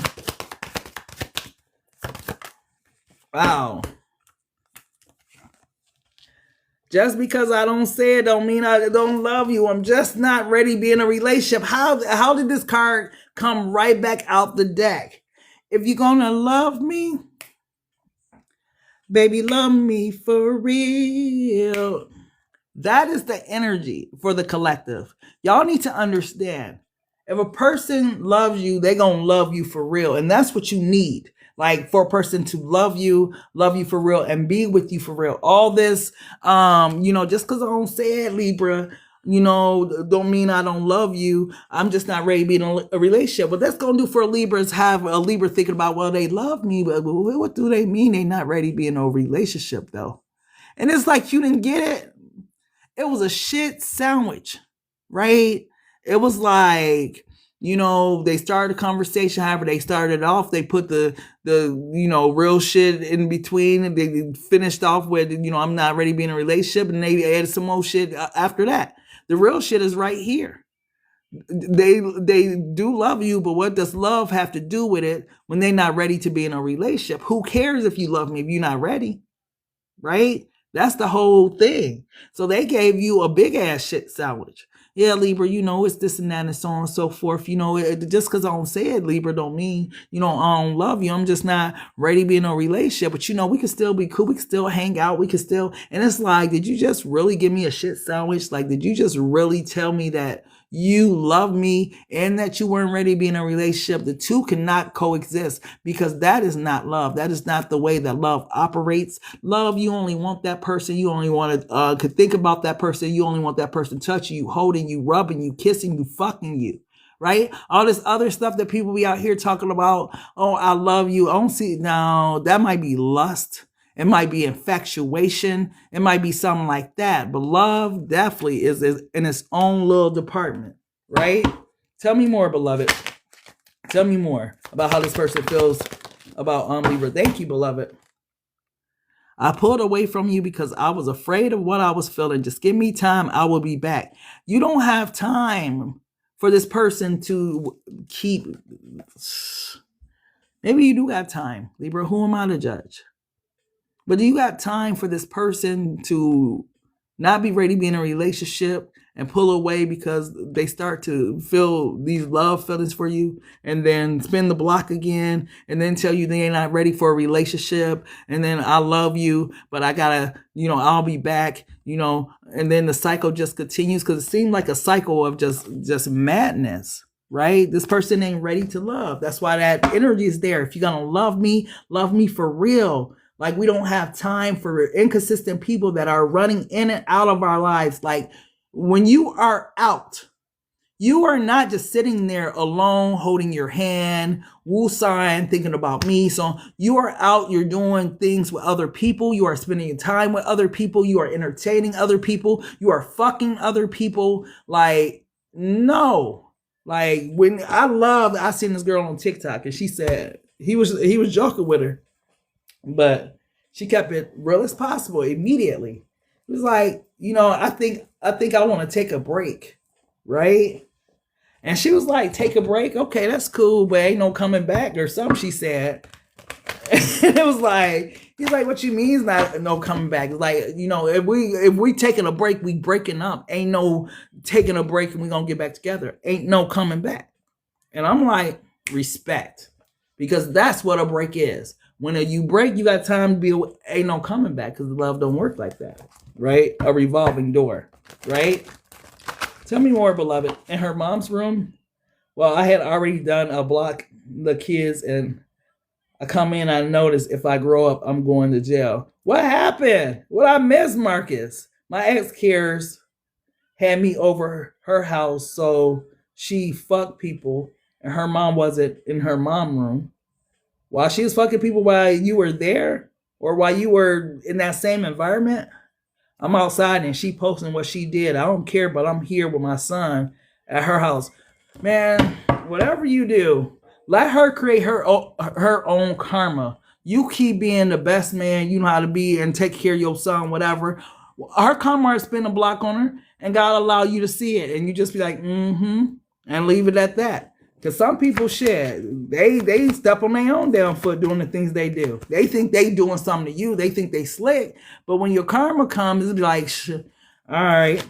Wow. Just because I don't say it don't mean I don't love you. I'm just not ready to be in a relationship. How did this card come right back out the deck? If you're going to love me, baby, love me for real. That is the energy for the collective. Y'all need to understand. If a person loves you, they're going to love you for real. And that's what you need. Like, for a person to love you for real, and be with you for real. All this, just because I don't say it, Libra, don't mean I don't love you. I'm just not ready to be in a relationship. What that's going to do for a Libra is have a Libra thinking about, well, they love me, but what do they mean they not ready to be in a relationship, though? And it's like, you didn't get it. It was a shit sandwich, right? It was like, they started a conversation, however they started off, they put the real shit in between, and they finished off with, I'm not ready to be in a relationship, and they added some more shit after that. The real shit is right here. They do love you, but what does love have to do with it when they're not ready to be in a relationship? Who cares if you love me if you're not ready, right? That's the whole thing. So they gave you a big ass shit sandwich. Yeah, Libra, it's this and that and so on and so forth. Just because I don't say it, Libra, don't mean, I don't love you. I'm just not ready to be in a relationship. But, we can still be cool. We can still hang out. We can still. And it's like, did you just really give me a shit sandwich? Like, did you just really tell me that you love me and that you weren't ready to be in a relationship. The two cannot coexist because that is not love. That is not the way that love operates. Love, you only want that person. You only want to could think about that person. You only want that person touching you, holding you, rubbing you, kissing you, fucking you. Right? All this other stuff that people be out here talking about. Oh, I love you. I don't see. No, that might be lust. It might be infatuation. It might be something like that. But love definitely is in its own little department, right? Tell me more, beloved. Tell me more about how this person feels about Libra. Thank you, beloved. I pulled away from you because I was afraid of what I was feeling. Just give me time. I will be back. You don't have time for this person to keep. Maybe you do have time, Libra. Who am I to judge? But do you got time for this person to not be ready to be in a relationship and pull away because they start to feel these love feelings for you and then spin the block again and then tell you they ain't not ready for a relationship and then I love you, but I gotta, I'll be back, and then the cycle just continues because it seemed like a cycle of just madness. Right? This person ain't ready to love. That's why that energy is there. If you're gonna love me for real. Like we don't have time for inconsistent people that are running in and out of our lives. Like when you are out, you are not just sitting there alone, holding your hand, woo-sign, thinking about me. So you are out, you're doing things with other people. You are spending time with other people. You are entertaining other people. You are fucking other people. Like, no. Like when I seen this girl on TikTok and she said he was joking with her. But she kept it real as possible immediately. It was like, I think I want to take a break, right? And she was like, take a break? Okay, that's cool, but ain't no coming back or something, she said. And it was like, he's like, what you mean is not no coming back? It's like, if we taking a break, we breaking up. Ain't no taking a break and we gonna get back together. Ain't no coming back. And I'm like, respect. Because that's what a break is. When you break, you got time to be, ain't no coming back because love don't work like that, right? A revolving door, right? Tell me more, beloved. In her mom's room, well, I had already done a block the kids and I come in, I notice if I grow up, I'm going to jail. What happened? What I missed, Marcus? My ex-carers had me over her house, so she fucked people and her mom wasn't in her mom room. While she was fucking people while you were there or while you were in that same environment, I'm outside and she posting what she did. I don't care, but I'm here with my son at her house. Man, whatever you do, let her create her own karma. You keep being the best man you know how to be and take care of your son, whatever. Her karma is spin a block on her and God allow you to see it. And you just be like, and leave it at that. Because some people, shit, they step on their own damn foot doing the things they do. They think they doing something to you. They think they slick. But when your karma comes, it's like, all right.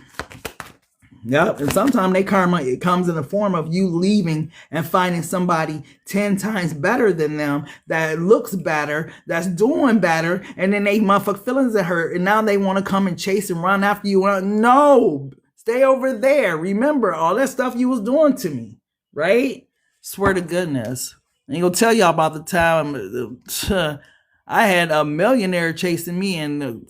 Yep. And sometimes they karma, it comes in the form of you leaving and finding somebody 10 times better than them that looks better, that's doing better. And then they motherfuck feelings at her. And now they want to come and chase and run after you. No, stay over there. Remember all that stuff you was doing to me. Right? Swear to goodness. I ain't gonna tell y'all about the time I had a millionaire chasing me and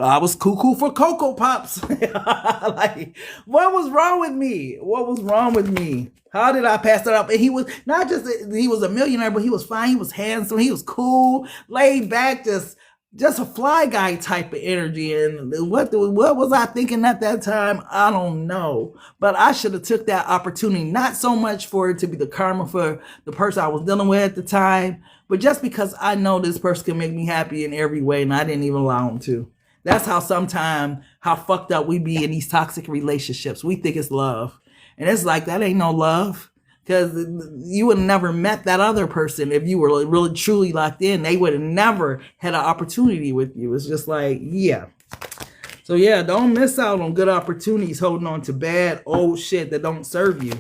I was cuckoo for Cocoa Pops. Like, what was wrong with me? What was wrong with me? How did I pass that up? And he was not just, he was a millionaire, but he was fine. He was handsome. He was cool, laid back, just a fly guy type of energy. And what was I thinking at that time? I don't know. But I should have took that opportunity, not so much for it to be the karma for the person I was dealing with at the time, but just because I know this person can make me happy in every way and I didn't even allow him to. That's how how fucked up we be in these toxic relationships. We think it's love. And it's like, that ain't no love. Because you would have never met that other person if you were really truly locked in. They would have never had an opportunity with you. It's just like, yeah. So yeah, don't miss out on good opportunities holding on to bad old shit that don't serve you.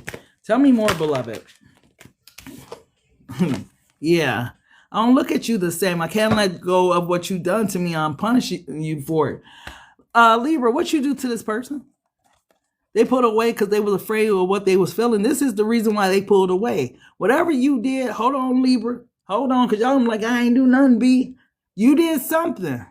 Tell me more, beloved. Yeah. I don't look at you the same. I can't let go of what you done to me. I'm punishing you for it. Libra, what you do to this person? They pulled away because they was afraid of what they was feeling. This is the reason why they pulled away. Whatever you did, hold on, Libra. Hold on, because y'all like, I ain't do nothing, B. You did something.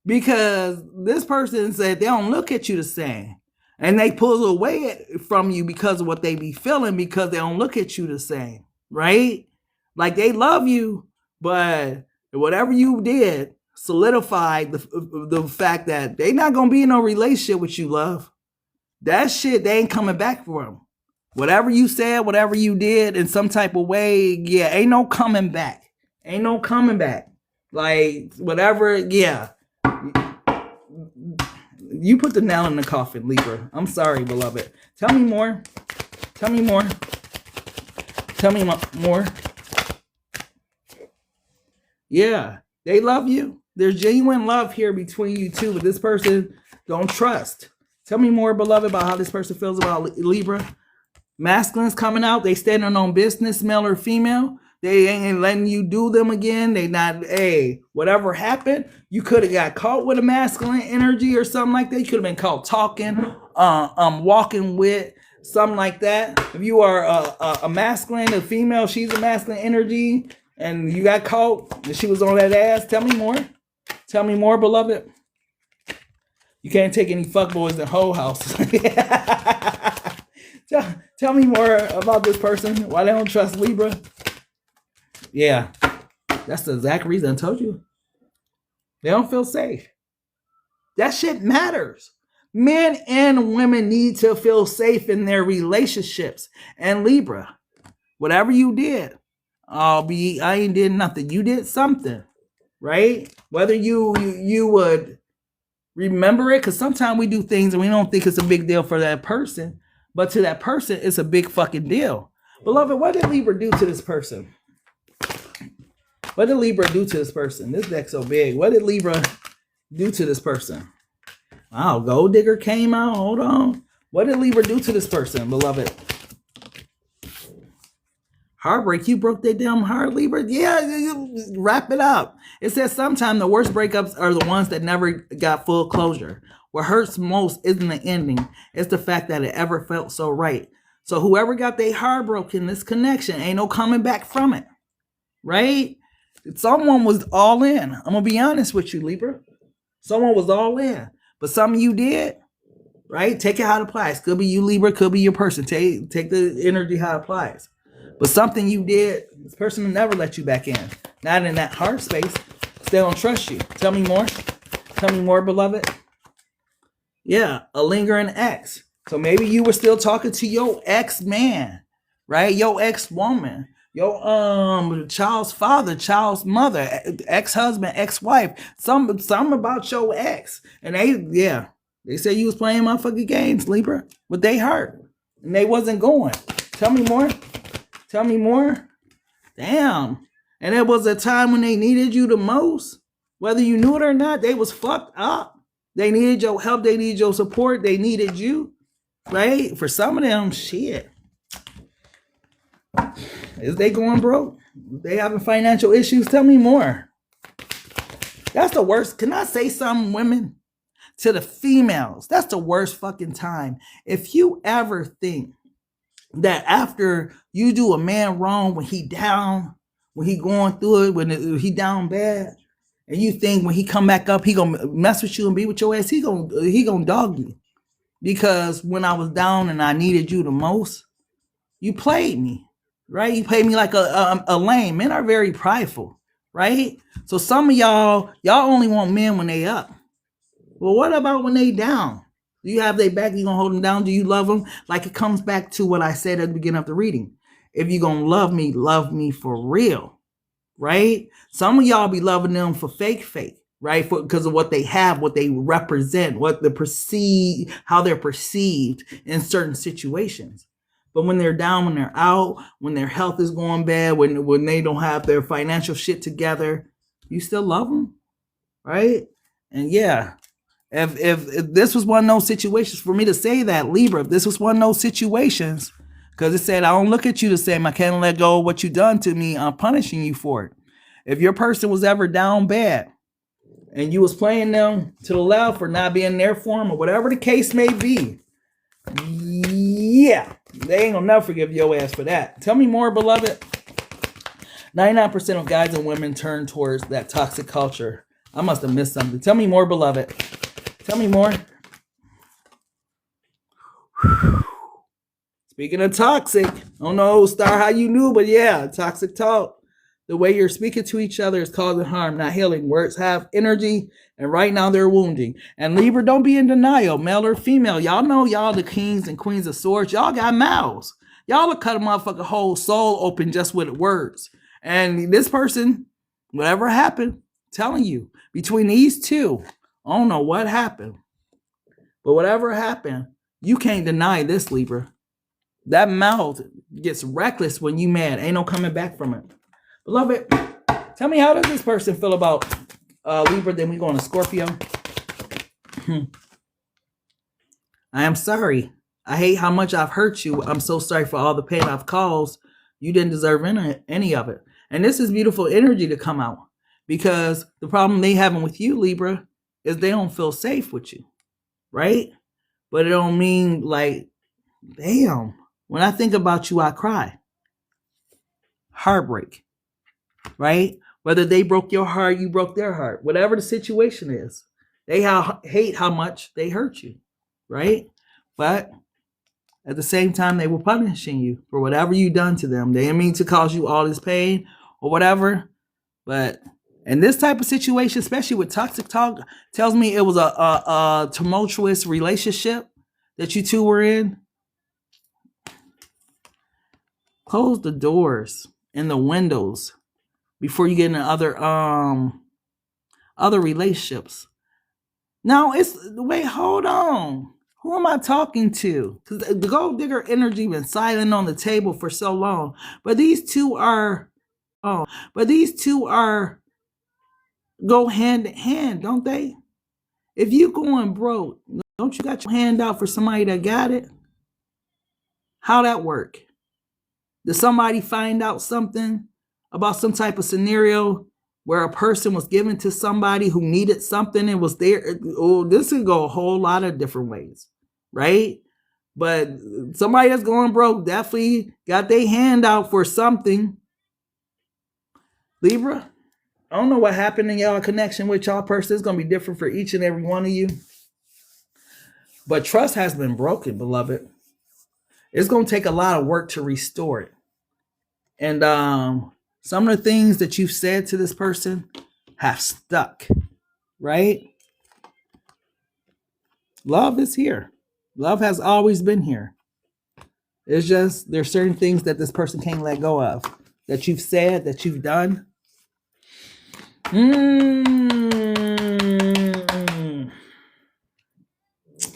Because this person said they don't look at you the same. And they pull away from you because of what they be feeling, because they don't look at you the same. Right? Like they love you, but whatever you did solidified the fact that they not going to be in no relationship with you, love. That shit, they ain't coming back from. Whatever you said, whatever you did in some type of way, yeah, ain't no coming back. Ain't no coming back. Like, whatever, yeah. You put the nail in the coffin, Libra. I'm sorry, beloved. Tell me more. Tell me more. Tell me more. Yeah, they love you. There's genuine love here between you two, but this person don't trust. Tell me more, beloved, about how this person feels about Libra. Masculines coming out. They standing on business, male or female. They ain't letting you do them again. They not, hey, whatever happened, you could have got caught with a masculine energy or something like that. You could have been caught talking, walking with, something like that. If you are a masculine, a female, she's a masculine energy, and you got caught and she was on that ass. Tell me more. Tell me more, beloved. You can't take any fuckboys in the whole house. Tell me more about this person. Why they don't trust Libra? Yeah, that's the exact reason I told you. They don't feel safe. That shit matters. Men and women need to feel safe in their relationships. And Libra, whatever you did, I ain't did nothing. You did something, right? Whether you would remember it, because sometimes we do things and we don't think it's a big deal for that person, but to that person, it's a big fucking deal. Beloved, what did Libra do to this person? What did Libra do to this person? This deck's so big. What did Libra do to this person? Wow, Gold Digger came out. Hold on. What did Libra do to this person, beloved? Heartbreak. You broke that damn heart, Libra? Yeah, wrap it up. It says sometimes the worst breakups are the ones that never got full closure. What hurts most isn't the ending. It's the fact that it ever felt so right. So whoever got their heart broken, this connection, ain't no coming back from it. Right? Someone was all in. I'm going to be honest with you, Libra. Someone was all in. But something you did, right? Take it how it applies. Could be you, Libra. Could be your person. Take the energy how it applies. But something you did, this person will never let you back in. Not in that heart space. They don't trust you. Tell me more. Tell me more, beloved. Yeah, a lingering ex. So maybe you were still talking to your ex-man, right? Your ex-woman. Your child's father, child's mother, ex-husband, ex-wife, some about your ex. And they said you was playing motherfucking games, Libra, with they heart. And they wasn't going. Tell me more. Tell me more. Damn. And it was a time when they needed you the most. Whether you knew it or not, they was fucked up. They needed your help. They needed your support. They needed you. Right? For some of them, shit. Is they going broke? They having financial issues? Tell me more. That's the worst. Can I say something, women? To the females, that's the worst fucking time. If you ever think that after you do a man wrong, when he down, when he going through it, when he down bad, and you think when he come back up, he gonna mess with you and be with your ass, he gonna dog you. Because when I was down and I needed you the most, you played me. Right? You pay me like a lame. Men are very prideful, right? So some of y'all only want men when they up. Well, what about when they down? Do you have their back? You gonna hold them down? Do you love them? Like it comes back to what I said at the beginning of the reading. If you gonna love me for real, right? Some of y'all be loving them for fake, right? Because of what they have, what they represent, how they're perceived in certain situations. But when they're down, when they're out, when their health is going bad, when they don't have their financial shit together, you still love them, right? And yeah, if this was one of those situations for me to say that, Libra, if this was one of those situations, because it said, I don't look at you the same. I can't let go of what you done to me. I'm punishing you for it. If your person was ever down bad and you was playing them to the left for not being there for them or whatever the case may be, Yeah, they ain't gonna never forgive your ass for that. Tell me more, beloved. 99% of guys and women turn towards that toxic culture. I must have missed something. Tell me more, beloved. Tell me more. Speaking of toxic, I don't know, Star, how you knew, but yeah, toxic talk. The way you're speaking to each other is causing harm, not healing. Words have energy, and right now they're wounding. And Libra, don't be in denial, male or female. Y'all know y'all the kings and queens of swords. Y'all got mouths. Y'all will cut a motherfucker whole soul open just with words. And this person, whatever happened, telling you, between these two, I don't know what happened. But whatever happened, you can't deny this, Libra. That mouth gets reckless when you mad. Ain't no coming back from it. Beloved, tell me, how does this person feel about Libra? Then we go on to Scorpio. I am sorry. I hate how much I've hurt you. I'm so sorry for all the pain I've caused. You didn't deserve any of it. And this is beautiful energy to come out, because the problem they having with you, Libra, is they don't feel safe with you, right? But it don't mean like, damn, when I think about you, I cry. Heartbreak. Right? Whether they broke your heart, you broke their heart. Whatever the situation is, they hate how much they hurt you. Right? But at the same time, they were punishing you for whatever you done to them. They didn't mean to cause you all this pain or whatever. But in this type of situation, especially with toxic talk, tells me it was a tumultuous relationship that you two were in. Close the doors and the windows before you get into other relationships. Now hold on. Who am I talking to? Because the gold digger energy been silent on the table for so long. But these two are go hand in hand, don't they? If you going broke, don't you got your hand out for somebody that got it? How that work? Did somebody find out something about some type of scenario where a person was given to somebody who needed something and was there? Oh, this could go a whole lot of different ways, right? But somebody that's going broke definitely got their hand out for something. Libra, I don't know what happened in y'all connection with y'all person. It's going to be different for each and every one of you. But trust has been broken, beloved. It's going to take a lot of work to restore it. And some of the things that you've said to this person have stuck, right? Love is here. Love has always been here. It's just there's certain things that this person can't let go of, that you've said, that you've done.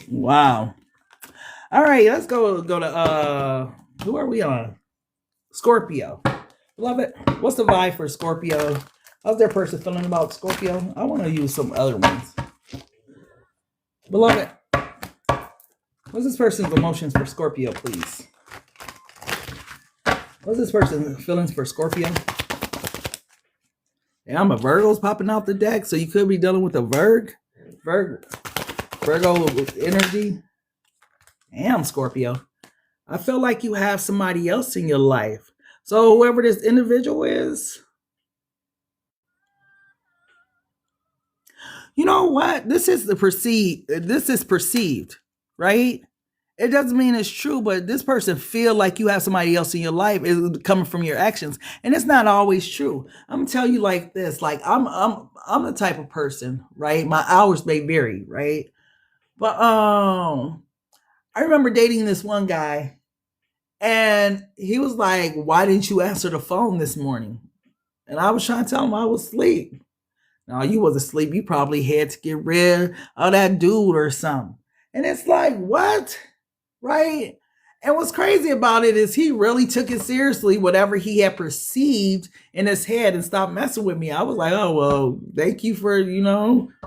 Wow. All right, let's go to who are we on? Scorpio. Beloved, what's the vibe for Scorpio? How's their person feeling about Scorpio? I want to use some other ones. Beloved, what's this person's emotions for Scorpio, please? What's this person's feelings for Scorpio? Yeah, I'm a Virgo's popping out the deck, so you could be dealing with a Virgo energy. Damn, Scorpio. I feel like you have somebody else in your life. So whoever this individual is, you know what? This is perceived, right? It doesn't mean it's true, but this person feel like you have somebody else in your life is coming from your actions, and it's not always true. I'm gonna tell you like this: like I'm the type of person, right? My hours may vary, right? But I remember dating this one guy, and he was like, "Why didn't you answer the phone this morning?" And I was trying to tell him I was asleep. No, you was asleep. You probably had to get rid of that dude or something. And it's like, what? Right? And what's crazy about it is he really took it seriously, whatever he had perceived in his head, and stopped messing with me. I was like, oh, well, thank you for,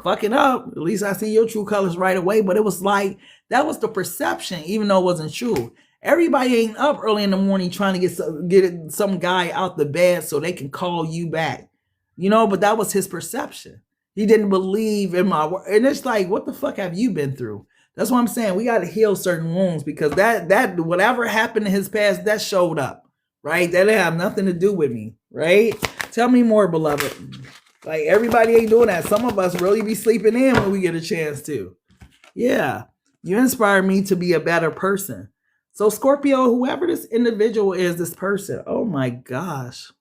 fucking up. At least I see your true colors right away. But it was like, that was the perception, even though it wasn't true. Everybody ain't up early in the morning trying to get some guy out the bed so they can call you back. But that was his perception. He didn't believe in my word. And it's like, what the fuck have you been through? That's what I'm saying. We got to heal certain wounds because that whatever happened in his past, that showed up, right? That didn't have nothing to do with me, right? Tell me more, beloved. Like, everybody ain't doing that. Some of us really be sleeping in when we get a chance to. Yeah. You inspire me to be a better person. So Scorpio, whoever this individual is, this person, oh my gosh.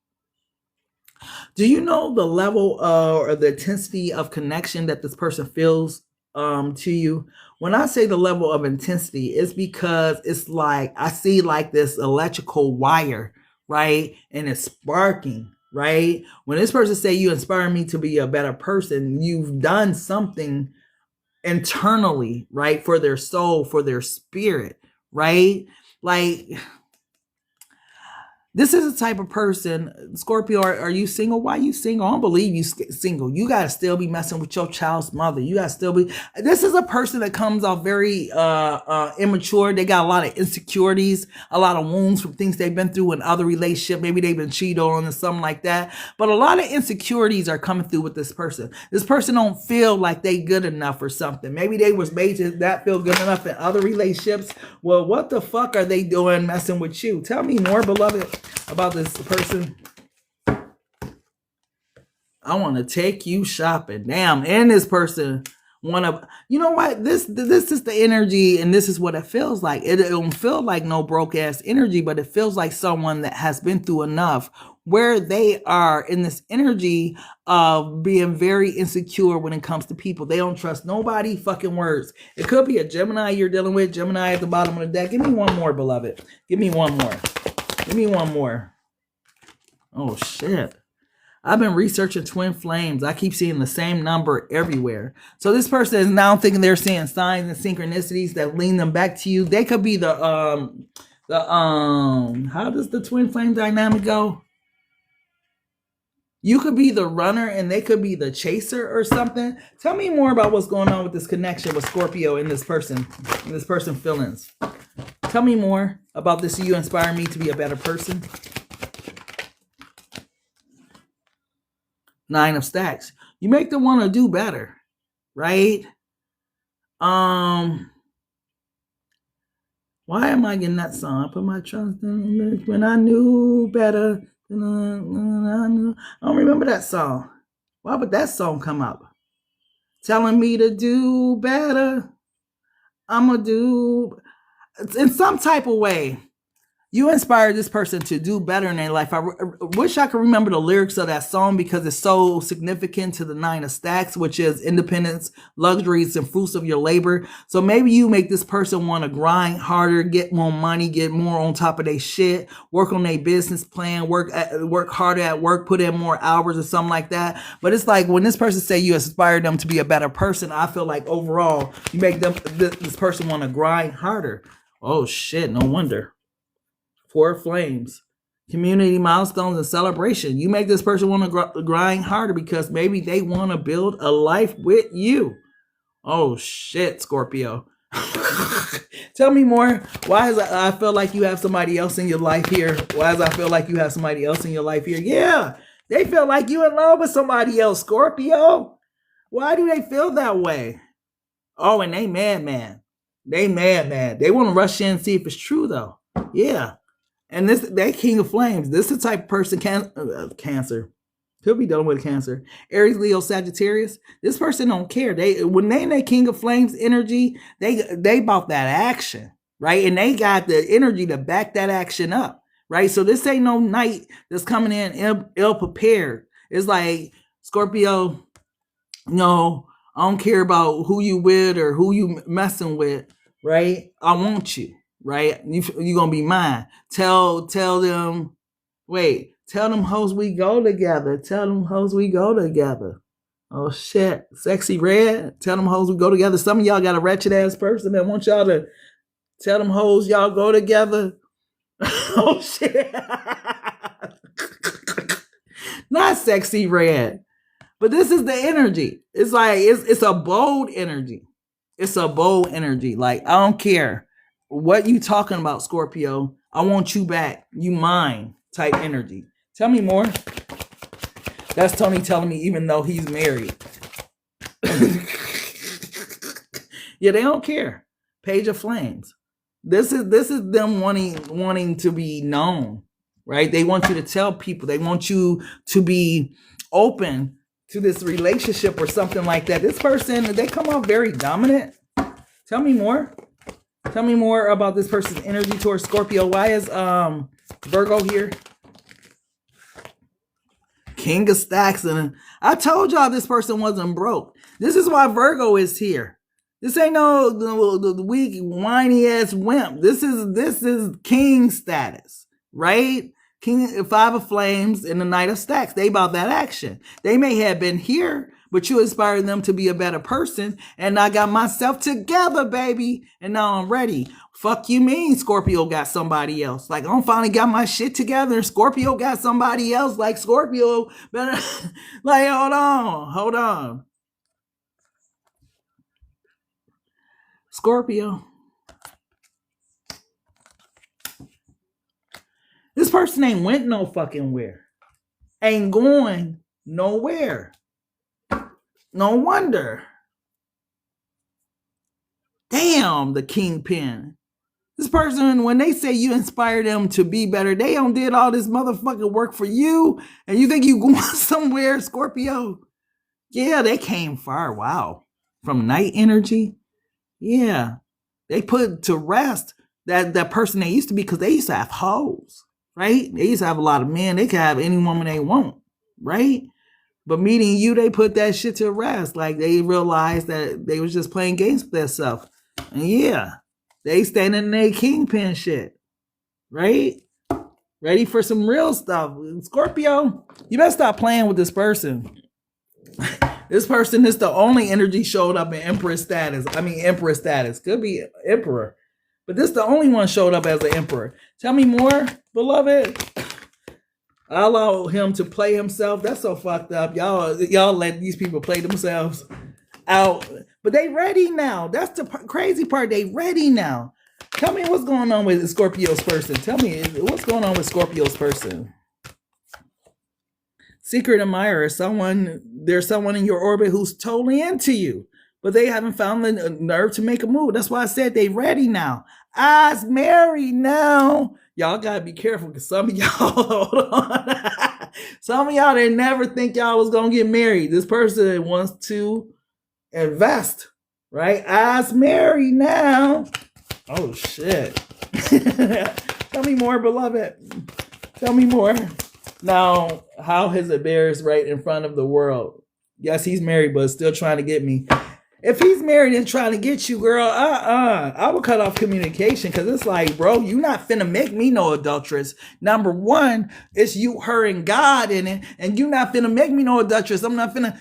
Do you know the level or the intensity of connection that this person feels to you? When I say the level of intensity, it's because it's like I see like this electrical wire, right? And it's sparking, right? When this person say you inspire me to be a better person, you've done something internally, right? For their soul, for their spirit, right? Like, this is a type of person, Scorpio, are you single? Why you single? I don't believe you single. You got to still be messing with your child's mother. You got to still be, this is a person that comes off very immature. They got a lot of insecurities, a lot of wounds from things they've been through in other relationships. Maybe they've been cheated on or something like that. But a lot of insecurities are coming through with this person. This person don't feel like they good enough or something. Maybe they was made to not feel good enough in other relationships. Well, what the fuck are they doing messing with you? Tell me more, beloved, about this person. I want to take you shopping. Damn, and this person want to, you know what? This is the energy, and this is what it feels like. It don't feel like no broke ass energy, but it feels like someone that has been through enough, where they are in this energy of being very insecure when it comes to people. They don't trust nobody fucking words. It could be a Gemini you're dealing with, Gemini at the bottom of the deck. Give me one more, beloved. Give me one more. Give me one more. Oh, shit. I've been researching twin flames. I keep seeing the same number everywhere. So this person is now thinking they're seeing signs and synchronicities that lean them back to you. They could be the how does the twin flame dynamic go? You could be the runner and they could be the chaser or something. Tell me more about what's going on with this connection with Scorpio and this person feelings. Tell me more about this. You inspire me to be a better person. 9 of stacks. You make them want to do better, right? Why am I getting that song? I put my trust in when I knew better. I don't remember that song. Why would that song come up? Telling me to do better. I'ma do in some type of way. You inspired this person to do better in their life. I wish I could remember the lyrics of that song because it's so significant to the 9 of stacks, which is independence, luxuries, and fruits of your labor. So maybe you make this person want to grind harder, get more money, get more on top of their shit, work on their business plan, work harder at work, put in more hours or something like that. But it's like when this person say you inspire them to be a better person, I feel like overall you make them this person want to grind harder. Oh shit, no wonder. 4 flames, community milestones and celebration. You make this person want to grind harder because maybe they want to build a life with you. Oh shit, Scorpio. Tell me more. Why is I feel like you have somebody else in your life here? Why does I feel like you have somebody else in your life here? Yeah, they feel like you in love with somebody else, Scorpio. Why do they feel that way? Oh, and they mad, man. They mad, man. They want to rush in and see if it's true, though. Yeah. And they King of Flames. This is the type of person, Cancer. Could be dealing with Cancer. Aries, Leo, Sagittarius. This person don't care. When they in that King of Flames energy, they about that action, right? And they got the energy to back that action up, right? So this ain't no knight that's coming in ill prepared. It's like, Scorpio, no, I don't care about who you with or who you messing with, right? I want you. Right? You gonna be mine. Tell them hoes we go together. Tell them hoes we go together. Oh shit. Sexy Red. Tell them hoes we go together. Some of y'all got a wretched ass person that wants y'all to tell them hoes y'all go together. Oh shit. Not Sexy Red. But this is the energy. It's like it's a bold energy. It's a bold energy. Like, I don't care what you talking about, Scorpio. I want you back. You mine type energy. Tell me more. That's Tony telling me even though he's married. Yeah, they don't care. Page of Flames. This is them wanting to be known, right? They want you to tell people. They want you to be open to this relationship or something like that. This person, they come off very dominant. Tell me more. Tell me more about this person's energy towards Scorpio. Why is Virgo here? King of Stacks. And I told y'all this person wasn't broke. This is why Virgo is here. This ain't no the weak, whiny ass wimp. This is king status, right? King, Five of Flames and the Knight of Stacks. They about that action. They may have been here, but you inspired them to be a better person. And I got myself together, baby. And now I'm ready. Fuck you mean Scorpio got somebody else? Like, I finally got my shit together. Scorpio got somebody else. Like, Scorpio better. Like, hold on. Scorpio. This person ain't went no fucking where. Ain't going nowhere. No wonder. Damn, the kingpin. This person, when they say you inspire them to be better, they don't did all this motherfucking work for you. And you think you going somewhere, Scorpio? Yeah, they came far. Wow. From night energy. Yeah. They put to rest that person they used to be, because they used to have hoes. Right? They used to have a lot of men. They could have any woman they want. Right? But meeting you, they put that shit to rest. Like, they realized that they was just playing games with themselves. And yeah, they standing in their kingpin shit. Right? Ready for some real stuff. Scorpio, you better stop playing with this person. This person is the only energy showed up in Empress status. Emperor status. Could be Emperor. But this the only one showed up as an Emperor. Tell me more, beloved. I allow him to play himself. That's so fucked up. Y'all let these people play themselves out. But they ready now. That's the crazy part. They ready now. Tell me what's going on with Scorpio's person. Tell me what's going on with Scorpio's person. Secret admirer. There's someone in your orbit who's totally into you, but they haven't found the nerve to make a move. That's why I said they ready now. I's married now. Y'all gotta be careful, because some of y'all, hold on. Some of y'all didn't never think y'all was gonna get married. This person wants to invest, right? I's married now. Oh shit. Tell me more, beloved. Tell me more. Now, how his affair is right in front of the world. Yes, he's married, but still trying to get me. If he's married and trying to get you, girl, I would cut off communication, because it's like, bro, you not finna make me no adulteress. Number one, it's you, her, and God in it, and you not finna make me no adulteress. I'm not finna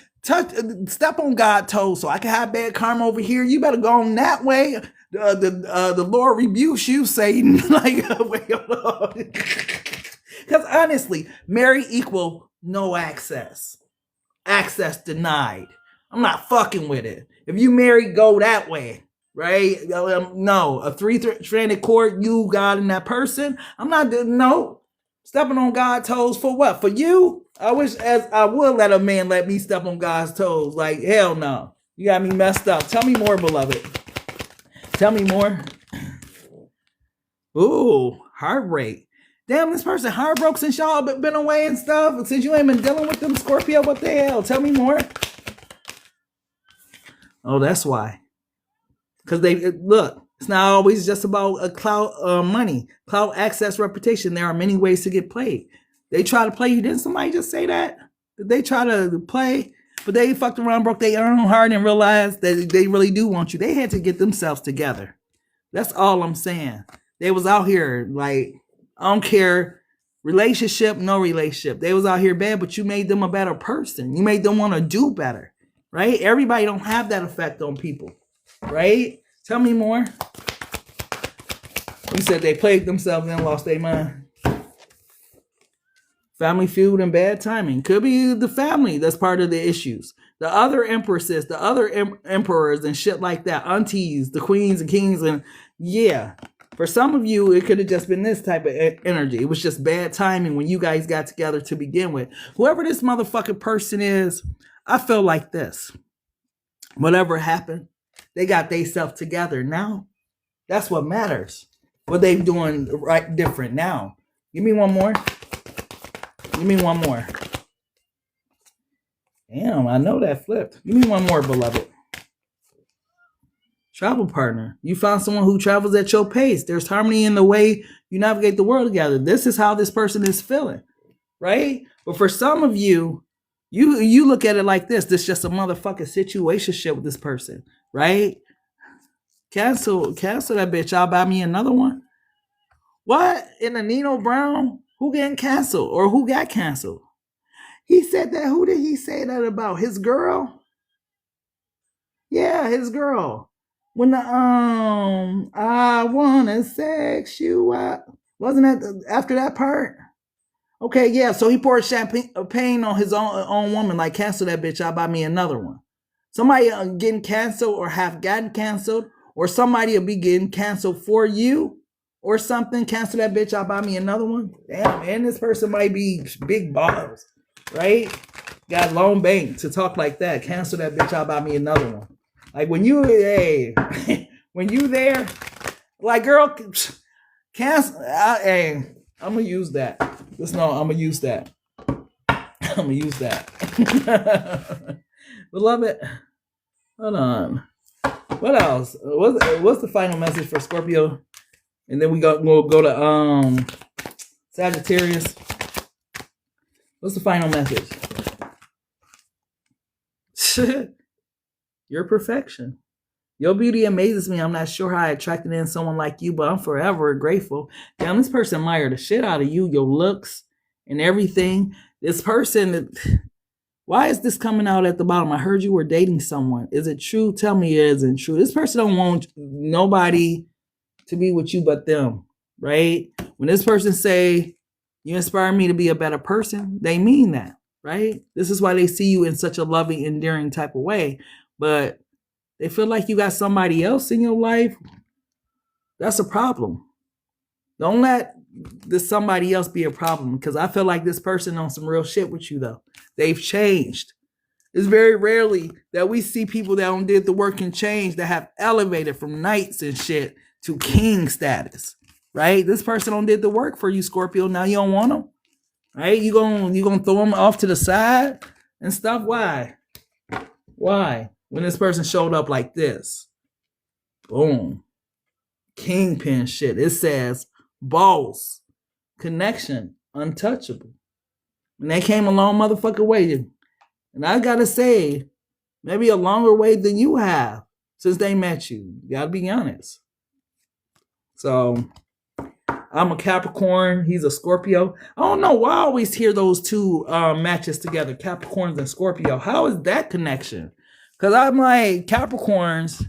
step on God's toes so I can have bad karma over here. You better go on that way. The Lord rebukes you, Satan. Like, wait, hold on. Because honestly, marry equal no access. Access denied. I'm not fucking with it. If you marry, go that way, right? No, a three-stranded cord, you, God, and that person. I'm not, no. Stepping on God's toes for what? For you? I wish I would let a man let me step on God's toes. Like, hell no. You got me messed up. Tell me more, beloved. Tell me more. Ooh, heartbreak. Damn, this person heartbroken since y'all been away and stuff. Since you ain't been dealing with them, Scorpio, what the hell? Tell me more. Oh, that's why. Because look, it's not always just about a clout, money, clout, access, reputation. There are many ways to get played. They try to play you. Didn't somebody just say that? Did they try to play? But they fucked around, broke their own heart, and realized that they really do want you. They had to get themselves together. That's all I'm saying. They was out here like, I don't care, relationship, no relationship. They was out here bad, but you made them a better person. You made them want to do better. Right? Everybody don't have that effect on people. Right? Tell me more. You said they played themselves and lost their mind. Family feud and bad timing. Could be the family that's part of the issues. The other empresses, the other emperors and shit like that. Aunties, the queens and kings. And yeah. For some of you, it could have just been this type of energy. It was just bad timing when you guys got together to begin with. Whoever this motherfucking person is, I feel like this. Whatever happened, they got themselves together now. That's what matters. What they doing right different now. Give me one more. Give me one more. Damn, I know that flipped. Give me one more, beloved. Travel partner. You found someone who travels at your pace. There's harmony in the way you navigate the world together. This is how this person is feeling, right? But for some of you, you look at it like this. This is just a motherfucking situationship with this person, right? Cancel that bitch. I'll buy me another one. What? In the Nino Brown? Who getting canceled? Or who got canceled? He said that. Who did he say that about? His girl? Yeah, his girl. When the I wanna sex you up. Wasn't that after that part? Okay, yeah. So he poured champagne on his own woman, like, cancel that bitch, I'll buy me another one. Somebody getting canceled or have gotten canceled, or somebody will be getting canceled for you or something. Cancel that bitch, I'll buy me another one. Damn, and this person might be big balls, right? Got long bank to talk like that. Cancel that bitch, I'll buy me another one. Like when you, hey, when you there, like, girl, cancel. Hey, I'm gonna use that. Just know I'm gonna use that. I'm gonna use that. Beloved, hold on. What else? What's the final message for Scorpio? And then we'll go to Sagittarius. What's the final message? Your perfection. Your beauty amazes me. I'm not sure how I attracted in someone like you, but I'm forever grateful. Damn, this person admired the shit out of you, your looks and everything. This person, why is this coming out at the bottom? I heard you were dating someone. Is it true? Tell me it isn't true. This person don't want nobody to be with you but them, right? When this person say, you inspire me to be a better person, they mean that, right? This is why they see you in such a loving, endearing type of way. But they feel like you got somebody else in your life. That's a problem. Don't let this somebody else be a problem, because I feel like this person on some real shit with you, though. They've changed. It's very rarely that we see people that don't did the work and change, that have elevated from knights and shit to king status, right? This person don't did the work for you, Scorpio. Now you don't want them, right? You gonna throw them off to the side and stuff. Why? When this person showed up like this, boom, kingpin shit. It says boss, connection, untouchable. And they came a long motherfucking way. And I gotta say, maybe a longer way than you have since they met you. You gotta be honest. So I'm a Capricorn. He's a Scorpio. I don't know why I always hear those two matches together, Capricorns and Scorpio. How is that connection? Because I'm like, Capricorns,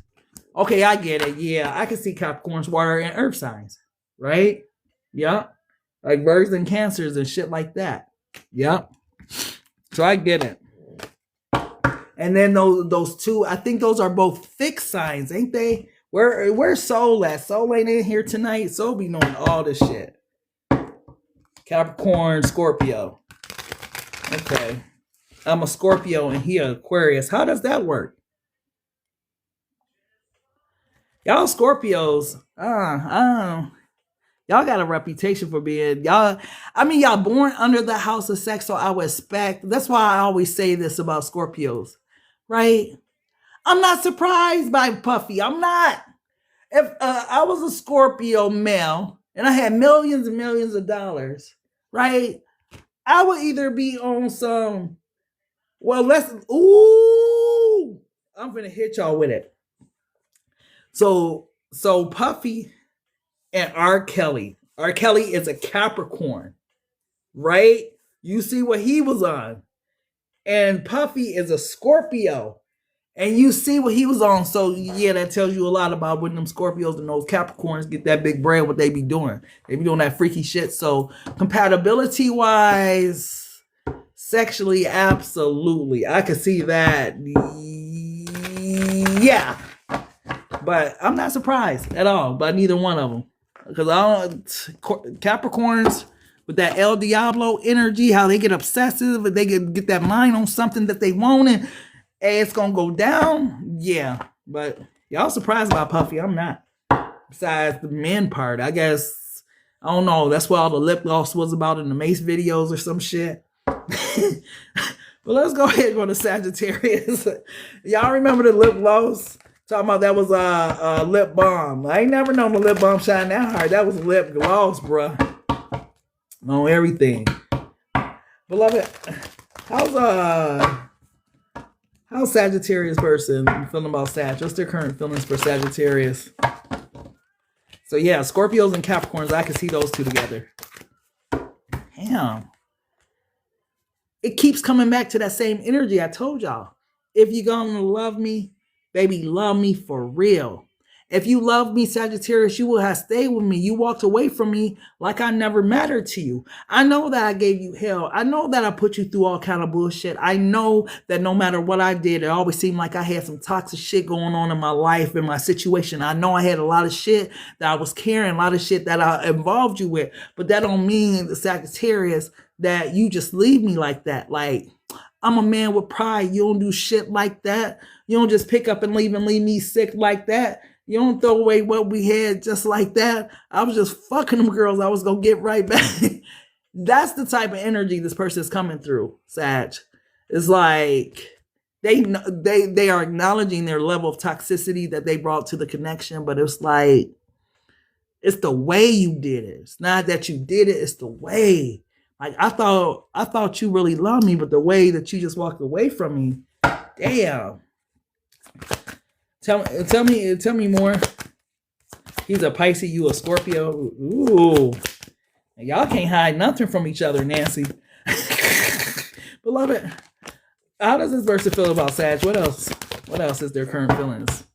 okay, I get it. Yeah, I can see Capricorns, water, and earth signs, right? Yeah. Like birds and cancers and shit like that. Yep. So I get it. And then those two, I think those are both fixed signs, ain't they? Where's Soul at? Soul ain't in here tonight. Soul be knowing all this shit. Capricorn, Scorpio. Okay. I'm a Scorpio and he an Aquarius. How does that work? Y'all Scorpios, y'all got a reputation for being, y'all born under the house of sex, so I would expect, that's why I always say this about Scorpios, right? I'm not surprised by Puffy. I'm not. If I was a Scorpio male and I had millions and millions of dollars, right? I would either be on some, I'm gonna hit y'all with it. So Puffy and R. Kelly. R. Kelly is a Capricorn, right? You see what he was on. And Puffy is a Scorpio. And you see what he was on. So yeah, that tells you a lot about when them Scorpios and those Capricorns get that big bread, what they be doing. They be doing that freaky shit. So compatibility wise, sexually, absolutely. I could see that. Yeah. But I'm not surprised at all by neither one of them. Because Capricorns with that El Diablo energy, how they get obsessive, and they get that mind on something that they want, and it's going to go down. Yeah. But Y'all surprised about Puffy. I'm not. Besides the men part, I guess, I don't know. That's what all the lip gloss was about in the Mace videos or some shit. But let's go ahead and go to Sagittarius. Y'all remember the lip gloss? Talking about that was a lip balm. I ain't never known the lip balm shine that hard. That was lip gloss, bruh. On everything. Beloved, how's Sagittarius person feeling about Sag? What's their current feelings for Sagittarius? So yeah, Scorpios and Capricorns, I can see those two together. Damn. It keeps coming back to that same energy I told y'all. If you're gonna love me, baby, love me for real. If you love me, Sagittarius, you will have stayed with me. You walked away from me like I never mattered to you. I know that I gave you hell. I know that I put you through all kind of bullshit. I know that no matter what I did, it always seemed like I had some toxic shit going on in my life, in my situation. I know I had a lot of shit that I was carrying, a lot of shit that I involved you with. But that don't mean, the Sagittarius, that you just leave me like that. Like, I'm a man with pride. You don't do shit like that. You don't just pick up and leave me sick like that. You don't throw away what we had just like that. I was just fucking them girls. I was going to get right back. That's the type of energy this person is coming through, Sag. It's like they are acknowledging their level of toxicity that they brought to the connection, but it's like, it's the way you did it. It's not that you did it, it's the way. Like, I thought you really loved me, but the way that you just walked away from me, damn. Tell me more. He's a Pisces, you a Scorpio. Ooh. Y'all can't hide nothing from each other, Nancy. Beloved, how does this person feel about Sag? What else? What else is their current feelings?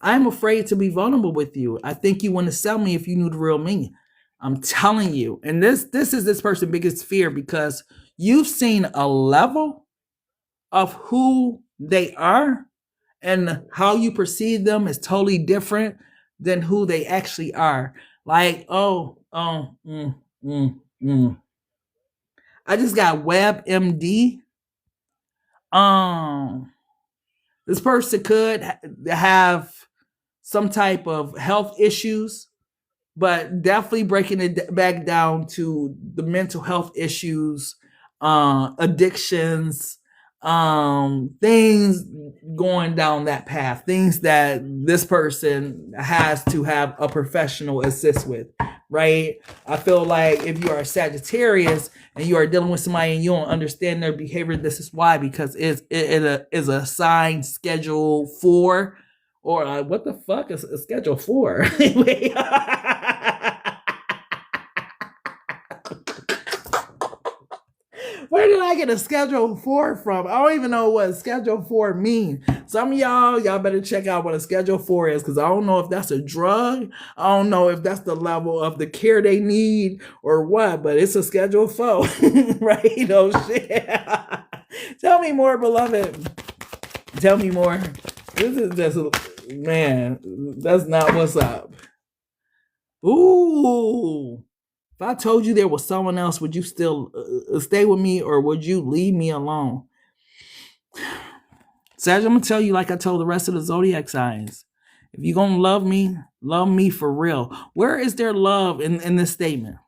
I'm afraid to be vulnerable with you. I think you want to sell me if you knew the real me. I'm telling you. And this is this person's biggest fear, because you've seen a level of who they are, and how you perceive them is totally different than who they actually are. Like, I just got WebMD. This person could have some type of health issues, but definitely breaking it back down to the mental health issues, addictions, things going down that path, things that this person has to have a professional assist with, right? I feel like if you are a Sagittarius and you are dealing with somebody and you don't understand their behavior, this is why, because it is a sign Schedule 4, or what the fuck is a Schedule 4? Where did I get a Schedule 4 from? I don't even know what Schedule 4 means. Some of y'all better check out what a Schedule 4 is, because I don't know if that's a drug. I don't know if that's the level of the care they need or what, but it's a Schedule 4, right? Oh, shit. Tell me more, beloved. Tell me more. This is just, man, that's not what's up. Ooh. If I told you there was someone else, would you still stay with me, or would you leave me alone? Sag, I'm going to tell you like I told the rest of the zodiac signs. If you're going to love me for real. Where is their love in this statement?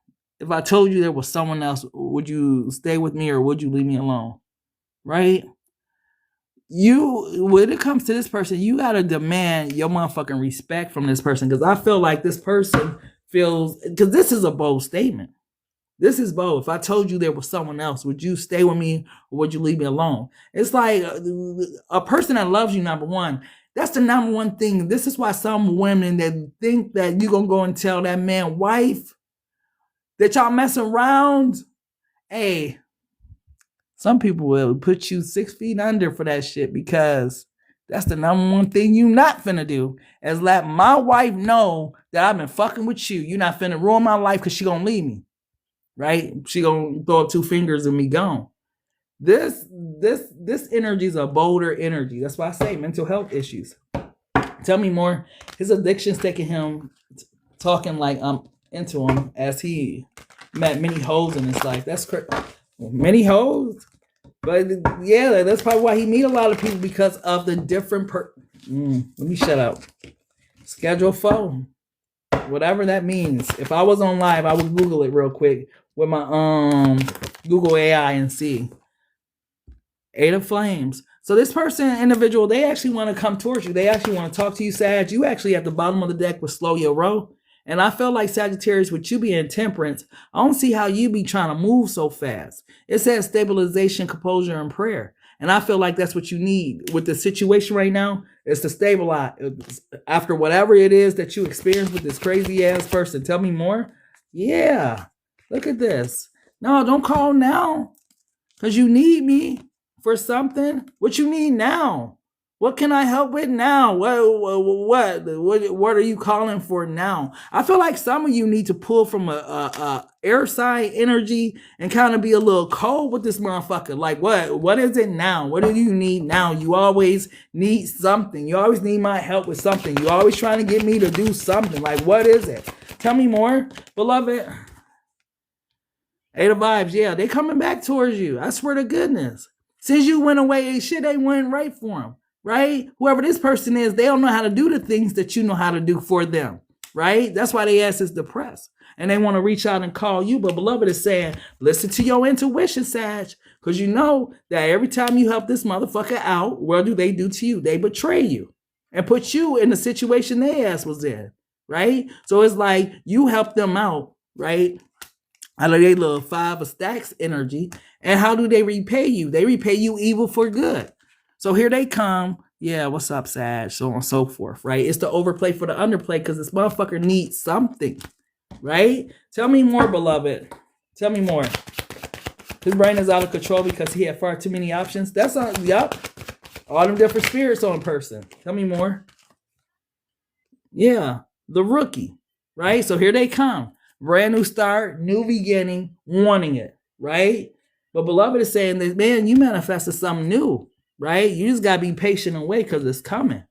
If I told you there was someone else, would you stay with me, or would you leave me alone? Right? When it comes to this person, you got to demand your motherfucking respect from this person, because I feel like this person feels, because this is a bold statement. This is bold. If I told you there was someone else, would you stay with me, or would you leave me alone? It's like a person that loves you, number one. That's the number one thing. This is why some women that think that you're going to go and tell that man wife that y'all messing around. Hey, some people will put you 6 feet under for that shit, because that's the number one thing you not finna do, is let my wife know that I've been fucking with you. You not finna ruin my life because she gonna leave me, right? She gonna throw up 2 fingers and me gone. This energy is a bolder energy. That's why I say mental health issues. Tell me more. His addiction's taking him talking like I'm into him, as he met many hoes in his life. That's crazy. Many hoes? But yeah, that's probably why he meet a lot of people, because of the different Let me shut up. Schedule phone. Whatever that means. If I was on live, I would Google it real quick with my Google AI and see. Eight of Flames. So this person, individual, they actually want to come towards you. They actually want to talk to you, Sag. You actually at the bottom of the deck with Slow Your Roll. And I feel like Sagittarius, with you being Temperance, I don't see how you be trying to move so fast. It says stabilization, composure, and prayer. And I feel like that's what you need with the situation right now, is to stabilize after whatever it is that you experience with this crazy ass person. Tell me more. Yeah. Look at this. No, don't call now, because you need me for something. What you need now? What can I help with now? What are you calling for now? I feel like some of you need to pull from a air sign energy and kind of be a little cold with this motherfucker. Like, what is it now? What do you need now? You always need something. You always need my help with something. You always trying to get me to do something. Like, what is it? Tell me more, beloved. Eight of Vibes. Yeah, they coming back towards you. I swear to goodness. Since you went away, shit ain't went right for them. Right? Whoever this person is, they don't know how to do the things that you know how to do for them. Right? That's why they ass is depressed. And they want to reach out and call you. But beloved is saying, listen to your intuition, Sag. Because you know that every time you help this motherfucker out, what do they do to you? They betray you and put you in the situation their ass was in. Right? So it's like you help them out, right? Out of their little 5 of stacks energy. And how do they repay you? They repay you evil for good. So here they come. Yeah, what's up, Sag? So on and so forth, right? It's the overplay for the underplay because this motherfucker needs something, right? Tell me more, beloved. Tell me more. His brain is out of control because he had far too many options. That's not, yup. All them different spirits on person. Tell me more. Yeah, the rookie, right? So here they come. Brand new start, new beginning, wanting it, right? But beloved is saying that, man, you manifested something new. Right? You just got to be patient and wait because it's coming.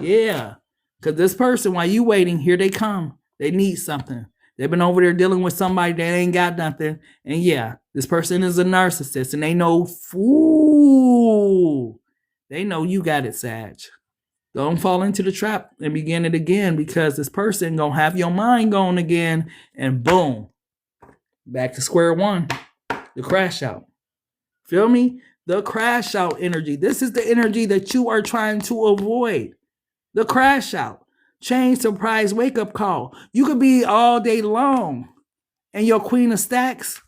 Yeah. Because this person, while you waiting, here they come. They need something. They've been over there dealing with somebody that ain't got nothing. And yeah, this person is a narcissist. And they know, fool. They know you got it, Sag. Don't fall into the trap and begin it again, because this person going to have your mind going again. And boom. Back to square one. The crash out. Feel me? The crash out energy. This is the energy that you are trying to avoid. The crash out. Change, surprise, wake up call. You could be all day long. And your Queen of Stacks,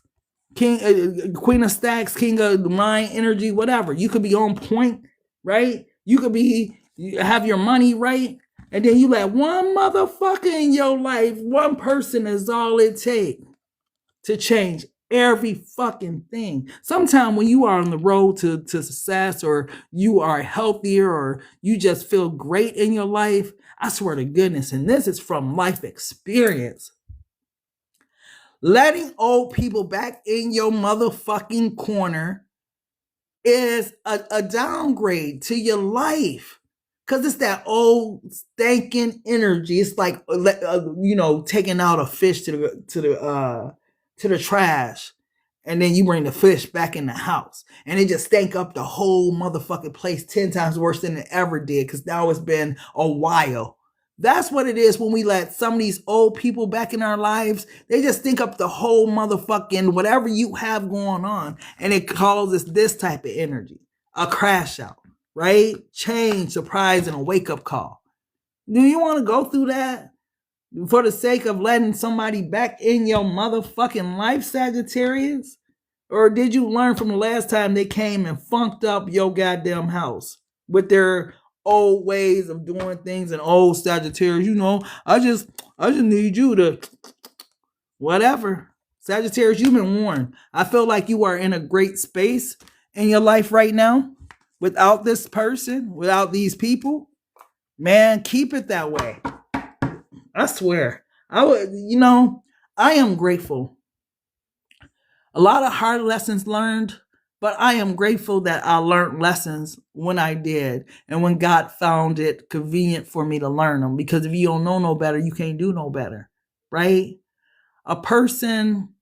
Queen of Stacks, King of the Mind energy, whatever. You could be on point, right? You could be, have your money right. And then you let one motherfucker in your life, one person is all it takes to change every fucking thing. Sometimes when you are on the road to success, or you are healthier, or you just feel great in your life, I swear to goodness, and this is from life experience, letting old people back in your motherfucking corner is a downgrade to your life. Because it's that old stinking energy. It's like, taking out a fish to the trash, and then you bring the fish back in the house, and it just stank up the whole motherfucking place 10 times worse than it ever did, because now it's been a while. That's what it is when we let some of these old people back in our lives. They just stink up the whole motherfucking whatever you have going on, and it causes this type of energy, a crash out, right? Change, surprise, and a wake-up call. Do you want to go through that for the sake of letting somebody back in your motherfucking life, Sagittarius? Or did you learn from the last time they came and funked up your goddamn house with their old ways of doing things? And old Sagittarius, I just need you to whatever. Sagittarius, you've been warned. I feel like you are in a great space in your life right now without this person, without these people. Man, keep it that way. I swear. I am grateful. A lot of hard lessons learned, but I am grateful that I learned lessons when I did, and when God found it convenient for me to learn them. Because if you don't know no better, you can't do no better, right?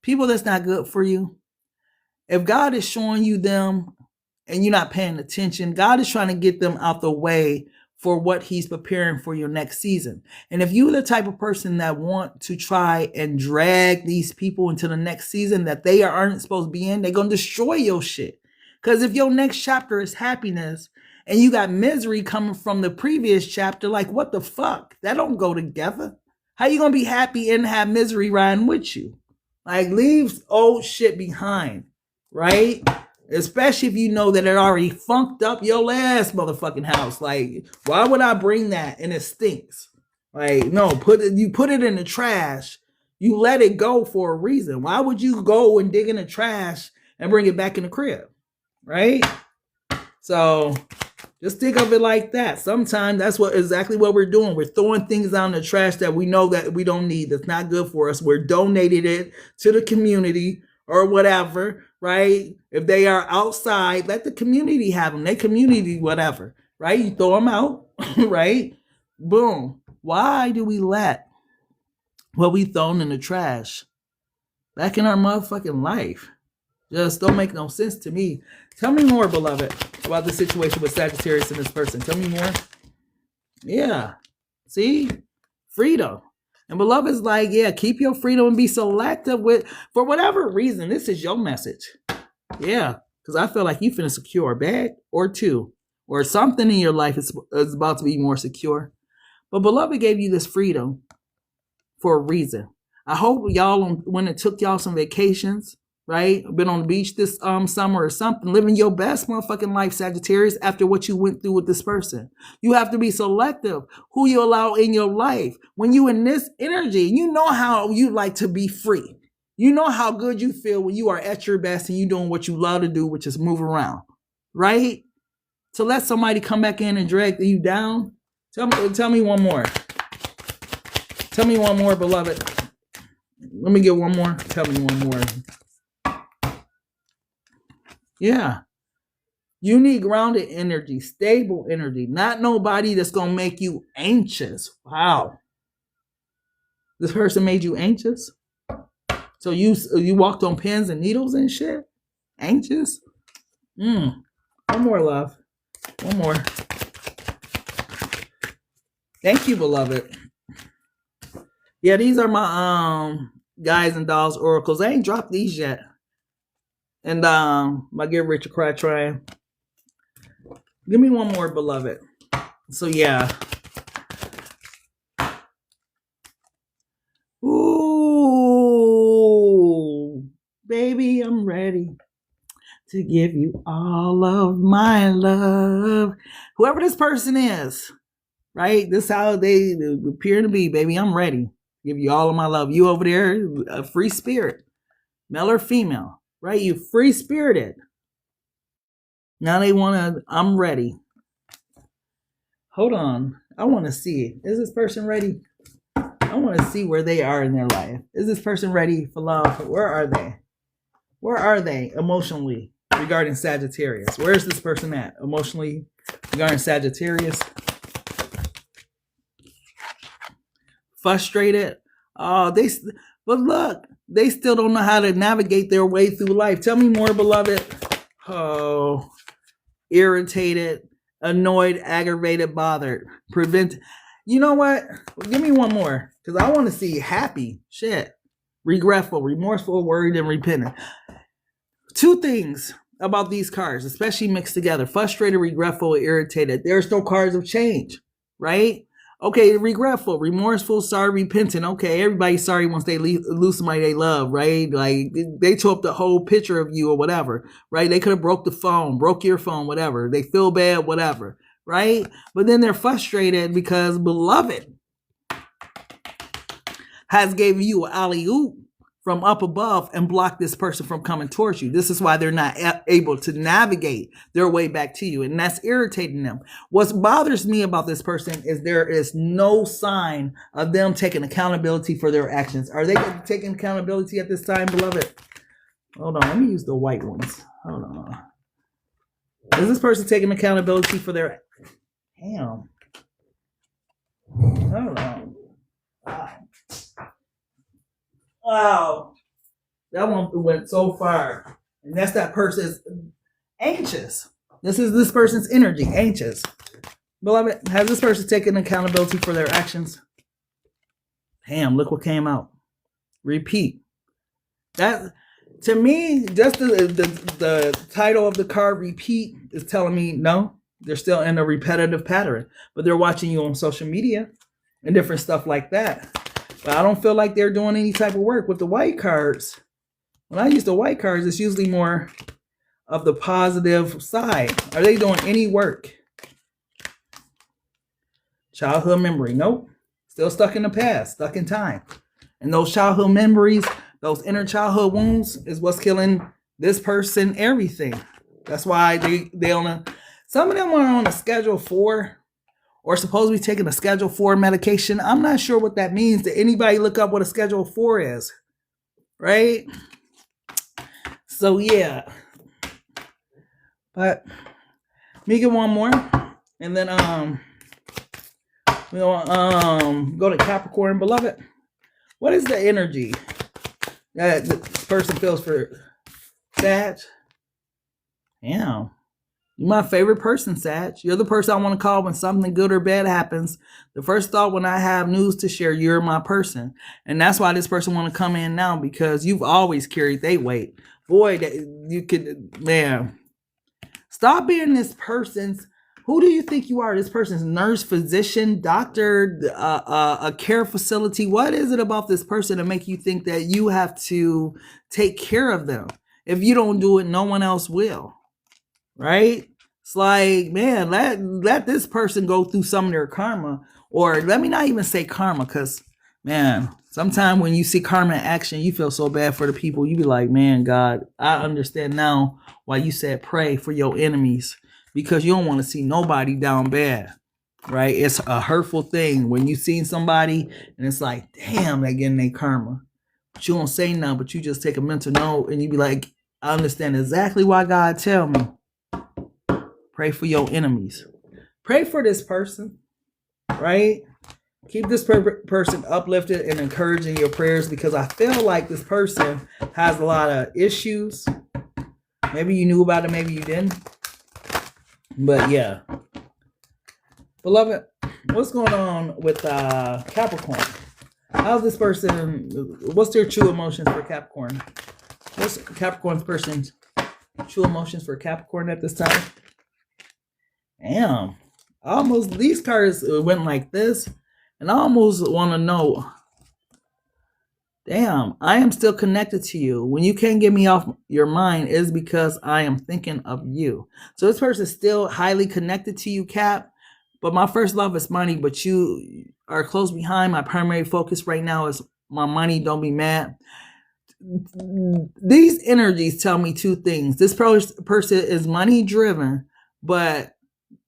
People that's not good for you, if God is showing you them and you're not paying attention, God is trying to get them out the way for what he's preparing for your next season. And if you're the type of person that want to try and drag these people into the next season that they aren't supposed to be in, they're going to destroy your shit. Because if your next chapter is happiness and you got misery coming from the previous chapter, like what the fuck? That don't go together. How you going to be happy and have misery riding with you? Like, leave old shit behind, right? Especially if you know that it already funked up your last motherfucking house. Like, why would I bring that and it stinks? Like, no, you put it in the trash. You let it go for a reason. Why would you go and dig in the trash and bring it back in the crib? Right? So just think of it like that. Sometimes that's exactly what we're doing. We're throwing things down the trash that we know that we don't need. That's not good for us. We're donating it to the community or whatever, right? If they are outside, let the community have them. They community whatever, right? You throw them out, right? Boom. Why do we let what we thrown in the trash back in our motherfucking life? Just don't make no sense to me. Tell me more, beloved, about the situation with Sagittarius and this person. Tell me more. Yeah. See? Freedom. And beloved is like, yeah, keep your freedom and be selective with, for whatever reason, this is your message. Yeah. Because I feel like you finna secure a bag or two or something in your life is about to be more secure. But beloved gave you this freedom for a reason. I hope y'all, when it took y'all some vacations, right? Been on the beach this summer or something, living your best motherfucking life, Sagittarius, after what you went through with this person. You have to be selective who you allow in your life. When you in this energy, you know how you like to be free. You know how good you feel when you are at your best and you doing what you love to do, which is move around, right? To let somebody come back in and drag you down. Tell me one more. Tell me one more, beloved. Let me get one more. Tell me one more. Yeah. You need grounded energy, stable energy, not nobody that's going to make you anxious. Wow. This person made you anxious? So you walked on pins and needles and shit? Anxious? One more, love. One more. Thank you, beloved. Yeah, these are my guys and dolls oracles. I ain't dropped these yet. And my Get Rich or Cry Tryin. Give me one more, beloved. So yeah. Ooh, baby, I'm ready to give you all of my love. Whoever this person is, right? This is how they appear to be, baby. I'm ready to give you all of my love. You over there, a free spirit, male or female. Right? You free spirited. Now they want to, I'm ready. Hold on. I want to see. Is this person ready? I want to see where they are in their life. Is this person ready for love? Where are they? Where are they emotionally regarding Sagittarius? Where is this person at emotionally regarding Sagittarius? Frustrated? Oh, but look, they still don't know how to navigate their way through life. Tell me more, beloved. Oh, irritated, annoyed, aggravated, bothered, You know what? Give me one more, because I want to see happy, shit, regretful, remorseful, worried, and repentant. Two things about these cards, especially mixed together: frustrated, regretful, irritated. There's no cards of change, right? Okay, regretful, remorseful, sorry, repentant. Okay, everybody's sorry once they lose somebody they love, right? Like, they tore up the whole picture of you or whatever, right? They could have broke your phone, whatever. They feel bad, whatever, right? But then they're frustrated because beloved has gave you an alley-oop from up above and blocked this person from coming towards you. This is why they're not able to navigate their way back to you. And that's irritating them. What bothers me about this person is there is no sign of them taking accountability for their actions. Are they taking accountability at this time, beloved? Hold on. Let me use the white ones. Hold on. Is this person taking accountability for their... Damn. Hold on. Wow, that one went so far. And that's that person's anxious. This is this person's energy, anxious. Beloved, has this person taken accountability for their actions? Damn, look what came out. Repeat. That, to me, just the title of the card, repeat, is telling me no, they're still in a repetitive pattern. But they're watching you on social media and different stuff like that. But I don't feel like they're doing any type of work with the white cards. When I use the white cards, it's usually more of the positive side. Are they doing any work? Childhood memory. Nope. Still stuck in the past, stuck in time. And those childhood memories, those inner childhood wounds is what's killing this person, everything. That's why they on a, some of them are on a Schedule 4 or supposed to be taking a Schedule 4 medication. I'm not sure what that means. Did anybody look up what a Schedule 4 is? Right? So yeah. But let me get one more. And then we'll go to Capricorn. Beloved, what is the energy that this person feels for Sag? Damn. You're my favorite person, Sag. You're the person I want to call when something good or bad happens. The first thought when I have news to share, you're my person. And that's why this person want to come in now, because you've always carried their weight. Boy, that you could, man. Stop being this person's, who do you think you are? This person's nurse, physician, doctor, a care facility. What is it about this person to make you think that you have to take care of them? If you don't do it, no one else will. Right? It's like, man, let this person go through some of their karma. Or let me not even say karma, because, man, sometimes when you see karma in action, you feel so bad for the people. You be like, man, God, I understand now why you said pray for your enemies. Because you don't want to see nobody down bad, right? It's a hurtful thing when you see somebody and it's like, damn, they getting their karma. But you don't say nothing, but you just take a mental note and you be like, I understand exactly why God tell me. Pray for your enemies. Pray for this person, right? Keep this person uplifted and encouraged in your prayers, because I feel like this person has a lot of issues. Maybe you knew about it, maybe you didn't. But yeah, beloved, what's going on with Capricorn? How's this person? What's their true emotions for Capricorn? What's Capricorn's person's true emotions for Capricorn at this time? Damn, almost these cards went like this, and I almost want to know. Damn, I am still connected to you. When you can't get me off your mind, is because I am thinking of you. So this person is still highly connected to you, Cap. But my first love is money, but you are close behind. My primary focus right now is my money. Don't be mad. These energies tell me two things. This person is money driven, but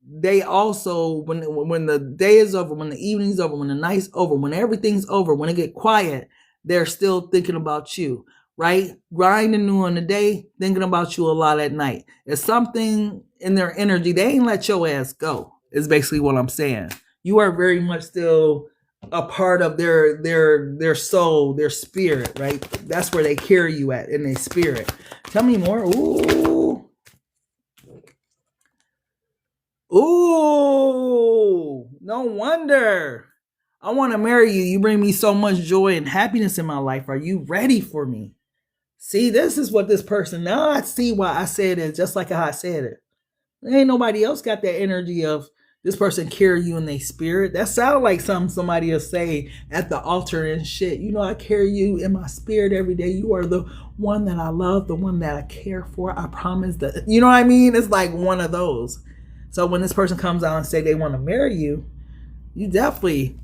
they also, when the day is over, when the evening's over, when the night's over, when everything's over, when it get quiet, they're still thinking about you, right? Grinding during the day, thinking about you a lot at night. It's something in their energy. They ain't let your ass go, is basically what I'm saying. You are very much still a part of their soul, their spirit, right? That's where they carry you at, in their spirit. Tell me more. Ooh. Ooh. No wonder. I want to marry you. You bring me so much joy and happiness in my life. Are you ready for me? See, this is what this person, now I see why I said it just like how I said it. There ain't nobody else got that energy of this person carry you in their spirit. That sounds like something somebody will say at the altar and shit. You know, I carry you in my spirit every day. You are the one that I love, the one that I care for. I promise that. You know what I mean? It's like one of those. So when this person comes out and say they want to marry you, you definitely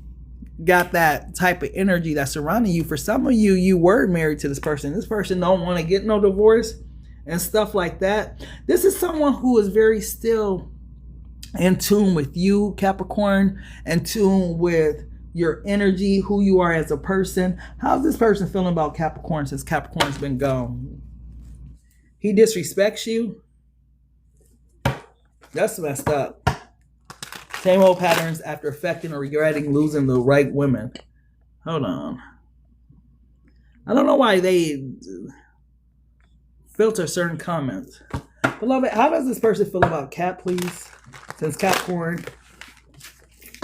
got that type of energy that's surrounding you. For some of you, you were married to this person. This person don't want to get no divorce and stuff like that. This is someone who is very still in tune with you, Capricorn, in tune with your energy, who you are as a person. How's this person feeling about Capricorn since Capricorn's been gone? He disrespects you. That's messed up. Same old patterns after affecting or regretting losing the right women. Hold on. I don't know why they filter certain comments. Beloved, how does this person feel about Cap, please? Since Capricorn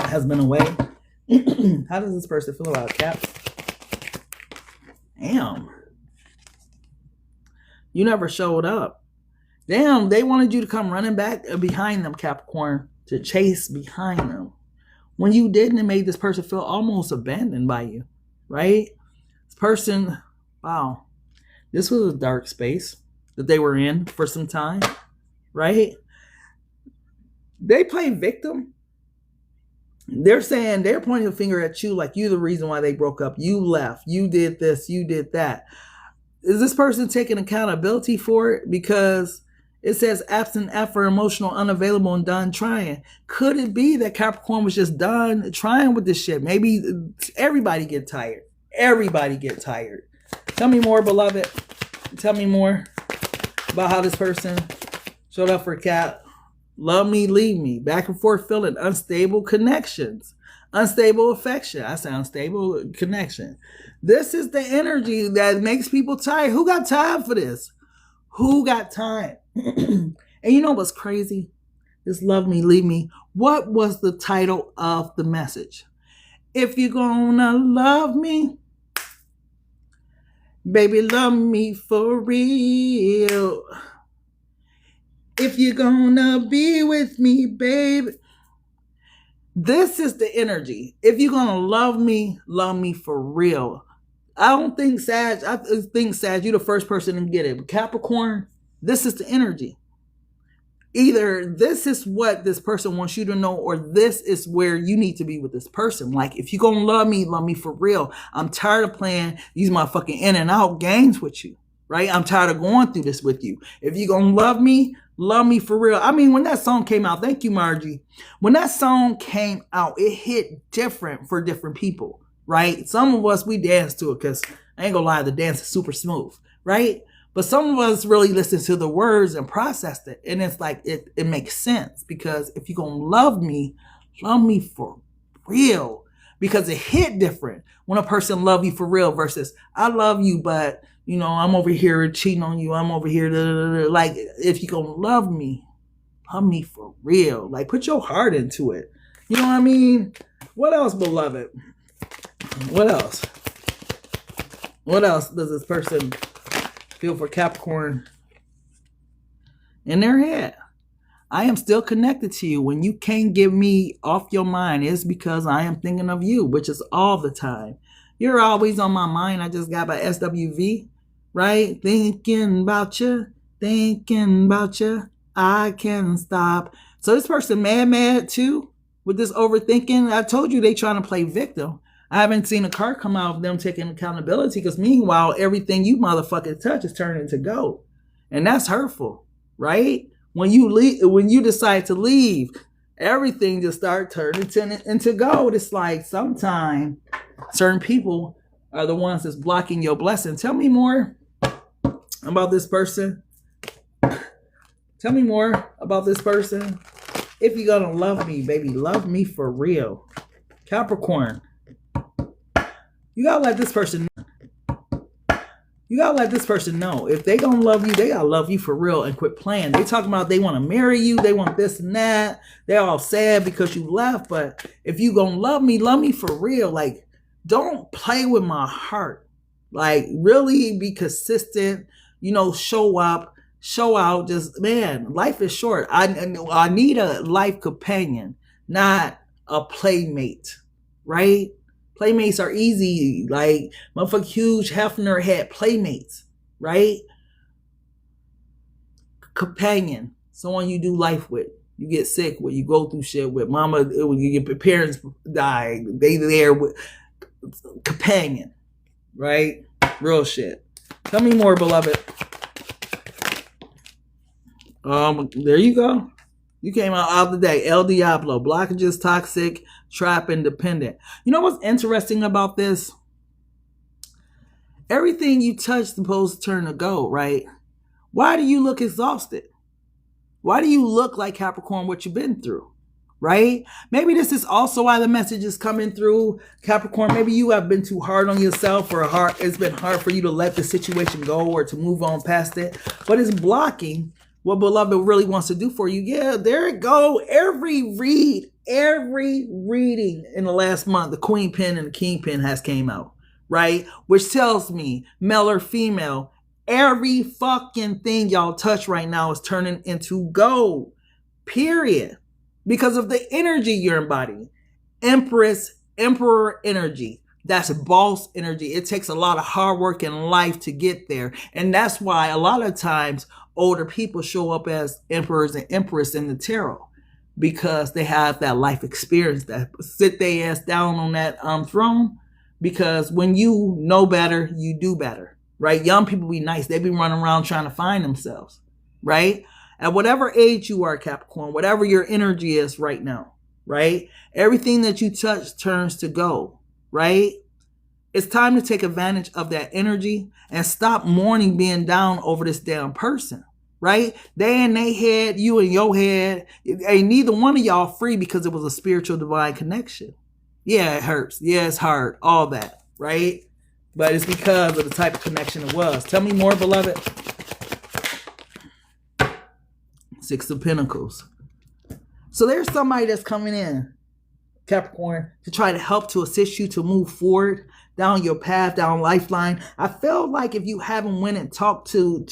has been away. How does this person feel about Cap? Damn. You never showed up. Damn, they wanted you to come running back behind them, Capricorn, to chase behind them. When you didn't, it made this person feel almost abandoned by you, right? This person, wow, this was a dark space that they were in for some time, right? They play victim. They're saying, they're pointing a finger at you like you're the reason why they broke up. You left. You did this. You did that. Is this person taking accountability for it? Because it says absent effort, emotional, unavailable, and done trying. Could it be that Capricorn was just done trying with this shit? Maybe everybody get tired. Everybody get tired. Tell me more, beloved. Tell me more about how this person showed up for Cap. Love me, leave me. Back and forth feeling, unstable connections. Unstable affection. I say unstable connection. This is the energy that makes people tired. Who got time for this? Who got time? And you know what's crazy? This love me, leave me. What was the title of the message? If you're gonna love me, baby, love me for real. If you're gonna be with me, baby. This is the energy. If you're gonna love me for real. I don't think Sag, I think Sag, you're the first person to get it. But Capricorn, this is the energy. Either this is what this person wants you to know, or this is where you need to be with this person. Like, if you're gonna love me for real. I'm tired of playing these motherfucking in and out games with you, right? I'm tired of going through this with you. If you're gonna love me for real. I mean, when that song came out, thank you, Margie. When that song came out, it hit different for different people, right? Some of us, we danced to it because I ain't gonna lie, the dance is super smooth, right? But some of us really listened to the words and processed it. And it's like, it makes sense, because if you're gonna love me for real. Because it hit different when a person love you for real versus I love you, but you know, I'm over here cheating on you. I'm over here. Like, if you're going to love me for real. Like, put your heart into it. You know what I mean? What else, beloved? What else? What else does this person feel for Capricorn in their head? I am still connected to you. When you can't get me off your mind, it's because I am thinking of you, which is all the time. You're always on my mind. I just got by SWV. Right? Thinking about you. I can't stop. So this person mad too with this overthinking. I told you they trying to play victim. I haven't seen a card come out of them taking accountability, because meanwhile, everything you motherfucking touch is turning into gold. And that's hurtful, right? When you leave, when you decide to leave, everything just start turning into gold. It's like sometimes certain people are the ones that's blocking your blessing. Tell me more about this person. Tell me more about this person. If you're gonna love me, baby, love me for real. Capricorn, you gotta let this person know. You gotta let this person know. If they gonna love you, they gotta love you for real and quit playing. They talking about they want to marry you, they want this and that. They're all sad because you left. But if you gonna love me for real. Like, don't play with my heart. Like, really be consistent. You know, show up, show out. Just, man, life is short. I need a life companion, not a playmate, right? Playmates are easy. Like, motherfucker Hugh Hefner had playmates, right? Companion, someone you do life with, you get sick with, you go through shit with. Mama, your parents die, they there with. Companion, right? Real shit. Tell me more, beloved. There you go. You came out the day. El Diablo, blockages, toxic, trap, independent. You know what's interesting about this? Everything you touch is supposed to turn to gold, right? Why do you look exhausted? Why do you look like Capricorn, what you've been through? Right? Maybe this is also why the message is coming through, Capricorn. Maybe you have been too hard on yourself, or it's been hard for you to let the situation go or to move on past it. But it's blocking what beloved really wants to do for you. Yeah, there it go. Every read, every reading in the last month, the Queen Pin and the King Pin has came out, right? Which tells me, male or female, every fucking thing y'all touch right now is turning into gold, period. Because of the energy you're embodying. Emperor energy. That's boss energy. It takes a lot of hard work in life to get there. And that's why a lot of times older people show up as emperors and empress in the tarot. Because they have that life experience, that sit their ass down on that throne. Because when you know better, you do better, right? Young people be nice. They be running around trying to find themselves, right? At whatever age you are, Capricorn, whatever your energy is right now, right? Everything that you touch turns to gold, right? It's time to take advantage of that energy and stop mourning being down over this damn person. Right? They in their head, you in your head. Ain't neither one of y'all free because it was a spiritual divine connection. Yeah, it hurts. Yeah, it's hard. All that. Right? But it's because of the type of connection it was. Tell me more, beloved. Six of Pentacles. So there's somebody that's coming in, Capricorn, to try to help to assist you to move forward down your path, down lifeline. I feel like if you haven't went and talked to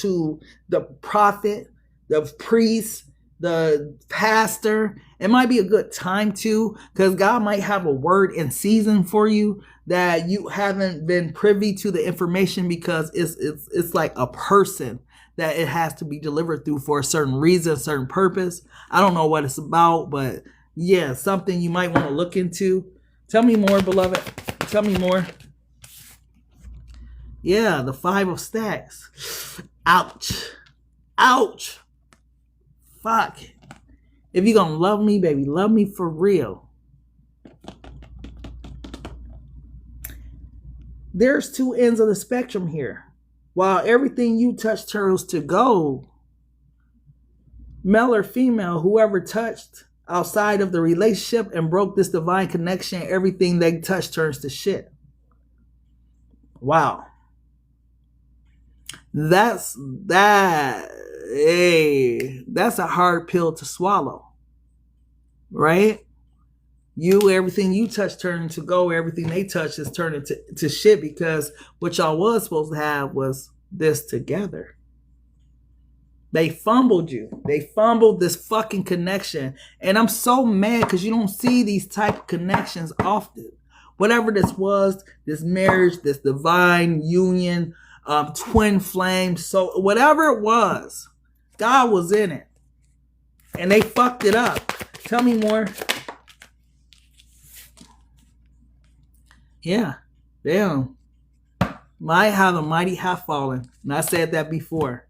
the prophet, the priest, the pastor, it might be a good time to, because God might have a word in season for you that you haven't been privy to the information, because it's like a person that it has to be delivered through for a certain reason, a certain purpose. I don't know what it's about, but yeah, something you might want to look into. Tell me more, beloved. Tell me more. Yeah, the 5 of stacks. Ouch. Ouch. Fuck. If you're going to love me, baby, love me for real. There's two ends of the spectrum here. While everything you touch turns to gold, male or female, whoever touched outside of the relationship and broke this divine connection, everything they touch turns to shit. Wow. That's a hard pill to swallow, right? Everything you touch turns to gold. Everything they touch is turning to shit, because what y'all was supposed to have was this together. They fumbled you. They fumbled this fucking connection. And I'm so mad because you don't see these type of connections often. Whatever this was, this marriage, this divine union, twin flame, so whatever it was, God was in it. And they fucked it up. Tell me more. Yeah. Damn. The mighty have fallen. And I said that before.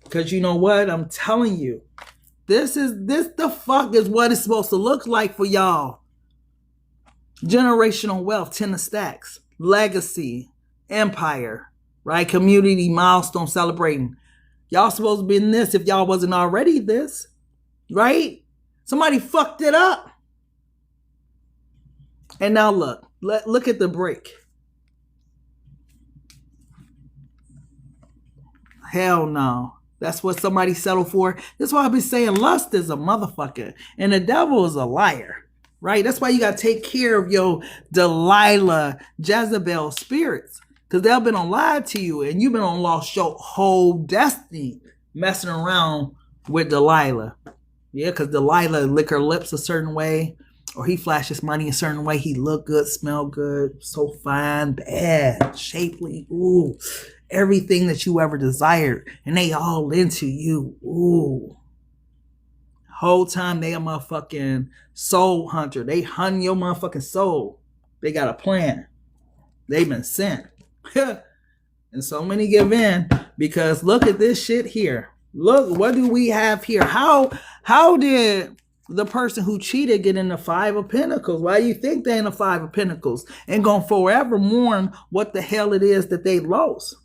Because you know what? I'm telling you. This the fuck is what it's supposed to look like for y'all. Generational wealth, 10 of stacks. Legacy. Empire. Right? Community milestone celebrating. Y'all supposed to be in this if y'all wasn't already this. Right? Somebody fucked it up. And now look. Look at the break. Hell no. That's what somebody settled for. That's why I've been saying lust is a motherfucker. And the devil is a liar. Right? That's why you got to take care of your Delilah, Jezebel spirits. Because they've been on lied to you. And you've been on lost your whole destiny messing around with Delilah. Yeah, because Delilah lick her lips a certain way. Or he flashes money a certain way. He look good, smell good, so fine, bad, shapely. Ooh, everything that you ever desired. And they all into you. Ooh. Whole time they a motherfucking soul hunter. They hunt your motherfucking soul. They got a plan. They've been sent. And so many give in because look at this shit here. Look, what do we have here? How did the person who cheated get in the 5 of Pentacles? Why do you think they're in the 5 of Pentacles? And gonna forever mourn what the hell it is that they lost.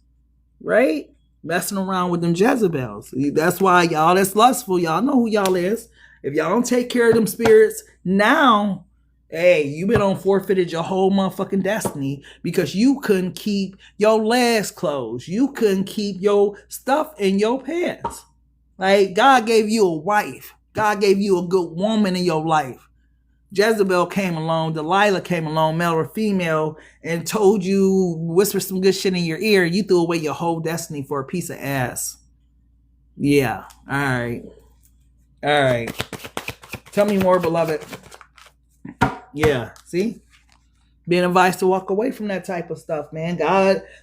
Right? Messing around with them Jezebels. That's why y'all that's lustful. Y'all know who y'all is. If y'all don't take care of them spirits now, hey, you been on forfeited your whole motherfucking destiny because you couldn't keep your legs closed. You couldn't keep your stuff in your pants. Like, God gave you a wife. God gave you a good woman in your life. Jezebel came along, Delilah came along, male or female, and told you, whispered some good shit in your ear, you threw away your whole destiny for a piece of ass. Yeah. All right. All right. Tell me more, beloved. Yeah. See? Being advised to walk away from that type of stuff, man.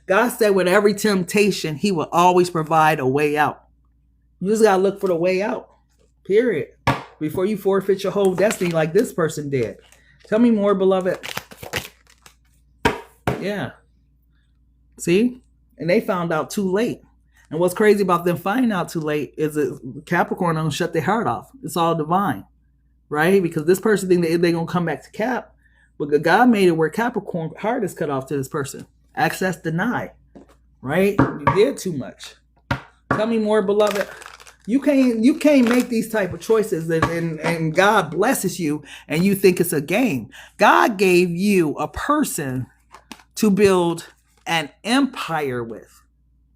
God said with every temptation, he will always provide a way out. You just got to look for the way out. Period. Before you forfeit your whole destiny like this person did. Tell me more, beloved. Yeah. See? And they found out too late. And what's crazy about them finding out too late is that Capricorn don't shut their heart off. It's all divine. Right? Because this person think they're going to come back to Cap. But God made it where Capricorn heart is cut off to this person. Access denied. Right? You did too much. Tell me more, beloved. You can't make these type of choices and God blesses you and you think it's a game. God gave you a person to build an empire with.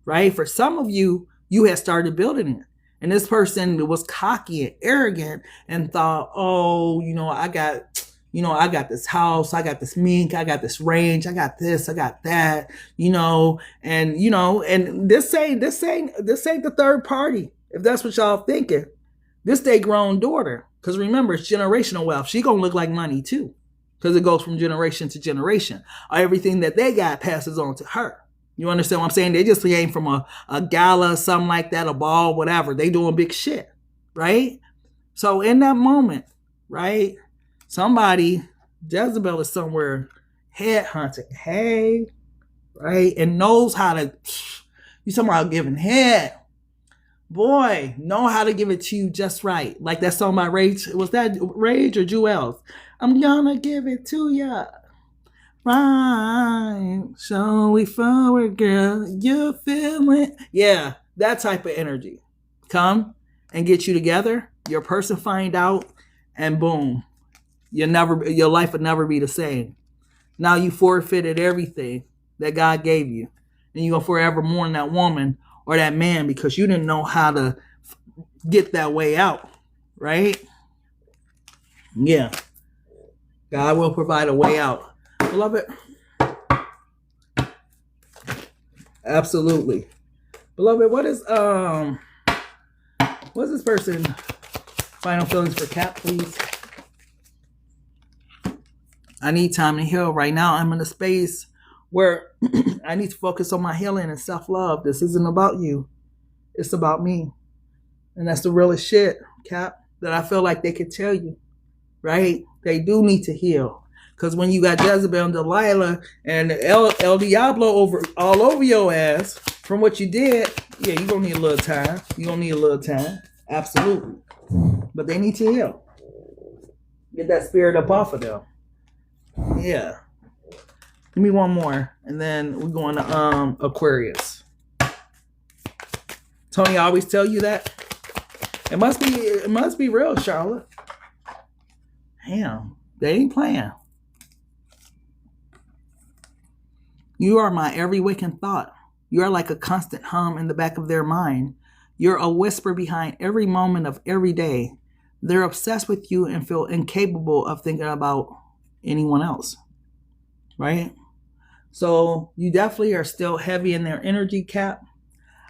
Right? For some of you, you had started building it. And this person was cocky and arrogant and thought, oh, I got this house, I got this mink, I got this range, I got this, I got that, and this ain't the third party. If that's what y'all thinking, this they grown daughter. Because remember, it's generational wealth. She gonna look like money too. Because it goes from generation to generation. Everything that they got passes on to her. You understand what I'm saying? They just came from a gala, something like that, a ball, whatever. They doing big shit, right? So in that moment, right, somebody, Jezebel is somewhere head hunting, hey, right, and knows how to, you talking about giving head. Boy, know how to give it to you just right. Like that song by Rage. Was that Rage or GUYZ? I'm gonna give it to ya. Right. So we forward, girl. You feel it? Yeah, that type of energy. Come and get you together. Your person find out, and boom. Your life would never be the same. Now you forfeited everything that God gave you. And you're gonna forever mourn that woman or that man because you didn't know how to get that way out. Right? Yeah. God will provide a way out. Beloved. Absolutely. Beloved, what's this person? Final feelings for Cap, please. I need time to heal. Right now, I'm in a space where I need to focus on my healing and self-love. This isn't about you. It's about me. And that's the realest shit, Cap, that I feel like they could tell you. Right? They do need to heal. Because when you got Jezebel and Delilah and El Diablo all over your ass from what you did, yeah, you're going to need a little time. You're going to need a little time. Absolutely. But they need to heal. Get that spirit up off of them. Yeah. Give me one more. And then we're going to Aquarius. Tony, I always tell you that. It must be real, Charlotte. Damn. They ain't playing. You are my every waking thought. You are like a constant hum in the back of their mind. You're a whisper behind every moment of every day. They're obsessed with you and feel incapable of thinking about anyone else. Right? So you definitely are still heavy in their energy, Cap.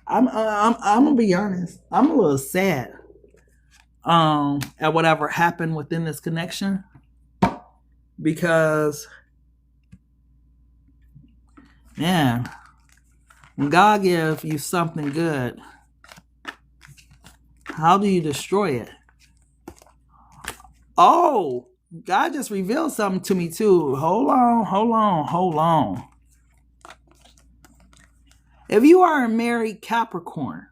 I'm gonna be honest. I'm a little sad at whatever happened within this connection because, man, when God gives you something good, how do you destroy it? Oh, God just revealed something to me too. Hold on. If you are a married Capricorn,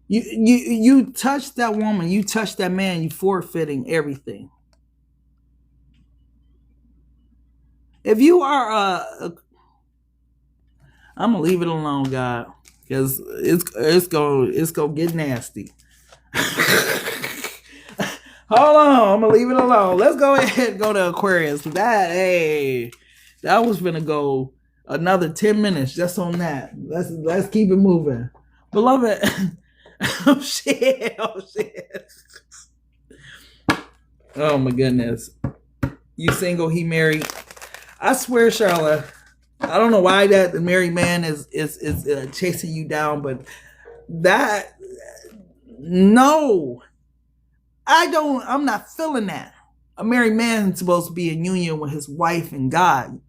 you touch that woman, you touch that man, you forfeiting everything. If you are I'm gonna leave it alone, God, because it's gonna get nasty. Hold on, I'm gonna leave it alone. Let's go ahead and go to Aquarius. That was gonna go another 10 minutes just on that. Let's keep it moving, beloved. Oh shit. Oh my goodness. You single, he married. I swear, Charlotte, I don't know why that the married man is chasing you down, but that, no, I'm not feeling that. A married man is supposed to be in union with his wife and God.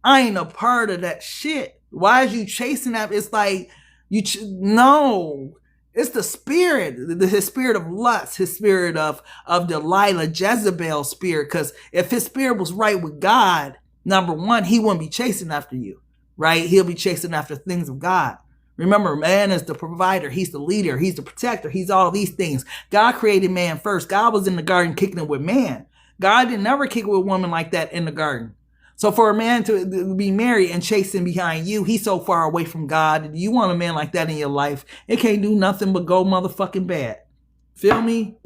I ain't a part of that shit. Why is you chasing that? It's like no. It's the spirit, his spirit of lust, his spirit of Delilah, Jezebel spirit. Because if his spirit was right with God, number one, he wouldn't be chasing after you, right? He'll be chasing after things of God. Remember, man is the provider. He's the leader. He's the protector. He's all these things. God created man first. God was in the garden kicking it with man. God didn't never kick it with a woman like that in the garden. So for a man to be married and chasing behind you, he's so far away from God. You want a man like that in your life, it can't do nothing but go motherfucking bad. Feel me?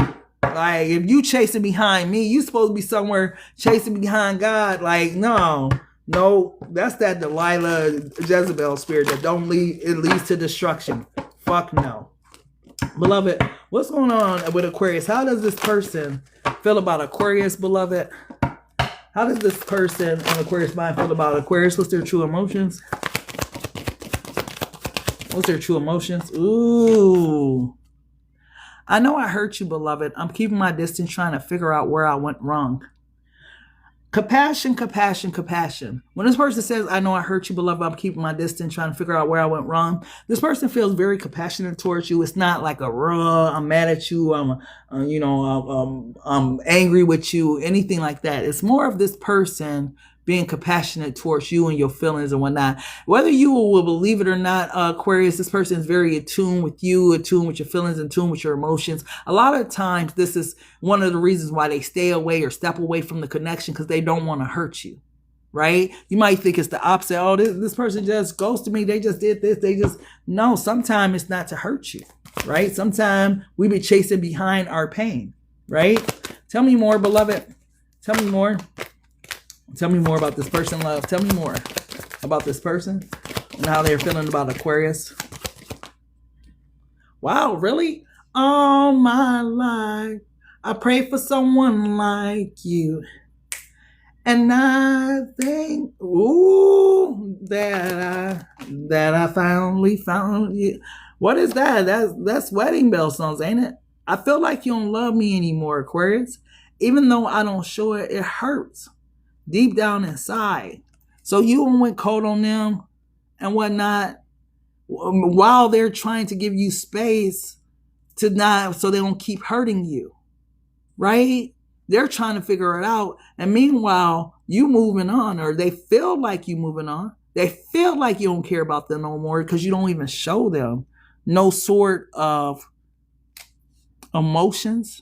Like, if you chasing behind me, you supposed to be somewhere chasing behind God. Like, no, that's that Delilah, Jezebel spirit that don't lead, it leads to destruction. Fuck no. Beloved, what's going on with Aquarius? How does this person feel about Aquarius, beloved? How does this person on Aquarius mind feel about Aquarius? What's their true emotions? What's their true emotions? Ooh. I know I hurt you, beloved. I'm keeping my distance, trying to figure out where I went wrong. Compassion, compassion, compassion. When this person says, I know I hurt you, beloved, I'm keeping my distance, trying to figure out where I went wrong, this person feels very compassionate towards you. It's not like I'm mad at you, I'm angry with you, anything like that. It's more of this person being compassionate towards you and your feelings and whatnot. Whether you will believe it or not, Aquarius, this person is very attuned with you, attuned with your feelings, attuned with your emotions. A lot of times, this is one of the reasons why they stay away or step away from the connection, because they don't want to hurt you, right? You might think it's the opposite. Oh, this person just ghosted me. They just did this. No, sometimes it's not to hurt you, right? Sometimes we be chasing behind our pain, right? Tell me more, beloved. Tell me more. Tell me more about this person, love. Tell me more about this person and how they're feeling about Aquarius. Wow, really? All my life, I pray for someone like you. And I think, that I finally found you. What is that? That's wedding bell songs, ain't it? I feel like you don't love me anymore, Aquarius. Even though I don't show it, it hurts deep down inside. So you went cold on them and whatnot while they're trying to give you space to not, so they don't keep hurting you, right? They're trying to figure it out. And meanwhile, you moving on, or they feel like you moving on. They feel like you don't care about them no more because you don't even show them no sort of emotions.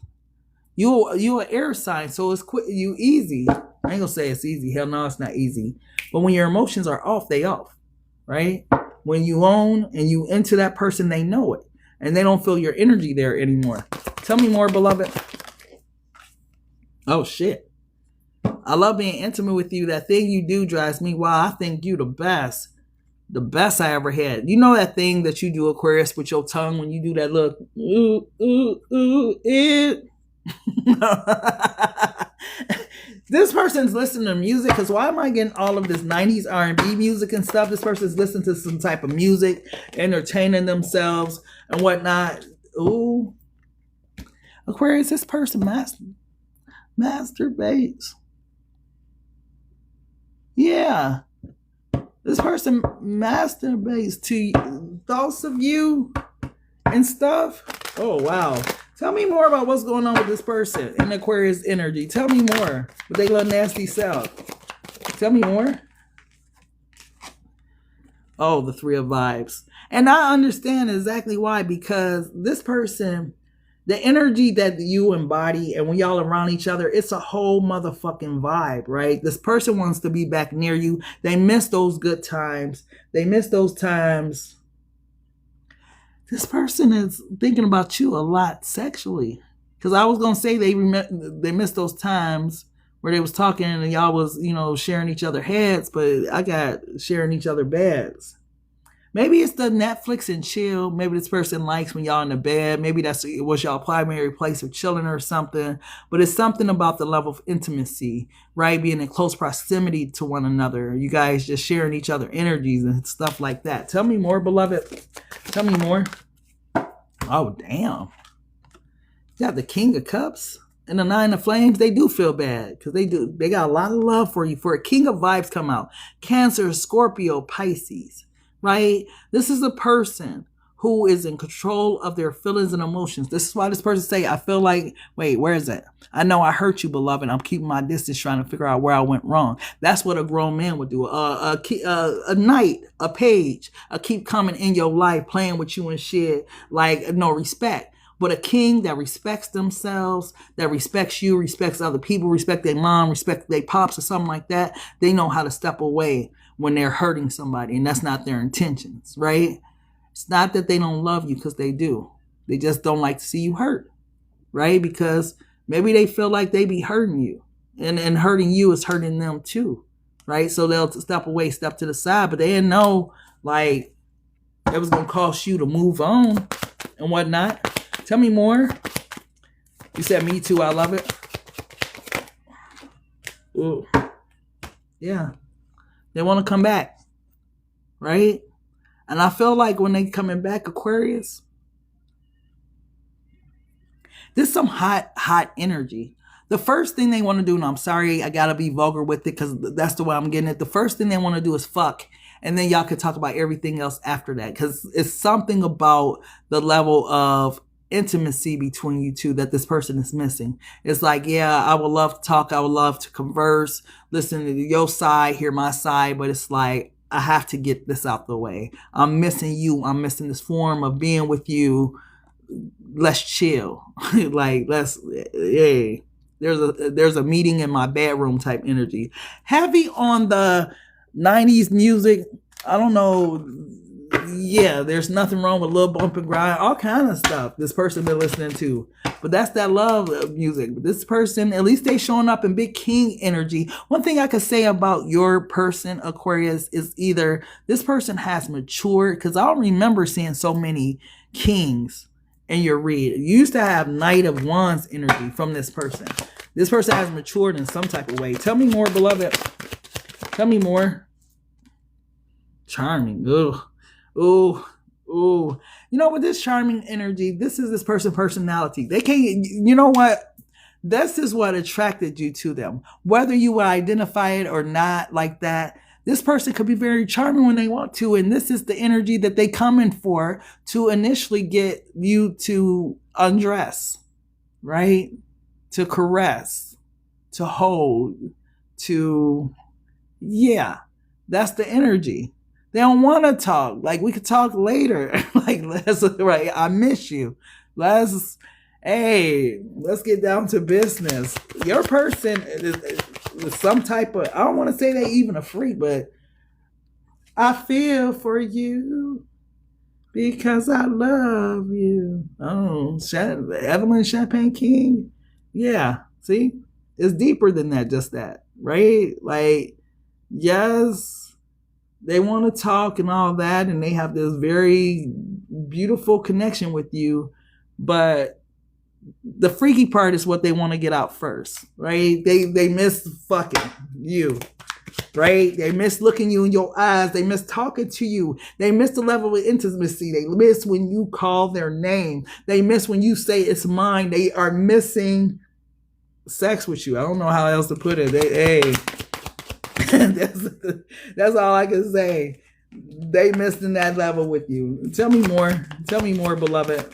You're an air sign, so it's you easy. I ain't gonna say it's easy. Hell no, it's not easy. But when your emotions are off, they off, right? When you own and you into that person, they know it. And they don't feel your energy there anymore. Tell me more, beloved. Oh, shit. I love being intimate with you. That thing you do drives me wild. I think you the best. The best I ever had. You know that thing that you do, Aquarius, with your tongue when you do that look, it. This person's listening to music, because why am I getting all of this 90s R&B music and stuff? This person's listening to some type of music, entertaining themselves and whatnot. Ooh. Aquarius, this person masturbates. Yeah. This person masturbates to thoughts of you and stuff. Oh, wow. Tell me more about what's going on with this person in Aquarius energy. Tell me more with their little nasty self. Tell me more. Oh, the Three of Vibes. And I understand exactly why, because this person, the energy that you embody and when y'all around each other, it's a whole motherfucking vibe, right? This person wants to be back near you. They miss those good times. They miss those times. This person is thinking about you a lot sexually. Because I was going to say they miss those times where they was talking and y'all was, sharing each other heads, but I got sharing each other beds. Maybe it's the Netflix and chill. Maybe this person likes when y'all in the bed. Maybe that's was y'all primary place of chilling or something. But it's something about the level of intimacy, right? Being in close proximity to one another. You guys just sharing each other energies and stuff like that. Tell me more, beloved. Tell me more. Oh, damn. You got the King of Cups and the Nine of Flames. They do feel bad because they got a lot of love for you. For a King of Vibes come out. Cancer, Scorpio, Pisces, right? This is a person who is in control of their feelings and emotions. This is why this person say, I feel like, wait, where is it? I know I hurt you, beloved. I'm keeping my distance trying to figure out where I went wrong. That's what a grown man would do. A knight, a page, a keep coming in your life, playing with you and shit, like no respect. But a king that respects themselves, that respects you, respects other people, respect their mom, respect their pops or something like that, they know how to step away when they're hurting somebody, and that's not their intentions, right? It's not that they don't love you, because they do. They just don't like to see you hurt, right? Because maybe they feel like they be hurting you, and hurting you is hurting them too, right? So they'll step away, step to the side, but they didn't know, like, it was going to cost you to move on and whatnot. Tell me more. You said me too. I love it. Ooh. Yeah. They want to come back. Right? And I feel like when they coming back, Aquarius, there's some hot energy. The first thing they want to do, and I'm sorry, I got to be vulgar with it because that's the way I'm getting it. The first thing they want to do is fuck. And then y'all can talk about everything else after that. Because it's something about the level of intimacy between you two that this person is missing. It's like, yeah, I would love to talk. I would love to converse, listen to your side, hear my side. But it's like, I have to get this out the way. I'm missing you. I'm missing this form of being with you. Let's chill. Like, let's, hey, there's a meeting in my bedroom type energy. Heavy on the 90s music. I don't know. Yeah, there's nothing wrong with a little bump and grind, all kind of stuff this person been listening to. But that's that love music. This person, at least they showing up in big king energy. One thing I could say about your person, Aquarius, is either this person has matured, because I don't remember seeing so many kings in your read. You used to have Knight of Wands energy from this person. This person has matured in some type of way. Tell me more, beloved. Tell me more. Charming. Ugh. Ooh. You know, with this charming energy, this is this person's personality. They can't, you know what? This is what attracted you to them. Whether you would identify it or not like that, this person could be very charming when they want to. And this is the energy that they come in for to initially get you to undress, right? To caress, to hold, to, yeah, that's the energy. They don't want to talk. Like, we could talk later. Like, let's, right, I miss you. Let's get down to business. Your person is some type of, I don't want to say they even a freak, but I feel for you because I love you. Oh, Evelyn Champagne King. Yeah, see? It's deeper than that, just that, right? Like, yes, they want to talk and all that, and they have this very beautiful connection with you, but the freaky part is what they want to get out first, right? They miss fucking you, right? They miss looking you in your eyes. They miss talking to you. They miss the level of intimacy. They miss when you call their name. They miss when you say it's mine. They are missing sex with you. I don't know how else to put it. That's all I can say. They missed in that level with you. Tell me more. Tell me more, beloved.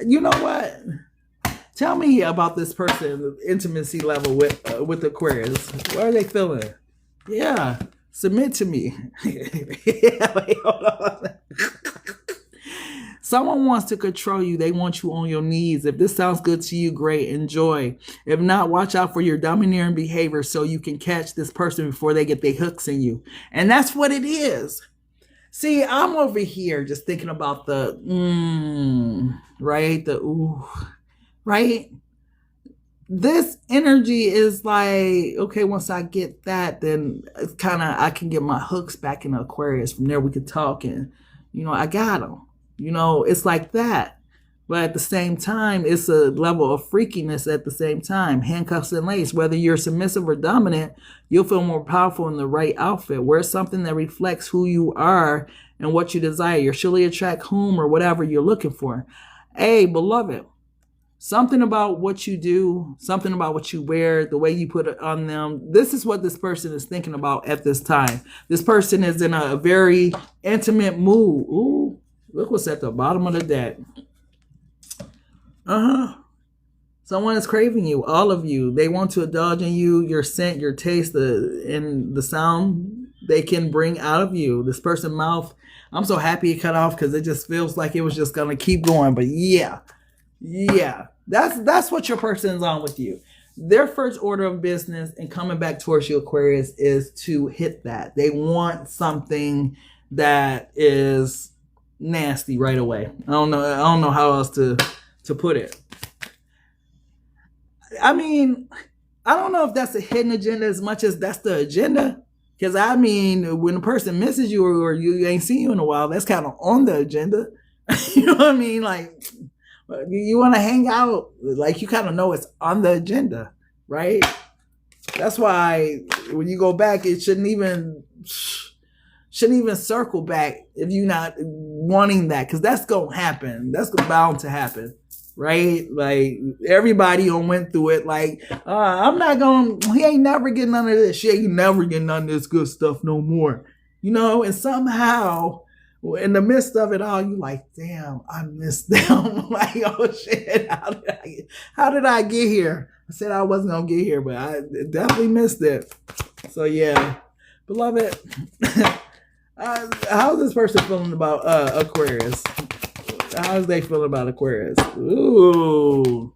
You know what? Tell me about this person, intimacy level with Aquarius. What are they feeling? Yeah, submit to me. Yeah, wait, hold on. Someone wants to control you. They want you on your knees. If this sounds good to you, great. Enjoy. If not, watch out for your domineering behavior so you can catch this person before they get their hooks in you. And that's what it is. See, I'm over here just thinking about the, right? The, ooh, right? this energy is like, okay, once I get that, then it's kind of, I can get my hooks back in Aquarius. From there, we could talk, and, I got them. It's like that. But at the same time, it's a level of freakiness at the same time. Handcuffs and lace. Whether you're submissive or dominant, you'll feel more powerful in the right outfit. Wear something that reflects who you are and what you desire. You'll surely attract whom or whatever you're looking for. Hey, beloved, something about what you do, something about what you wear, the way you put it on them. This is what this person is thinking about at this time. This person is in a very intimate mood. Ooh, look what's at the bottom of the deck. Someone is craving you, all of you. They want to indulge in you, your scent, your taste, and the sound they can bring out of you. This person's mouth, I'm so happy it cut off because it just feels like it was just going to keep going. But yeah, that's what your person is on with you. Their first order of business and coming back towards you, Aquarius, is to hit that. They want something that is nasty right away. I don't know how else to put it. I mean, I don't know if that's a hidden agenda as much as that's the agenda. Because I mean, when a person misses you or you ain't seen you in a while, that's kind of on the agenda. You know what I mean? Like, you want to hang out, like you kind of know it's on the agenda, right? That's why when you go back, it shouldn't even circle back if you're not wanting that, because that's gonna happen. That's bound to happen, right? Like everybody went through it. Like he ain't never getting none of this. She ain't never getting none of this good stuff no more, And somehow, in the midst of it all, you like, damn, I missed them. Like, oh shit, how did I get here? I said I wasn't gonna get here, but I definitely missed it. So yeah, beloved. How's this person feeling about Aquarius? How's they feeling about Aquarius? Ooh.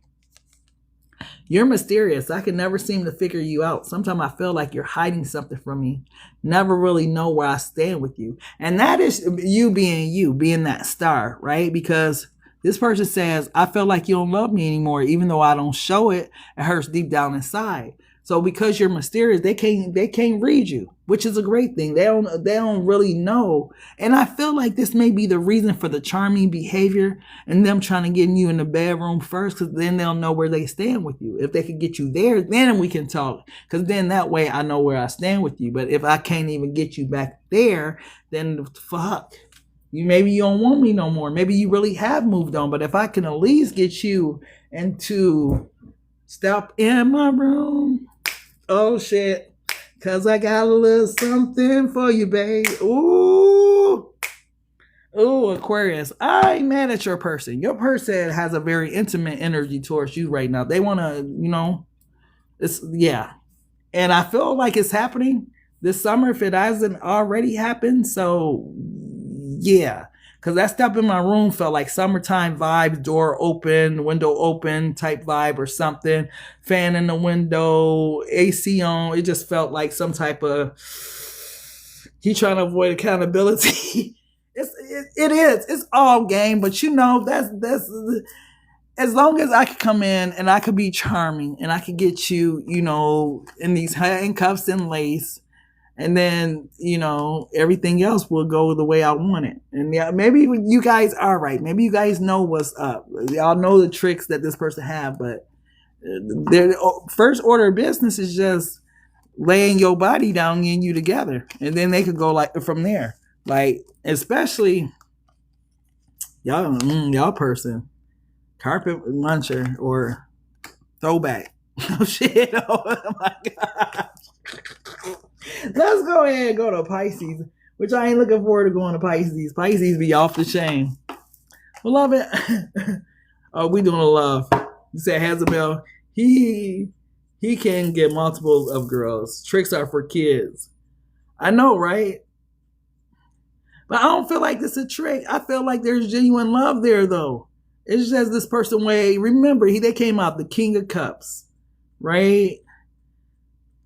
You're mysterious. I can never seem to figure you out. Sometimes I feel like you're hiding something from me. Never really know where I stand with you. And that is you, being that star, right? Because this person says, I feel like you don't love me anymore, even though I don't show it. It hurts deep down inside. So because you're mysterious, they can't read you, which is a great thing. They don't really know. And I feel like this may be the reason for the charming behavior and them trying to get you in the bedroom first, because then they'll know where they stand with you. If they could get you there, then we can talk. Because then that way I know where I stand with you. But if I can't even get you back there, then fuck. Maybe you don't want me no more. Maybe you really have moved on. But if I can at least get you into step in my room. Oh shit, cause I got a little something for you, babe. Ooh, Aquarius, I ain't mad at your person. Your person has a very intimate energy towards you right now. They want to, and I feel like it's happening this summer if it hasn't already happened. So yeah, because that step in my room felt like summertime vibes, door open, window open type vibe or something. Fan in the window, AC on. It just felt like some type of, he trying to avoid accountability. It is. It's all game, but that's as long as I could come in and I could be charming and I could get you, in these handcuffs and lace. And then, everything else will go the way I want it. And yeah, maybe you guys are right. Maybe you guys know what's up. Y'all know the tricks that this person have, but their first order of business is just laying your body down and you together. And then they could go like from there. Like, especially y'all person, carpet muncher or throwback. Oh shit. Oh my God. Let's go ahead and go to Pisces, which I ain't looking forward to going to Pisces. Pisces be off the chain. Beloved, we doing a love. You said Hazabel, he can get multiples of girls. Tricks are for kids. I know, right? But I don't feel like this is a trick. I feel like there's genuine love there, though. It's just this person way. Remember, they came out the King of Cups, right?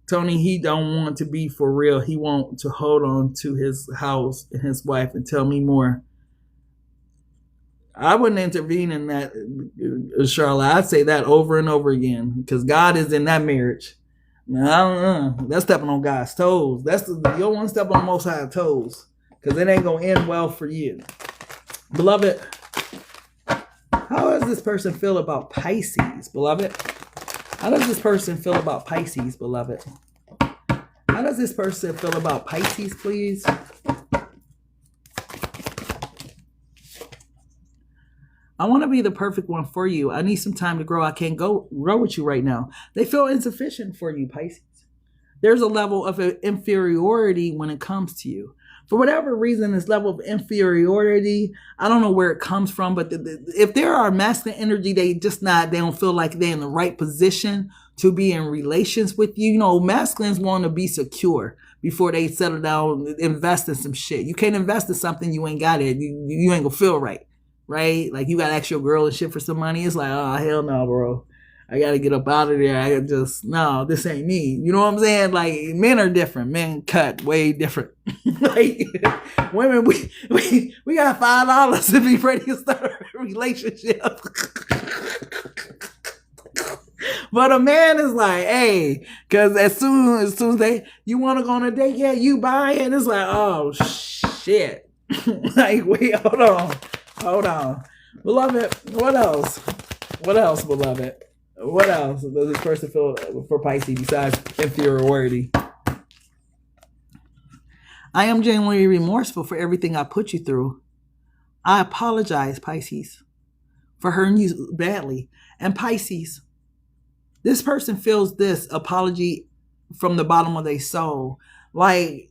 Tony, he don't want to be for real. He want to hold on to his house and his wife and tell me more. I wouldn't intervene in that, Charlotte. I'd say that over and over again because God is in that marriage. No, that's stepping on God's toes. You don't want to step on the Most High toes because it ain't gonna end well for you, beloved. How does this person feel about Pisces, beloved? How does this person feel about Pisces, beloved? How does this person feel about Pisces, please? I want to be the perfect one for you. I need some time to grow. I can't grow with you right now. They feel insufficient for you, Pisces. There's a level of inferiority when it comes to you. For whatever reason, this level of inferiority, I don't know where it comes from, but if there are masculine energy, they don't feel like they're in the right position to be in relations with you. You know, masculines want to be secure before they settle down, invest in some shit. You can't invest in something you ain't got it. You ain't gonna feel right. Right? Like you gotta ask your girl and shit for some money. It's like, oh, hell no, bro. I gotta get up out of there. No, this ain't me. You know what I'm saying? Like, men are different. Men cut way different. Like, women, we got $5 to be ready to start a relationship. But a man is like, hey, because as soon as you want to go on a date, yeah, you buy it. It's like, oh, shit. Like, wait, hold on. Beloved, what else? What else, beloved? What else does this person feel for Pisces besides inferiority? I am genuinely remorseful for everything I put you through. I apologize, Pisces, for hurting you badly. And Pisces, this person feels this apology from the bottom of their soul. Like,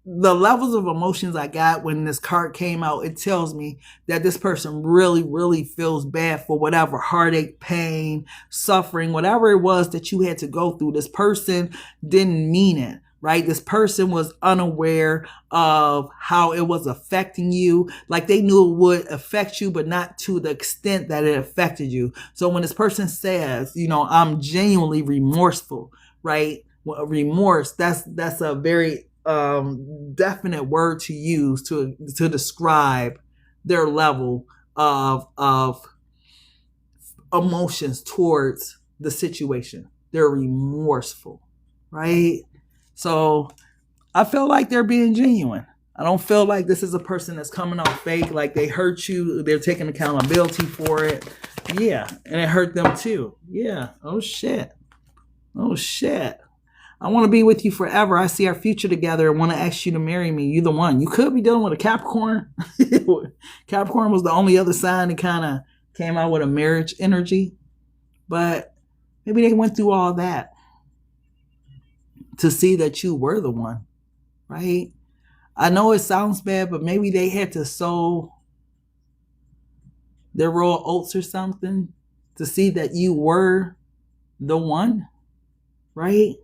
the levels of emotions I got when this card came out, it tells me that this person really, really feels bad for whatever heartache, pain, suffering, whatever it was that you had to go through. This person didn't mean it, right? This person was unaware of how it was affecting you. Like they knew it would affect you, but not to the extent that it affected you. So when this person says, you know, I'm genuinely remorseful, right? Well, remorse, that's a very definite word to use to describe their level of emotions towards the situation. They're remorseful, right? So I feel like they're being genuine. I don't feel like this is a person that's coming off fake, like they hurt you, they're taking accountability for it. Yeah, and it hurt them too. Yeah. Oh shit. I want to be with you forever. I see our future together and want to ask you to marry me. You the one. You could be dealing with a Capricorn. Capricorn was the only other sign that kind of came out with a marriage energy. But maybe they went through all that to see that you were the one, right? I know it sounds bad, but maybe they had to sow their raw oats or something to see that you were the one, right?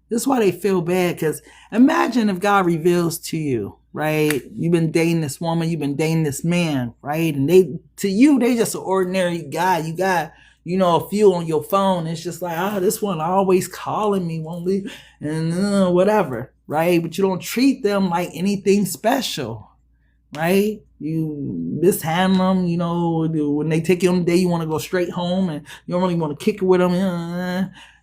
This is why they feel bad, because imagine if God reveals to you, right? You've been dating this woman, you've been dating this man, right? And they just an ordinary guy. You got, a few on your phone. It's just like, this one always calling me, won't leave, and whatever, right? But you don't treat them like anything special, right? You mishandle them, when they take you on the day, you want to go straight home and you don't really want to kick it with them,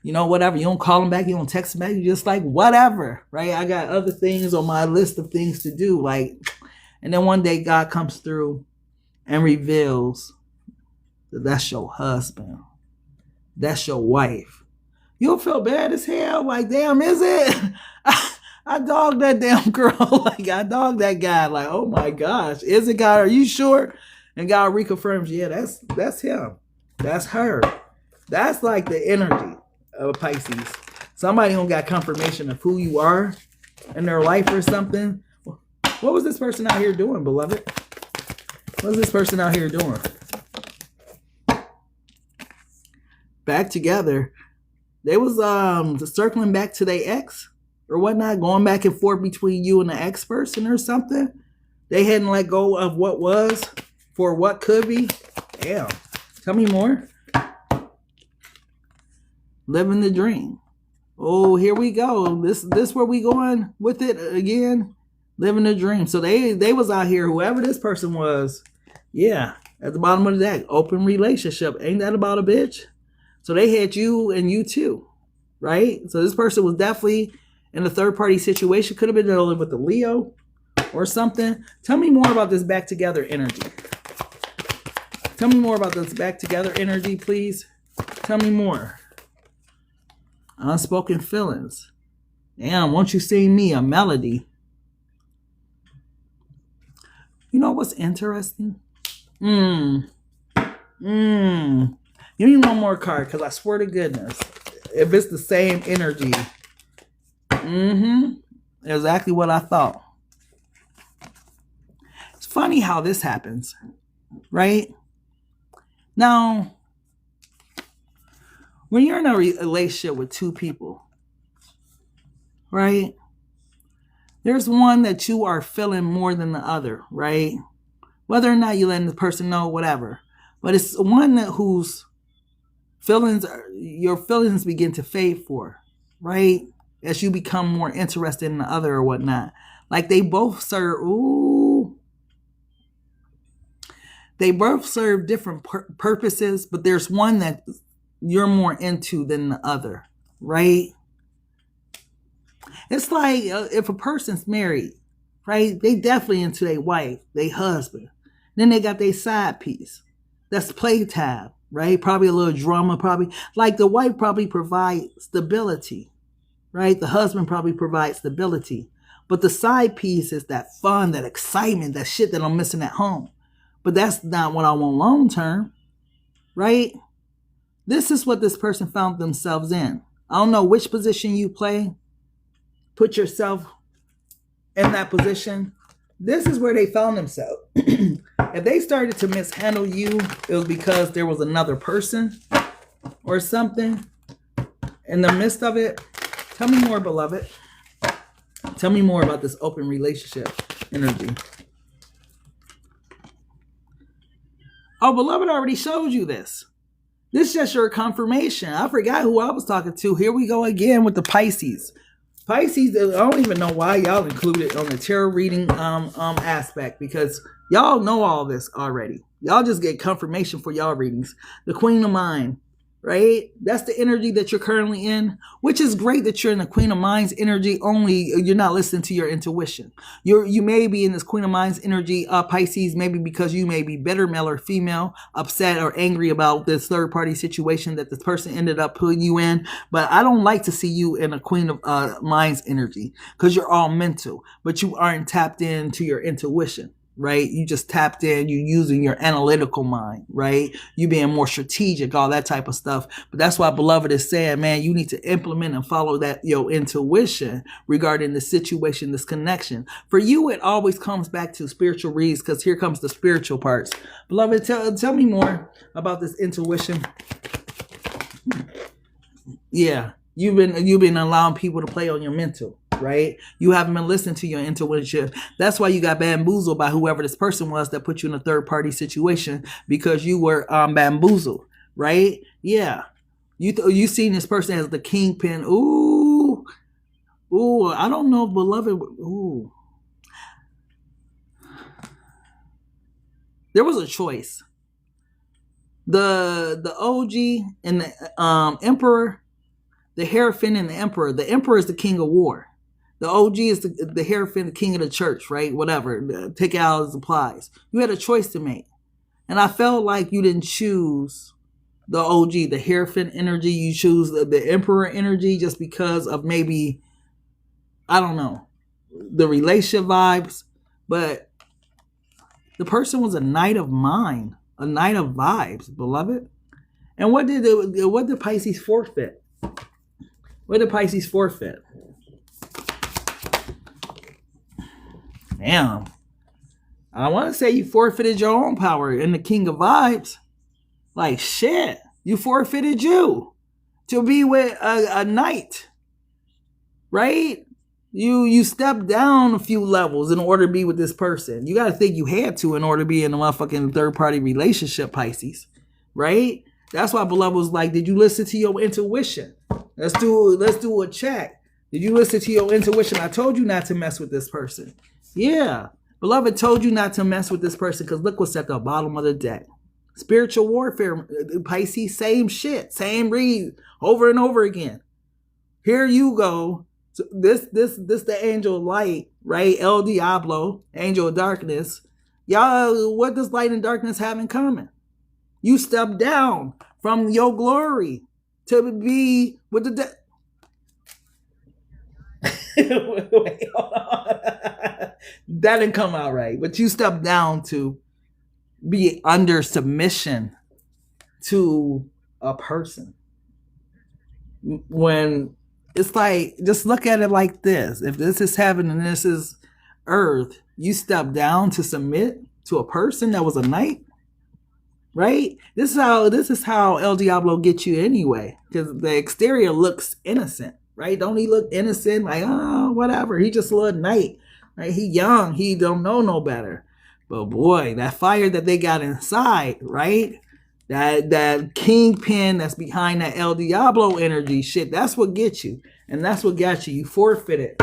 whatever. You don't call them back, you don't text them back, you just like, whatever, right? I got other things on my list of things to do, and then one day God comes through and reveals that that's your husband, that's your wife. You'll feel bad as hell, like, damn, is it? I dogged that damn girl. I dogged that guy. Like, oh my gosh, is it God? Are you sure? And God reconfirms, yeah, that's him. That's her. That's like the energy of Pisces. Somebody who got confirmation of who you are in their life or something. What was this person out here doing, beloved? What was this person out here doing? Back together. They was circling back to their ex or whatnot, going back and forth between you and the ex person or something. They hadn't let go of what was for what could be. Damn. Tell me more. Living the dream. Oh, here we go. This where we going with it again. Living the dream. So they was out here, whoever this person was. Yeah. At the bottom of the deck, open relationship. Ain't that about a bitch? So they had you and you too, right? So this person was definitely in a third-party situation. Could have been dealing with the Leo or something. Tell me more about this back together energy. Tell me more about this back together energy, please. Tell me more. Unspoken feelings. Damn, won't you sing me a melody? You know what's interesting? Give me one more card, because I swear to goodness, if it's the same energy, exactly what I thought. It's funny how this happens, right? Now, when you're in a relationship with two people, right? There's one that you are feeling more than the other, right? Whether or not you letting the person know, whatever. But it's one that whose your feelings begin to fade for, right? As you become more interested in the other or whatnot. Like they both serve, they both serve different purposes, but there's one that you're more into than the other, right? It's like if a person's married, right? They definitely into their wife, their husband. Then they got their side piece. That's playtime, right? Probably a little drama, probably. Like the wife probably provides stability, right? The husband probably provides stability. But the side piece is that fun, that excitement, that shit that I'm missing at home. But that's not what I want long term, right? This is what this person found themselves in. I don't know which position you play. Put yourself in that position. This is where they found themselves. If they started to mishandle you, it was because there was another person or something in the midst of it. Tell me more, beloved. Tell me more about this open relationship energy. Oh, beloved, I already showed you this. This is just your confirmation. I forgot who I was talking to. Here we go again with the Pisces. Pisces, I don't even know why y'all included on the tarot reading aspect, because y'all know all this already. Y'all just get confirmation for y'all readings. The Queen of Mind, right? That's the energy that you're currently in, which is great that you're in the Queen of Mind's energy, only you're not listening to your intuition. You may be in this Queen of Mind's energy, Pisces, maybe because you may be bitter, male or female, upset or angry about this third party situation that this person ended up putting you in. But I don't like to see you in a Queen of Mind's energy, because you're all mental, but you aren't tapped into your intuition. Right? You just tapped in, you using your analytical mind, right? You being more strategic, all that type of stuff. But that's why beloved is saying, man, you need to implement and follow that your intuition regarding the situation, this connection. For you, it always comes back to spiritual reads, because here comes the spiritual parts. Beloved, tell me more about this intuition. Yeah, you've been allowing people to play on your mental. Right? You haven't been listening to your intuition. That's why you got bamboozled by whoever this person was that put you in a third party situation, because you were bamboozled, right? Yeah. You seen this person as the kingpin. Ooh, I don't know, beloved. Ooh. There was a choice. The OG and the Emperor, the Hierophant and the Emperor. The Emperor is the king of war. The OG is the Hierophant, the king of the church, right? Whatever. Take it out as applies. You had a choice to make. And I felt like you didn't choose the OG, the Hierophant energy. You choose the Emperor energy just because of maybe, I don't know, the relationship vibes. But the person was a knight of mind, a knight of vibes, beloved. And what did Pisces forfeit? What did Pisces forfeit? Damn. I want to say you forfeited your own power in the King of Vibes. Like, shit. You forfeited you to be with a knight. Right? You stepped down a few levels in order to be with this person. You got to think you had to in order to be in a motherfucking third-party relationship, Pisces. Right? That's why beloved was like, did you listen to your intuition? Let's do a check. Did you listen to your intuition? I told you not to mess with this person. Yeah. Beloved told you not to mess with this person because look what's at the bottom of the deck. Spiritual warfare, Pisces, same shit, same read over and over again. Here you go. So this the angel of light, right? El Diablo, angel of darkness. Y'all, what does light and darkness have in common? You step down from your glory to be with the Wait, hold on. That didn't come out right. But you step down to be under submission to a person. When it's like, just look at it like this. If this is heaven and this is earth, you step down to submit to a person that was a knight, right? This is how El Diablo gets you anyway, because the exterior looks innocent, right? Don't he look innocent? Like, oh, whatever. He just a little knight, right? He young. He don't know no better. But boy, that fire that they got inside, right? That kingpin that's behind that El Diablo energy shit, that's what gets you. And that's what got you. You forfeited.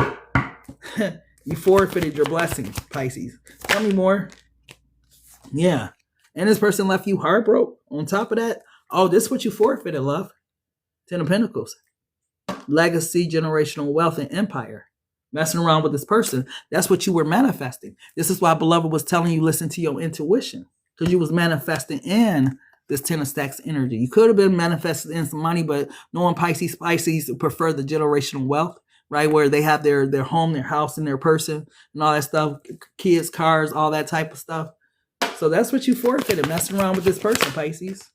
You forfeited your blessings, Pisces. Tell me more. Yeah. And this person left you heartbroken. On top of that, oh, this is what you forfeited, love. Ten of Pentacles. Legacy, generational wealth, and empire. Messing around with this person. That's what you were manifesting. This is why Beloved was telling you listen to your intuition. Because you was manifesting in this Ten of Stacks energy. You could have been manifested in some money, but knowing Pisces prefer the generational wealth, right? Where they have their home, their house, and their person, and all that stuff. Kids, cars, all that type of stuff. So that's what you forfeited, messing around with this person, Pisces.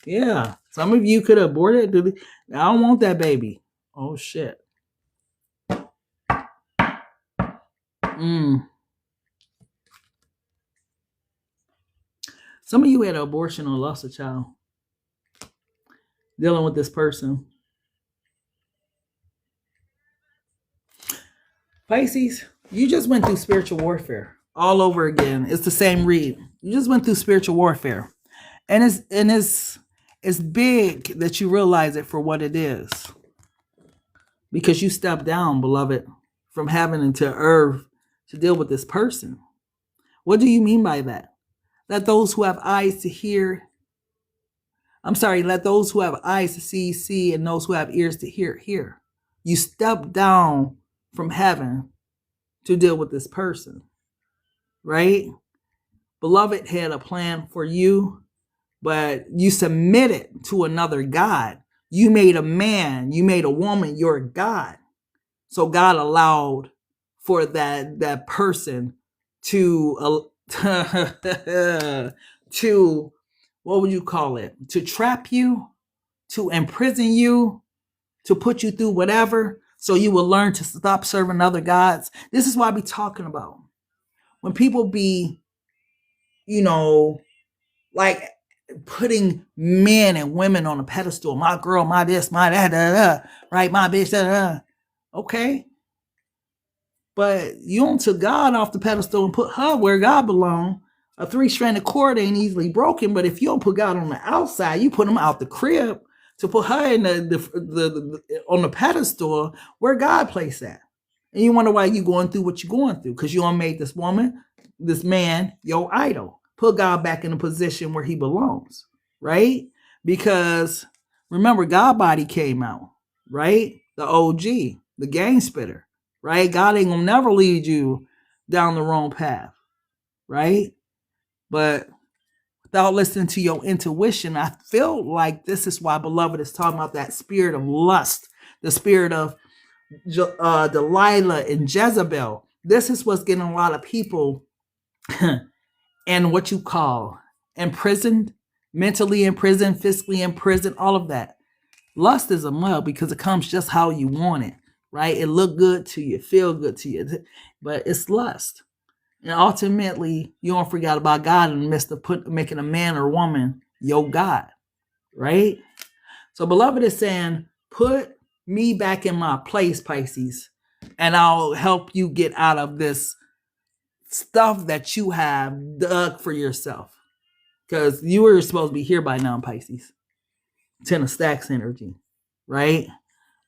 Yeah. Some of you could have aborted. I don't want that baby. Oh, shit. Some of you had an abortion or lost a child. Dealing with this person. Pisces, you just went through spiritual warfare all over again. It's the same read. You just went through spiritual warfare. And it's big that you realize it for what it is. Because you stepped down, beloved, from heaven into earth to deal with this person. What do you mean by that? Let those who have eyes to hear. Let those who have eyes to see, and those who have ears to hear. You stepped down from heaven to deal with this person. Right? Beloved had a plan for you, but you submitted to another God. You made a man, you made a woman your God. So God allowed for that person to to, what would you call it? To trap you, to imprison you, to put you through whatever, so you will learn to stop serving other gods. This is what I be talking about. When people be, like putting men and women on a pedestal, my girl, my this, my that, right? My bitch, okay. But you don't took God off the pedestal and put her where God belongs. A 3-stranded cord ain't easily broken, but if you don't put God on the outside, you put him out the crib to put her in the on the pedestal where God placed at. And you wonder why you going through what you're going through, because you don't made this woman, this man, your idol. Put God back in a position where he belongs, right? Because remember, God body came out, right? The OG, the game spitter. Right? God ain't gonna never lead you down the wrong path. Right? But without listening to your intuition, I feel like this is why Beloved is talking about that spirit of lust, the spirit of Delilah and Jezebel. This is what's getting a lot of people in what you call imprisoned, mentally imprisoned, physically imprisoned, all of that. Lust is a mug because it comes just how you want it. Right? It look good to you, feel good to you, but it's lust. And ultimately, you don't forget about God in the midst of making a man or woman your God, right? So Beloved is saying, put me back in my place, Pisces, and I'll help you get out of this stuff that you have dug for yourself. Because you were supposed to be here by now, Pisces. Ten of Stacks energy, right?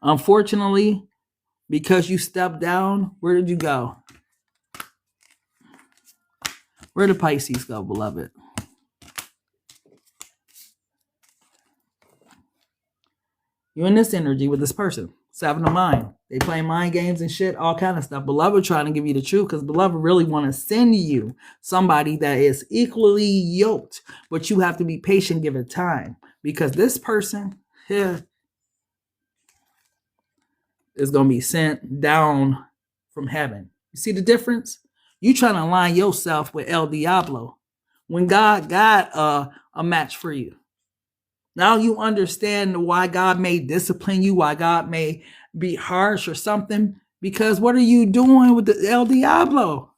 Unfortunately, because you stepped down, where did you go? Where the Pisces go, beloved? You in this energy with this person. 7 of mind. They play mind games and shit, all kind of stuff. Beloved trying to give you the truth because beloved really want to send you somebody that is equally yoked. But you have to be patient, give it time. Because this person here is going to be sent down from heaven. You see the difference? You trying to align yourself with El Diablo when God got a match for you. Now you understand why God may discipline you, why God may be harsh or something. Because what are you doing with the El Diablo?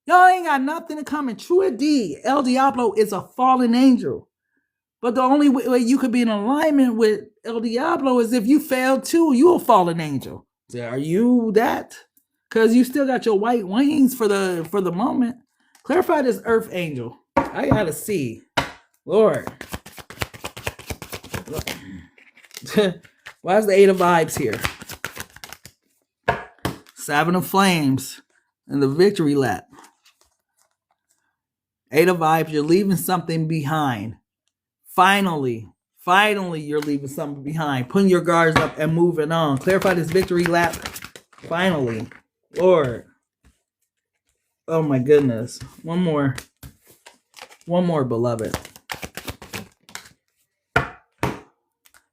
Y'all ain't got nothing in common. True indeed, El Diablo is a fallen angel. But the only way you could be in alignment with El Diablo is if you fail too, you're a fallen angel. So are you that? Because you still got your white wings for the moment. Clarify this earth angel. I gotta see. Lord. Why is the 8 of vibes here? 7 of flames and the victory lap. 8 of vibes, you're leaving something behind. Finally, you're leaving something behind. Putting your guards up and moving on. Clarify this victory lap. Finally. Lord. Oh my goodness. One more, beloved.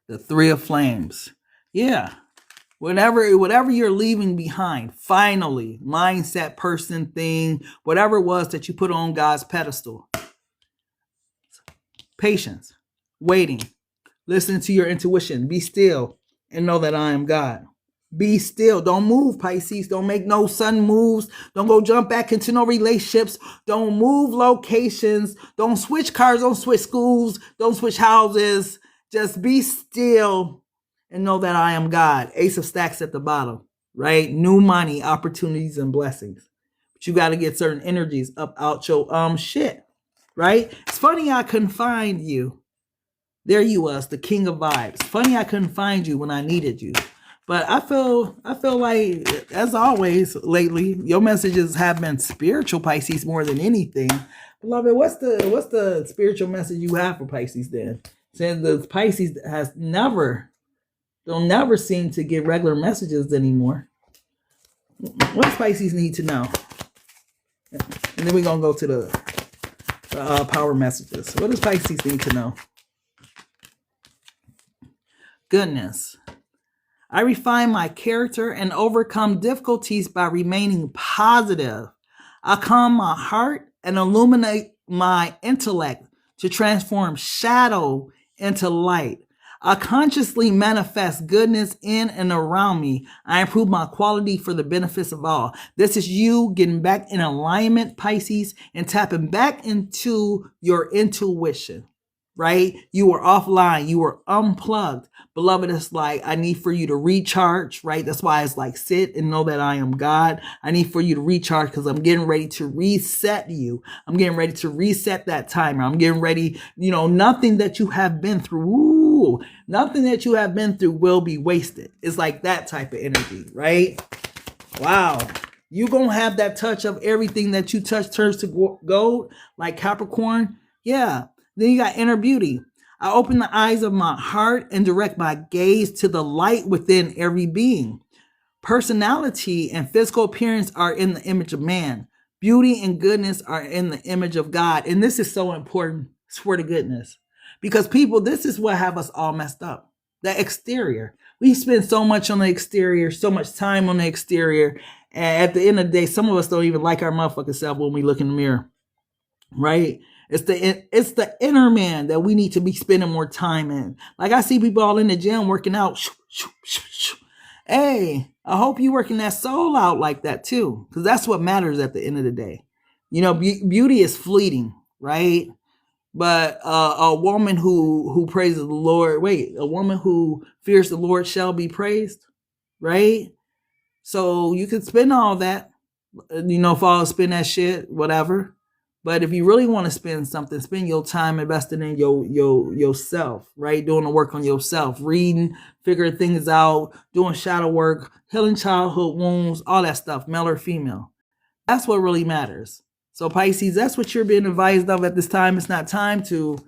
The 3 of flames. Yeah. Whatever you're leaving behind, finally, mindset, person, thing, whatever it was that you put on God's pedestal. Patience, waiting, listen to your intuition. Be still and know that I am God. Be still. Don't move, Pisces. Don't make no sudden moves. Don't go jump back into no relationships. Don't move locations. Don't switch cars. Don't switch schools. Don't switch houses. Just be still and know that I am God. Ace of stacks at the bottom, right? New money, opportunities, and blessings. But you got to get certain energies up out your shit, right? It's funny I couldn't find you. There you was, the king of vibes. Funny I couldn't find you when I needed you. But I feel like, as always lately, your messages have been spiritual, Pisces, more than anything. Beloved, what's the spiritual message you have for Pisces then? Since the Pisces they'll never seem to get regular messages anymore. What does Pisces need to know? And then we're going to go to the power messages. What does Pisces need to know? Goodness. I refine my character and overcome difficulties by remaining positive. I calm my heart and illuminate my intellect to transform shadow into light. I consciously manifest goodness in and around me. I improve my quality for the benefits of all. This is you getting back in alignment, Pisces, and tapping back into your intuition, right? You were offline. You were unplugged. Beloved, it's like, I need for you to recharge, right? That's why it's like, sit and know that I am God. I need for you to recharge because I'm getting ready to reset you. I'm getting ready to reset that timer. I'm getting ready, nothing that you have been through, nothing that you have been through will be wasted. It's like that type of energy, right? Wow. You gonna have that touch of everything that you touch turns to gold, like Capricorn. Yeah. Then you got inner beauty. I open the eyes of my heart and direct my gaze to the light within every being. Personality and physical appearance are in the image of man. Beauty and goodness are in the image of God. And this is so important, swear to goodness. Because people, this is what have us all messed up. The exterior. We spend so much on the exterior, so much time on the exterior. And at the end of the day, some of us don't even like our motherfucking self when we look in the mirror. Right? It's the inner man that we need to be spending more time in. Like I see people all in the gym working out. Hey, I hope you working that soul out like that too. Because that's what matters at the end of the day. Beauty is fleeting, right? But a woman who praises the Lord, a woman who fears the Lord shall be praised, right? So you can spend all that, fall spend that shit, whatever. But if you really want to spend something, spend your time investing in yourself, right? Doing the work on yourself, reading, figuring things out, doing shadow work, healing childhood wounds, all that stuff, male or female. That's what really matters. So Pisces, that's what you're being advised of at this time. It's not time to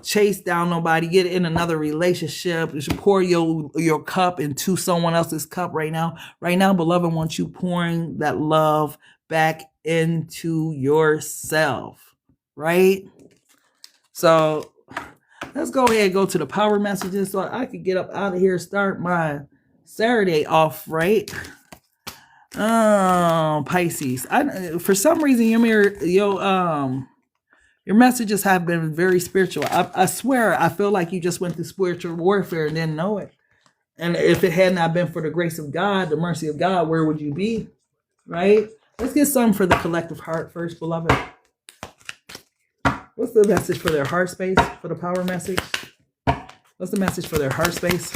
chase down nobody, get in another relationship. You should pour your cup into someone else's cup right now. Right now, beloved wants you pouring that love back into yourself, right? So let's go ahead and go to the power messages so I could get up out of here, start my Saturday off, right? Oh, Pisces. For some reason, your messages have been very spiritual. I swear, I feel like you just went through spiritual warfare and didn't know it. And if it had not been for the grace of God, the mercy of God, where would you be? Right? Let's get some for the collective heart first, beloved. What's the message for their heart space, for the power message? What's the message for their heart space?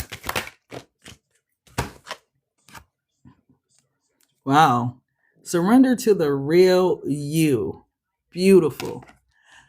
Wow. Surrender to the real you. Beautiful.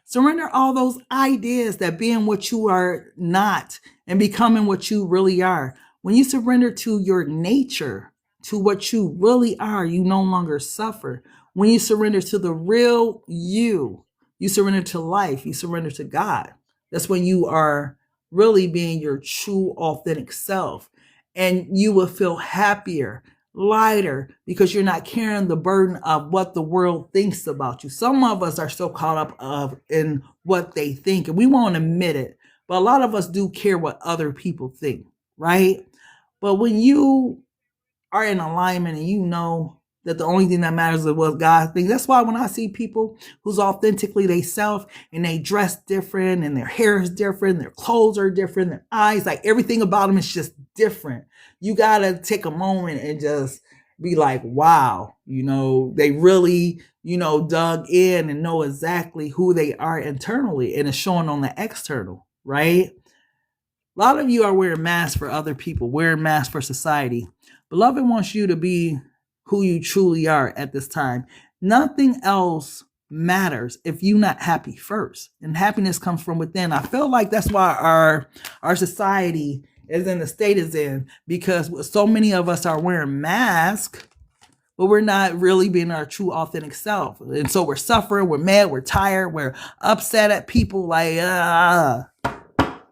Surrender all those ideas that being what you are not and becoming what you really are. When you surrender to your nature, to what you really are, you no longer suffer. When you surrender to the real you, you surrender to life, you surrender to God. That's when you are really being your true, authentic self. And you will feel happier, lighter, because you're not carrying the burden of what the world thinks about you. Some of us are so caught up in what they think, and we won't admit it, but a lot of us do care what other people think, right? But when you are in alignment and you know that the only thing that matters is what God thinks. That's why when I see people who's authentically they self and they dress different and their hair is different, their clothes are different, their eyes, like everything about them is just different. You got to take a moment and just be like, wow, they really, dug in and know exactly who they are internally, and it's showing on the external, right? A lot of you are wearing masks for other people, wearing masks for society. Beloved wants you to be who you truly are at this time. Nothing else matters if you're not happy first. And happiness comes from within. I feel like that's why our society is in the state it's in, because so many of us are wearing masks, but we're not really being our true authentic self. And so we're suffering, we're mad, we're tired, we're upset at people like,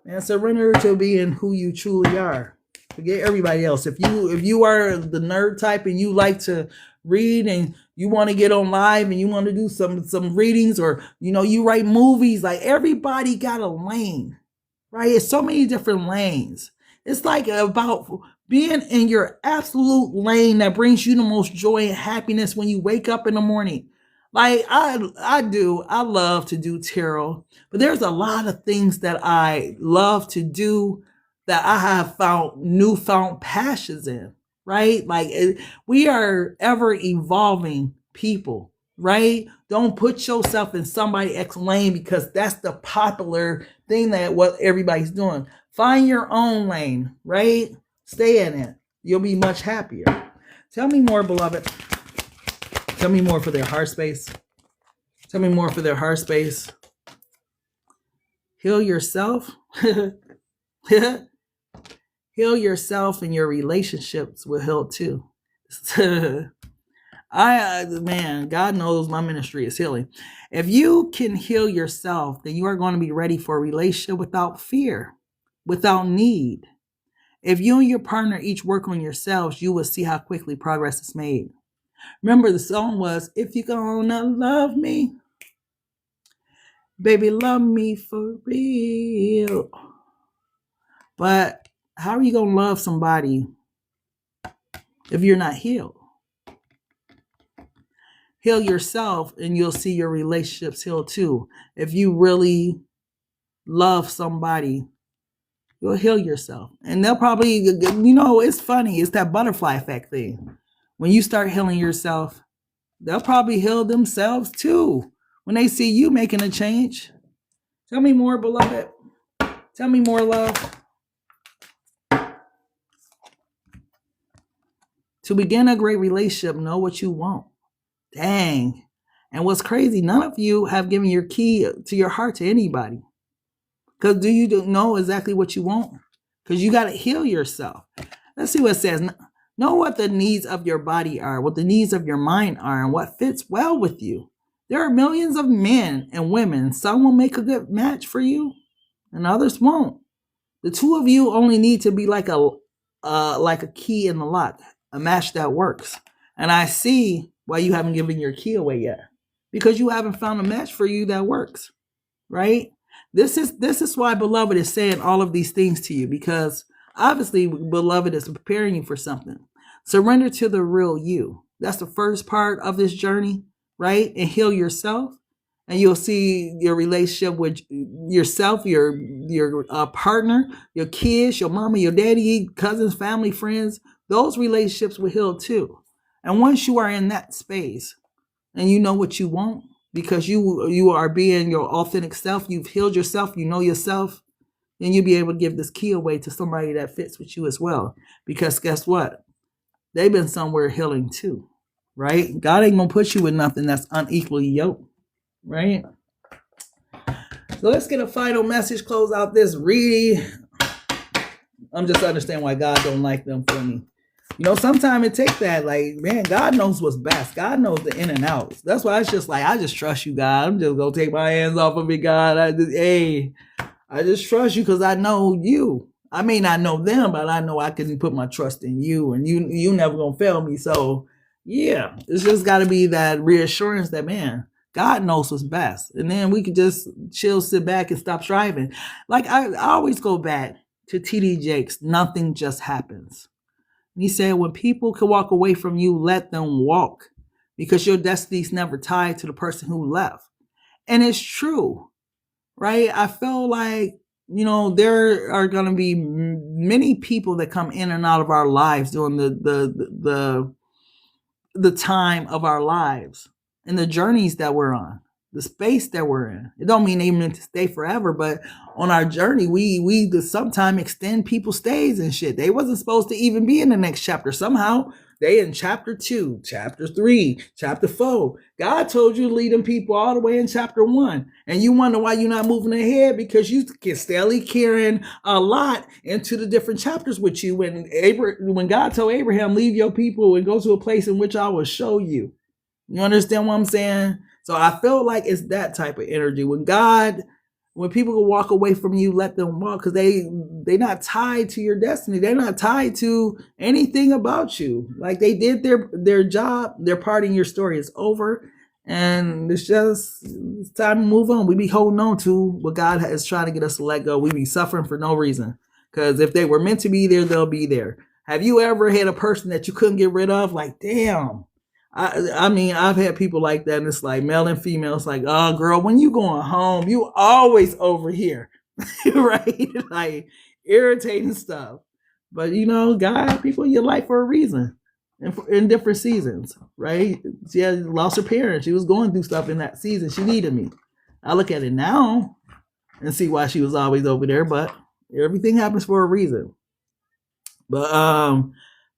man, surrender to being who you truly are. Forget everybody else. If you are the nerd type and you like to read and you want to get on live and you want to do some readings, or you write movies, like everybody got a lane, right? It's so many different lanes. It's like about being in your absolute lane that brings you the most joy and happiness when you wake up in the morning. Like I love to do tarot, but there's a lot of things that I love to do that I have found newfound passions in, right? Like we are ever evolving people, right? Don't put yourself in somebody else's lane because that's the popular thing that what everybody's doing. Find your own lane, right? Stay in it. You'll be much happier. Tell me more, beloved. Tell me more for their heart space. Tell me more for their heart space. Heal yourself. Heal yourself, and your relationships will heal too. Man, God knows my ministry is healing. If you can heal yourself, then you are going to be ready for a relationship without fear, without need. If you and your partner each work on yourselves, you will see how quickly progress is made. Remember, the song was, if you're gonna love me, baby, love me for real. But how are you going to love somebody if you're not healed? Heal yourself and you'll see your relationships heal too. If you really love somebody, you'll heal yourself. And they'll probably, it's funny. It's that butterfly effect thing. When you start healing yourself, they'll probably heal themselves too when they see you making a change. Tell me more, beloved. Tell me more, love. To begin a great relationship, know what you want. Dang. And what's crazy, none of you have given your key to your heart to anybody. Because do you know exactly what you want? Because you got to heal yourself. Let's see what it says. Know what the needs of your body are, what the needs of your mind are, and what fits well with you. There are millions of men and women. Some will make a good match for you, and others won't. The two of you only need to be like a key in the lock, a match that works. And I see why you haven't given your key away yet, because you haven't found a match for you that works, right? This is why beloved is saying all of these things to you, because obviously beloved is preparing you for something. Surrender to the real you. That's the first part of this journey, right? And heal yourself, and you'll see your relationship with yourself, your partner, your kids, your mama, your daddy, cousins, family, friends. Those relationships will heal too. And once you are in that space and you know what you want, because you are being your authentic self, you've healed yourself, you know yourself, then you'll be able to give this key away to somebody that fits with you as well. Because guess what? They've been somewhere healing too, right? God ain't gonna put you with nothing that's unequally yoked, right? So let's get a final message, close out this reading. I'm just understanding why God don't like them for me. You know, sometimes it takes that, like, man, God knows what's best. God knows the in and outs. That's why it's just like, I just trust you, God. I'm just gonna take my hands off of me, God. I just trust you because I know you. I may not know them, but I know I can put my trust in you, and you never gonna fail me. So yeah, it's just gotta be that reassurance that, man, God knows what's best. And then we can just chill, sit back, and stop striving. Like I always go back to TD Jakes, nothing just happens. And he said, when people can walk away from you, let them walk, because your destiny's never tied to the person who left. And it's true, right? I feel like, you know, there are going to be many people that come in and out of our lives during the time of our lives and the journeys that we're on, the space that we're in. It don't mean they meant to stay forever, but on our journey, we sometimes extend people's stays and shit. They wasn't supposed to even be in the next chapter. Somehow they in chapter 2, chapter 3, chapter 4. God told you to lead them people all the way in chapter 1. And you wonder why you're not moving ahead, because you get steadily carrying a lot into the different chapters with you. When God told Abraham, leave your people and go to a place in which I will show you. You understand what I'm saying? So I feel like it's that type of energy. When people will walk away from you, let them walk, because they're not tied to your destiny. They're not tied to anything about you. Like, they did their job, their part in your story is over, and it's time to move on. We be holding on to what God is trying to get us to let go. We be suffering for no reason, because if they were meant to be there, they'll be there. Have you ever had a person that you couldn't get rid of? Like, damn. I mean, I've had people like that, and it's like male and female. It's like, oh, girl, when you going home, you always over here, right? Like, irritating stuff. But, you know, God had people in your life for a reason, and in different seasons, right? She had lost her parents. She was going through stuff in that season. She needed me. I look at it now and see why she was always over there, but everything happens for a reason. But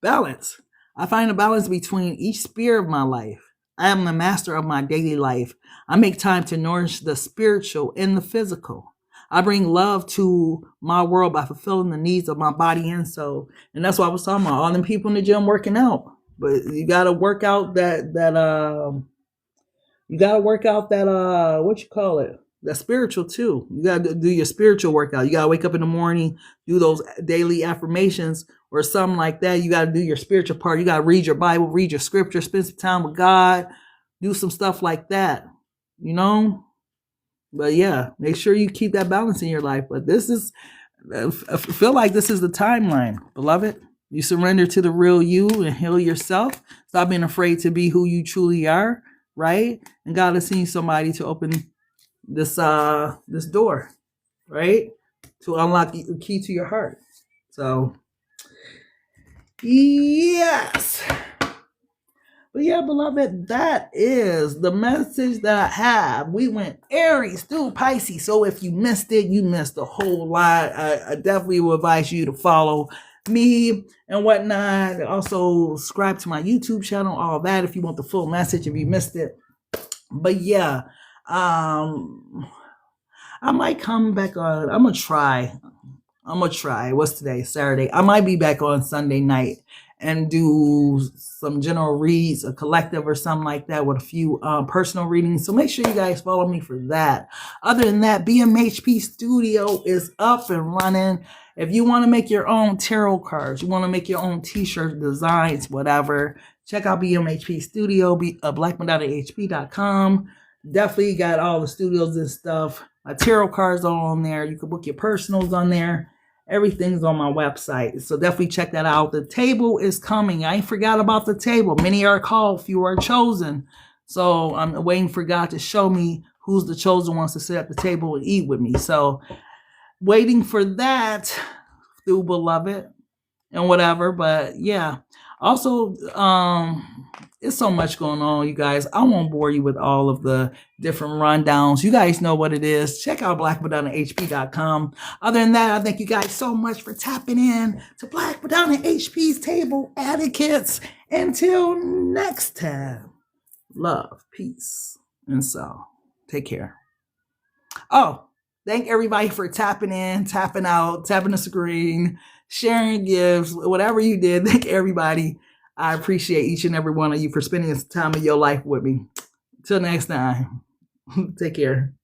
balance. I find a balance between each sphere of my life. I am the master of my daily life. I make time to nourish the spiritual and the physical. I bring love to my world by fulfilling the needs of my body and soul. And that's what I was talking about. All them people in the gym working out. But you gotta work out that what you call it? That spiritual too. You gotta do your spiritual workout. You gotta wake up in the morning, do those daily affirmations or something like that. You gotta do your spiritual part. You gotta read your Bible, read your scripture, spend some time with God, do some stuff like that, you know? But yeah, make sure you keep that balance in your life. But I feel like this is the timeline, beloved. You surrender to the real you and heal yourself. Stop being afraid to be who you truly are, right? And God has seen somebody to open this door, right? To unlock the key to your heart. So yes. But yeah, beloved, that is the message that I have. We went Aries through Pisces. So if you missed it, you missed a whole lot. I definitely will advise you to follow me and whatnot. Also subscribe to my YouTube channel, all that, if you want the full message, if you missed it. But yeah, I might come back on. I'm gonna try. What's today? Saturday. I might be back on Sunday night and do some general reads, a collective or something like that with a few personal readings. So make sure you guys follow me for that. Other than that, BMHP Studio is up and running. If you want to make your own tarot cards, you want to make your own t-shirt designs, whatever, check out BMHP Studio, blackmadonnahp.com. Definitely got all the studios and stuff. My tarot cards are on there. You can book your personals on there. Everything's on my website. So definitely check that out. The table is coming. I ain't forgot about the table. Many are called, few are chosen. So I'm waiting for God to show me who's the chosen ones to sit at the table and eat with me. So waiting for that through Beloved and whatever. But yeah. Also, it's so much going on, you guys. I won't bore you with all of the different rundowns. You guys know what it is. Check out blackmadonnahp.com. Other than that, I thank you guys so much for tapping in to Black Madonna HP's Table Etiquettes. Until next time, love, peace, and so take care. Oh, thank everybody for tapping in, tapping out, tapping the screen, sharing gifts, whatever you did. Thank everybody. I appreciate each and every one of you for spending this time of your life with me. Till next time, take care.